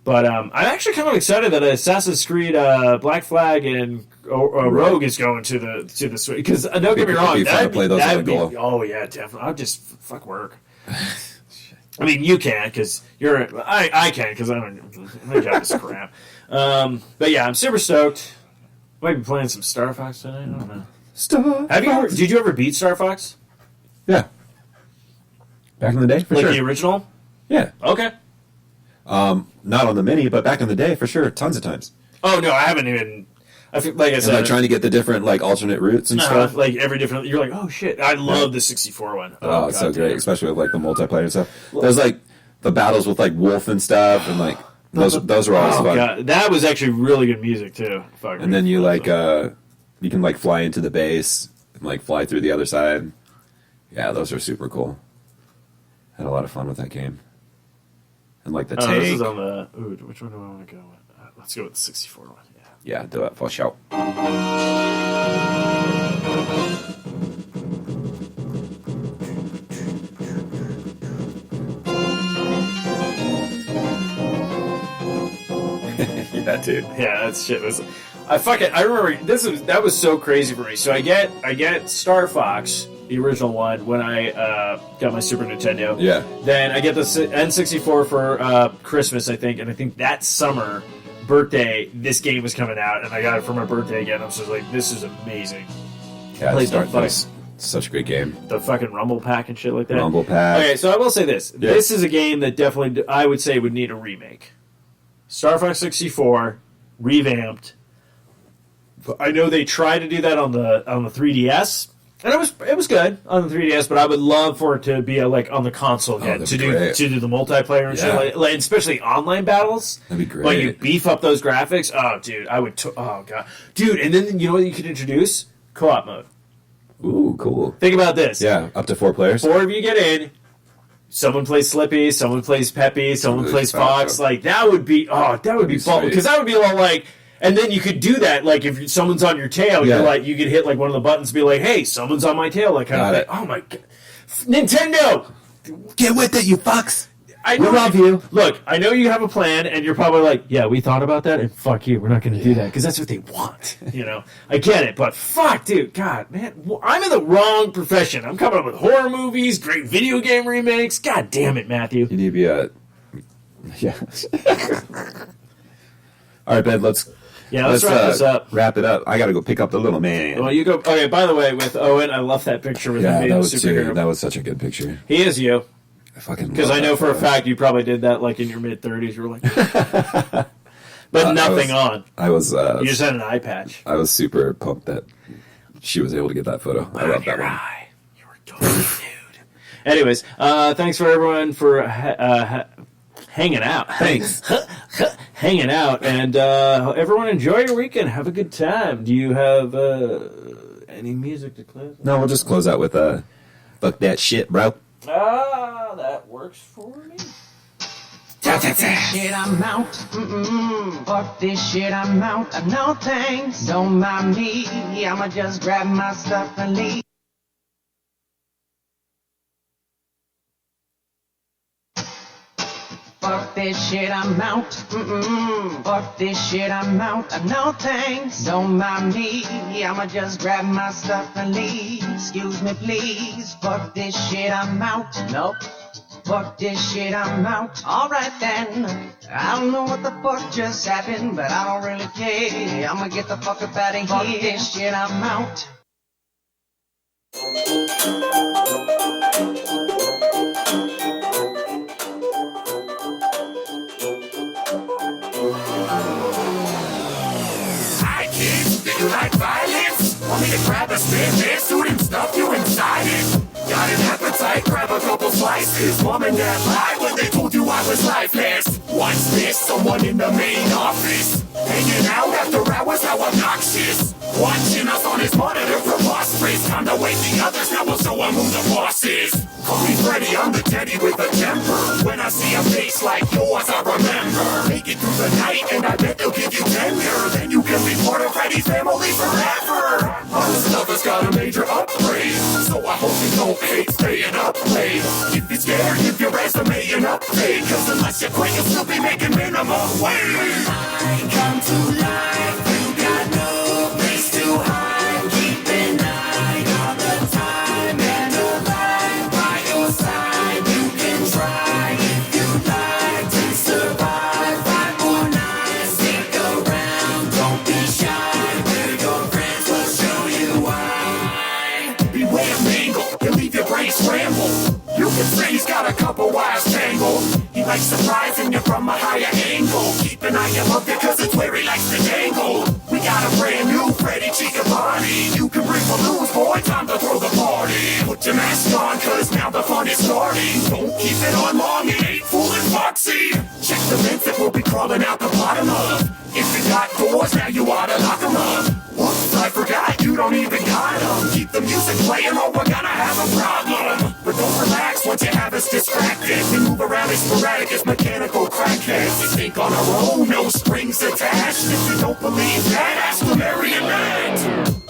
But I'm actually kind of excited that Assassin's Creed Black Flag and Rogue is going to the Switch. Because don't get me wrong, that'd be oh yeah, definitely. I'll just fuck work. I mean, you can because I can because I don't. My job is crap. But yeah, I'm super stoked. Might be playing some Star Fox tonight. I don't know. Did you ever beat Star Fox? Yeah. Back in the day, for like sure. the original? Yeah. Okay. Not on the mini, but back in the day, for sure, tons of times. Oh no, I haven't even. I feel like I said, like trying to get the different like alternate routes and stuff. Like every different, you're like, oh shit! I love the 64 one. Oh, it's so great, especially with like the multiplayer and stuff. There's like the battles with like Wolf and stuff, and like those were always fun. God. That was actually really good music too. And then you like you can like fly into the base and like fly through the other side. Yeah, those are super cool. Had a lot of fun with that game. And like the tank. This is on the. Ooh, which one do I want to go with? Let's go with the 64 one. Yeah, do it for sure. Yeah, dude. Yeah, that shit was. I remember that was so crazy for me. So I get Star Fox, the original one, when I got my Super Nintendo. Yeah. Then I get the N64 for Christmas, I think, and I think that summer birthday this game was coming out, and I got it for my birthday again. I was just like, this is amazing. Yeah, it's such a great game. The fucking Rumble Pack and shit like that. Rumble Pack. Okay, so I will say this. Yeah. This is a game that definitely, I would say, would need a remake. Star Fox 64, revamped. I know they tried to do that on the 3DS, and it was good on the 3DS. But I would love for it to be like on the console again to do the multiplayer and shit, like especially online battles. That'd be great. Like you beef up those graphics. Oh, dude, I would. Oh god, dude, and then you know what you could introduce? Co-op mode. Ooh, cool. Think about this. Yeah, up to 4 players. 4 of you get in. Someone plays Slippy, someone plays Peppy, someone plays Fox. Like that would be ball because that would be a lot like. And then you could do that, like if someone's on your tail, you're like you could hit like one of the buttons, and be like, "Hey, someone's on my tail," like kind of thing. Oh my god, Nintendo, get with it, you fucks! We love you. Look, I know you have a plan, and you're probably like, "Yeah, we thought about that, and fuck you, we're not going to do that because that's what they want." I get it, but fuck, dude, God, man, I'm in the wrong profession. I'm coming up with horror movies, great video game remakes. God damn it, Matthew. You need to be a All right, Ben, let's wrap this up. Wrap it up. I got to go pick up the little man. Well, you go. Okay, by the way, with Owen, I love that picture with him being a superhero. That was such a good picture. He is you. Because I know for a fact you probably did that like in your mid-30s. You were like, but nothing on. I was. You just had an eye patch. I was super pumped that she was able to get that photo. I love that one. You were totally nude. Anyways, thanks for everyone for hanging out. Thanks. Hanging out, and everyone enjoy your weekend. Have a good time. Do you have any music to close? No, we'll just close out with fuck that shit, bro. That works for me. Fuck this shit, I'm out. Fuck this shit, I'm out. No thanks, don't mind me. I'ma just grab my stuff and leave. Fuck this shit, I'm out. Fuck this shit, I'm out. No thanks, don't mind me. I'ma just grab my stuff and leave. Excuse me, please. Fuck this shit, I'm out. Nope. Fuck this shit, I'm out. Alright then. I don't know what the fuck just happened, but I don't really care. I'ma get the fuck up out of here. Fuck this shit, I'm out. Hi kids, do you like violence? Want me to grab a spin this suit and stuff you inside it? Got an appetite, grab a couple slices. Mom and dad lied when they told you I was lifeless. What's this? Someone in the main office hanging out after hours, how obnoxious. Watching us on his monitor, preposterous. Time to wake the others, now we'll show him who the boss is. Call me Freddy, I'm the teddy with a temper. When I see a face like yours, I remember. Make it through the night and I bet they'll give you tenure. Then you can be part of Freddy's family forever. Our stuff has got a major upgrade, so I hope you don't hate staying up late. If you're scared, give your resume an update, cause unless you quit, you'll still be making minimum wage. I come to life, you got no place to hide. Keep an eye on the time and a life by your side. You can try if you'd like to survive. 5 more nights, stick around, don't be shy. We're your friends, we'll show you why. Beware Mangle, he'll leave your brain scrambled. You can say he's got a couple wires tangled. He likes surprising you from a higher angle. Keep an eye above you cause it's where he likes to dangle. We got a brand new Freddy Chicabani. You can bring balloons, boy, time to throw the party. Put your mask on cause now the fun is starting. Don't keep it on long, it ain't fooling Foxy. Check the vents that we'll be crawling out the bottom of. If you got doors, now you oughta lock them up. Whoops, I forgot, you don't even got them. Keep the music playing or we're gonna have a problem. But don't relax once you have us distracted. We move around as sporadic as mechanical crackheads. We think on our own, no strings attached. If you don't believe that, ask the marionette.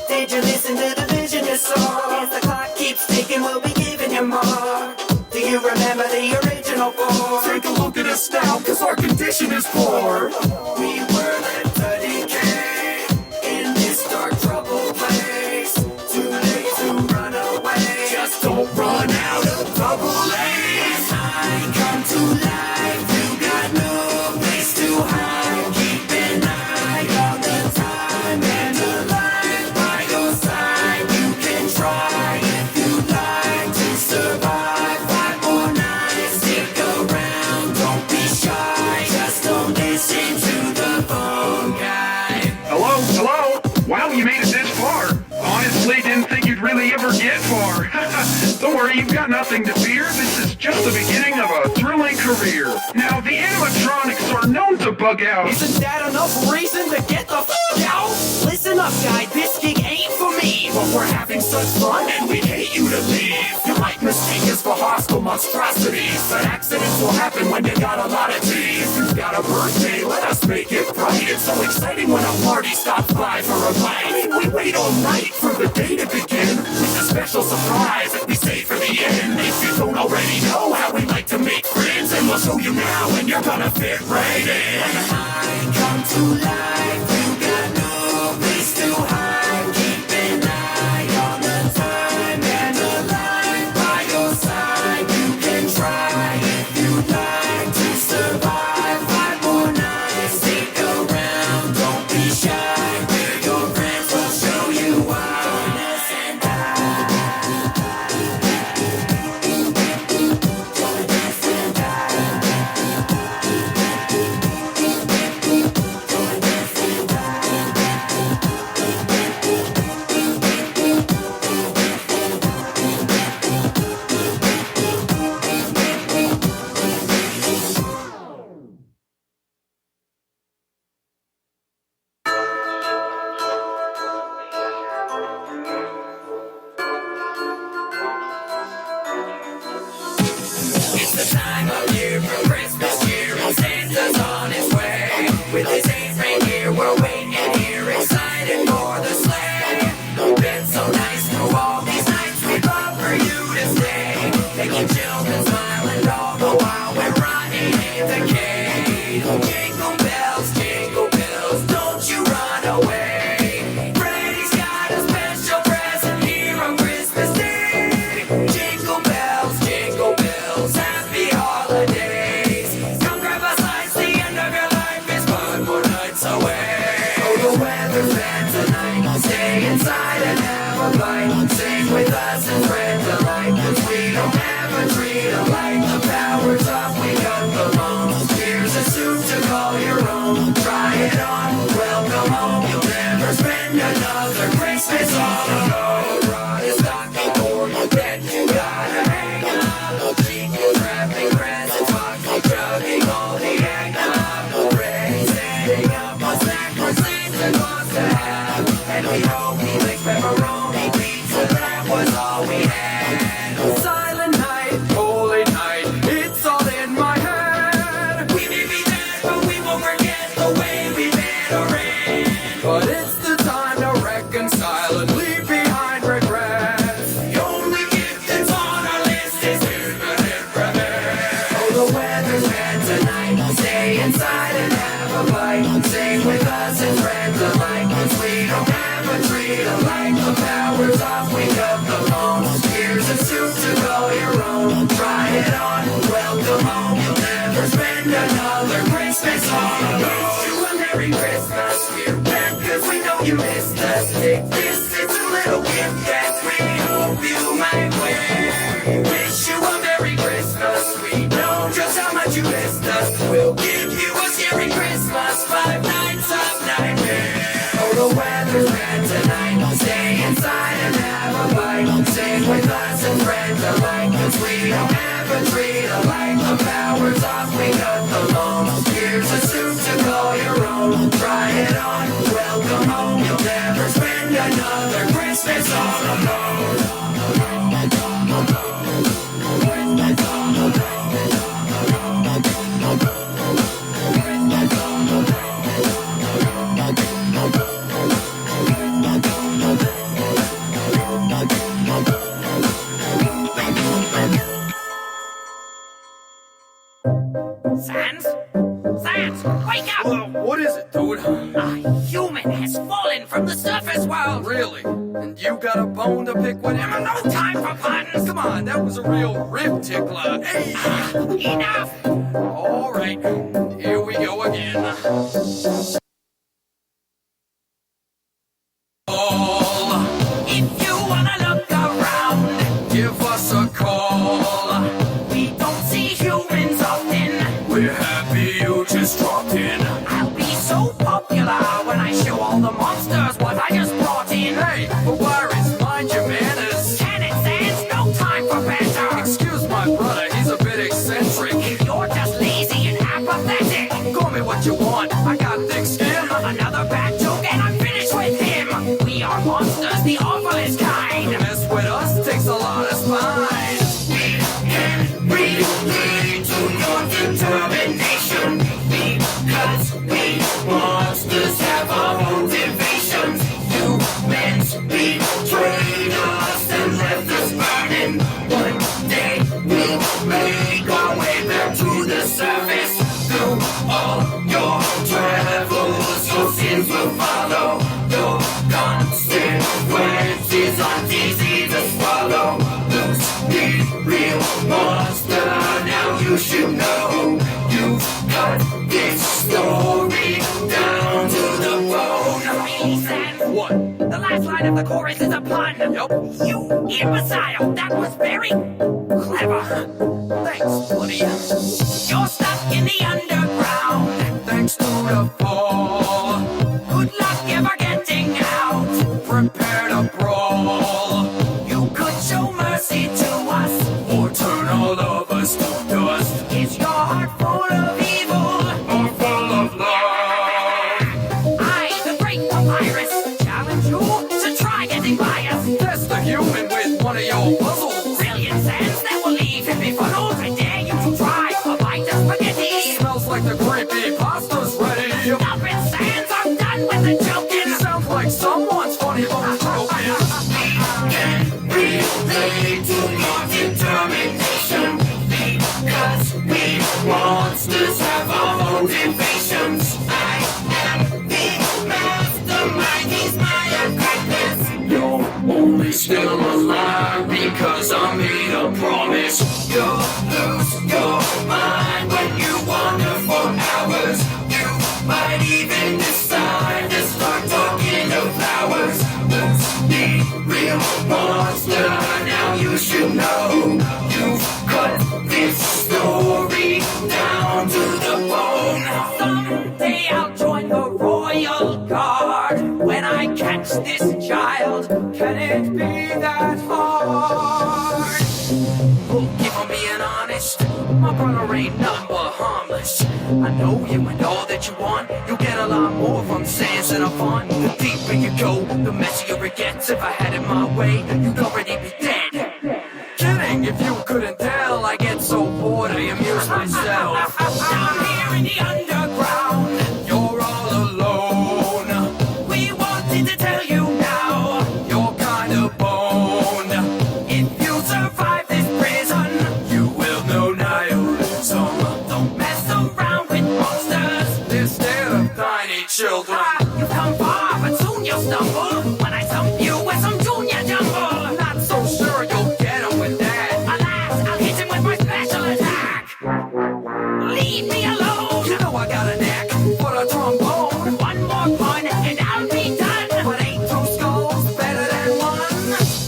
Did you listen to the vision you saw? As the clock keeps ticking, we'll be giving you more. Do you remember the original form? Take a look at us now, cause our condition is poor. We were left to decay in this dark, troubled place. Too late to run away. Just don't run out of double A's. I come to life, you got no place to hide. Keep an eye on the time and the light by your side. You can try if you'd like to survive. 5 more nights, stick around, don't be shy. Just don't listen to the phone guy. Hello? Hello? Wow, you made it this far. Honestly, didn't think you'd really ever get far. Don't worry, you've got nothing to fear. This is just the beginning of a thrilling career. Now, the animatronics are known to bug out. Isn't that enough reason to get the f*** out? Listen up, guy, this gig ain't for me. But we're having such fun and we'd hate you to leave. You might mistake us for hostile monstrosities, but accidents will happen when you got a lot of teeth. If you've got a birthday, let us make it bright. It's so exciting when a party stops by for a bite. I mean, we wait all night for the day to begin with a special surprise that we save for the end. If you don't already know how we like to make friends, and we'll show you now and you're gonna fit right in. I come to life, you got no place to hide. Keep an eye on the time and the light by your side. You can try if you'd like to survive. 5 more nights, stick around, don't be shy. We're your friends, we'll show you why. It's the time of year for Christmas cheer. Santa's on his way. With his 8 reindeer, we're waiting here, excited for the sleigh. Been so nice through all these nights, we'd love for you to stay. Making children smile and all the while we're riding in the cage. Jingle bells, don't you run away. Freddy's got a special present here on Christmas Day. Jingle bells, happy the weather's bad tonight. Stay inside and have a bite. Sing with us and friends alike. 'Cause we don't have a treat alike. The power's off, we got the phone. Here's a suit to call your own. Try it on, welcome home. You'll never spend another Christmas all alone. Wish you a Merry Christmas. We're back 'cause we know you missed us. Take this, it's a little gift that we hope you might wear. Wish you a Merry Christmas. We know just how much you missed us. We'll give you a scary Christmas, 5 nights of nightmare. Oh, the weather's bad tonight. Stay inside and have a bite. Sing with us and friends alike. 'Cause we don't have a treat alike. The power's off, we got the loan. Here's a suit to call your own. Try it on, welcome home. You'll never spend another Christmas all alone. Sans? Sans, wake up! What is it, dude? A human has fallen from the surface world! Really? And you got a bone to pick with him? No time for puns! Come on, that was a real rib tickler. Hey! Enough! All right, here we go again. If you wanna look around, give us a call. We don't see humans often. We're happy you just dropped in. I'll be so popular when I show all the monsters what I just brought in. Hey, but Virus, mind your manners. Can it Sans? No time for banter. Excuse my brother, he's a bit eccentric. You're just lazy and apathetic. Call me what you want, I got thick skin. Another bad joke and I'm finished with him. We are monsters, the awfulest kind. Mess with us takes a lot of spine. We can relate to your determination. Because we monsters have our motivations. Humans betrayed us and left us burning. One day we'll make our way back to the surface. Through all your travels, your sins will follow. Your consequences aren't easy to swallow. Who's the real monster? Now you should know. You've got this story down to the bone. Really, Sans? What? The last line of the chorus is a pun. Yep. You imbecile! That was very clever. Thanks, buddy. You're stuck in the underground. Thanks to the fall. Good luck ever getting out. Prepare to brawl. You could show mercy to us, Or turn all of us to dust. is your heart full of evil? Or full of love. I, the great Papyrus, challenge you to try getting by us. Test the human with one of your puzzles. Brilliant Sans that will leave him befuddled. I dare you to try a bite of spaghetti. Smells like the creepy pasta's ready. Stop it, Sans, I'm done with the joking. Sounds like someone's funny bone broken. Can relate to your determination. Because we monsters have our motivations. I am the mastermind, he's my apprentice. You're only still alive because I made a promise. You'll lose your mind when you wander for hours. You might even decide to start talking to flowers. Who's the real monster? Now you should know. You've cut this story down to the bone. Someday I'll join the royal guard. When I catch this child, can it be that hard? If I'm being honest, my brother ain't nothing but harmless. I know you and all that you want. You'll get a lot more from Sans than a fun. The deeper you go, the messier it gets. If I had it my way, you'd already be dead. Kidding, if you couldn't tell, I get so bored I amuse myself. Down here in the underground, You're all alone. we wanted to tell you now. You're kind of bone. If you survive this prison, You will know nihilism. leave me alone. You know I got a knack for the trombone. One more pun and I'll be done. But ain't two skulls better than one?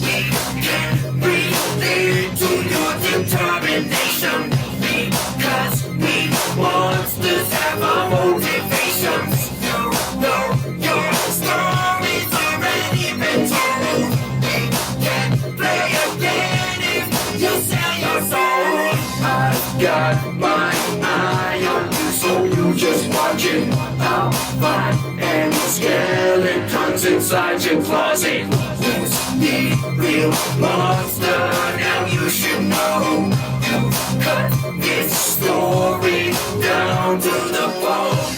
We can relate to your determination because we monsters have our motivations. You know your stories already been told. We can play again if you sell your soul. I've got my eye on you, so you just watch it. I'll find any skeletons inside your closet. Who's the real monster? Now you should know. Cut this story down to the bone.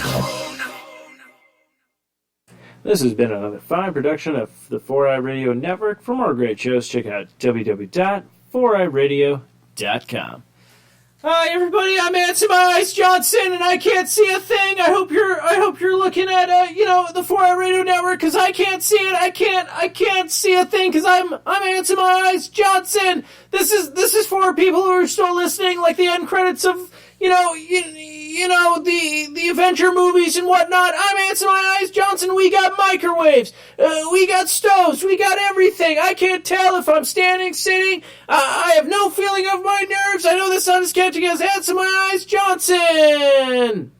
This has been another fine production of the 4i Radio Network. For more great shows, check out www.4iradio.com. Hi everybody, I'm Ansem Eyes Johnson, and I can't see a thing. I hope you're looking at the 4i Radio Network, because I can't see it. I can't see a thing because I'm Ansem Eyes Johnson. This is for people who are still listening, like the end credits of the Avenger movies and whatnot. I'm Ansem Eyes Johnson. We got microwaves, we got stoves, we got everything. I can't tell if I'm standing, sitting. I have no feeling of my nerves. I know the sun is catching us. Ansem Eyes Johnson.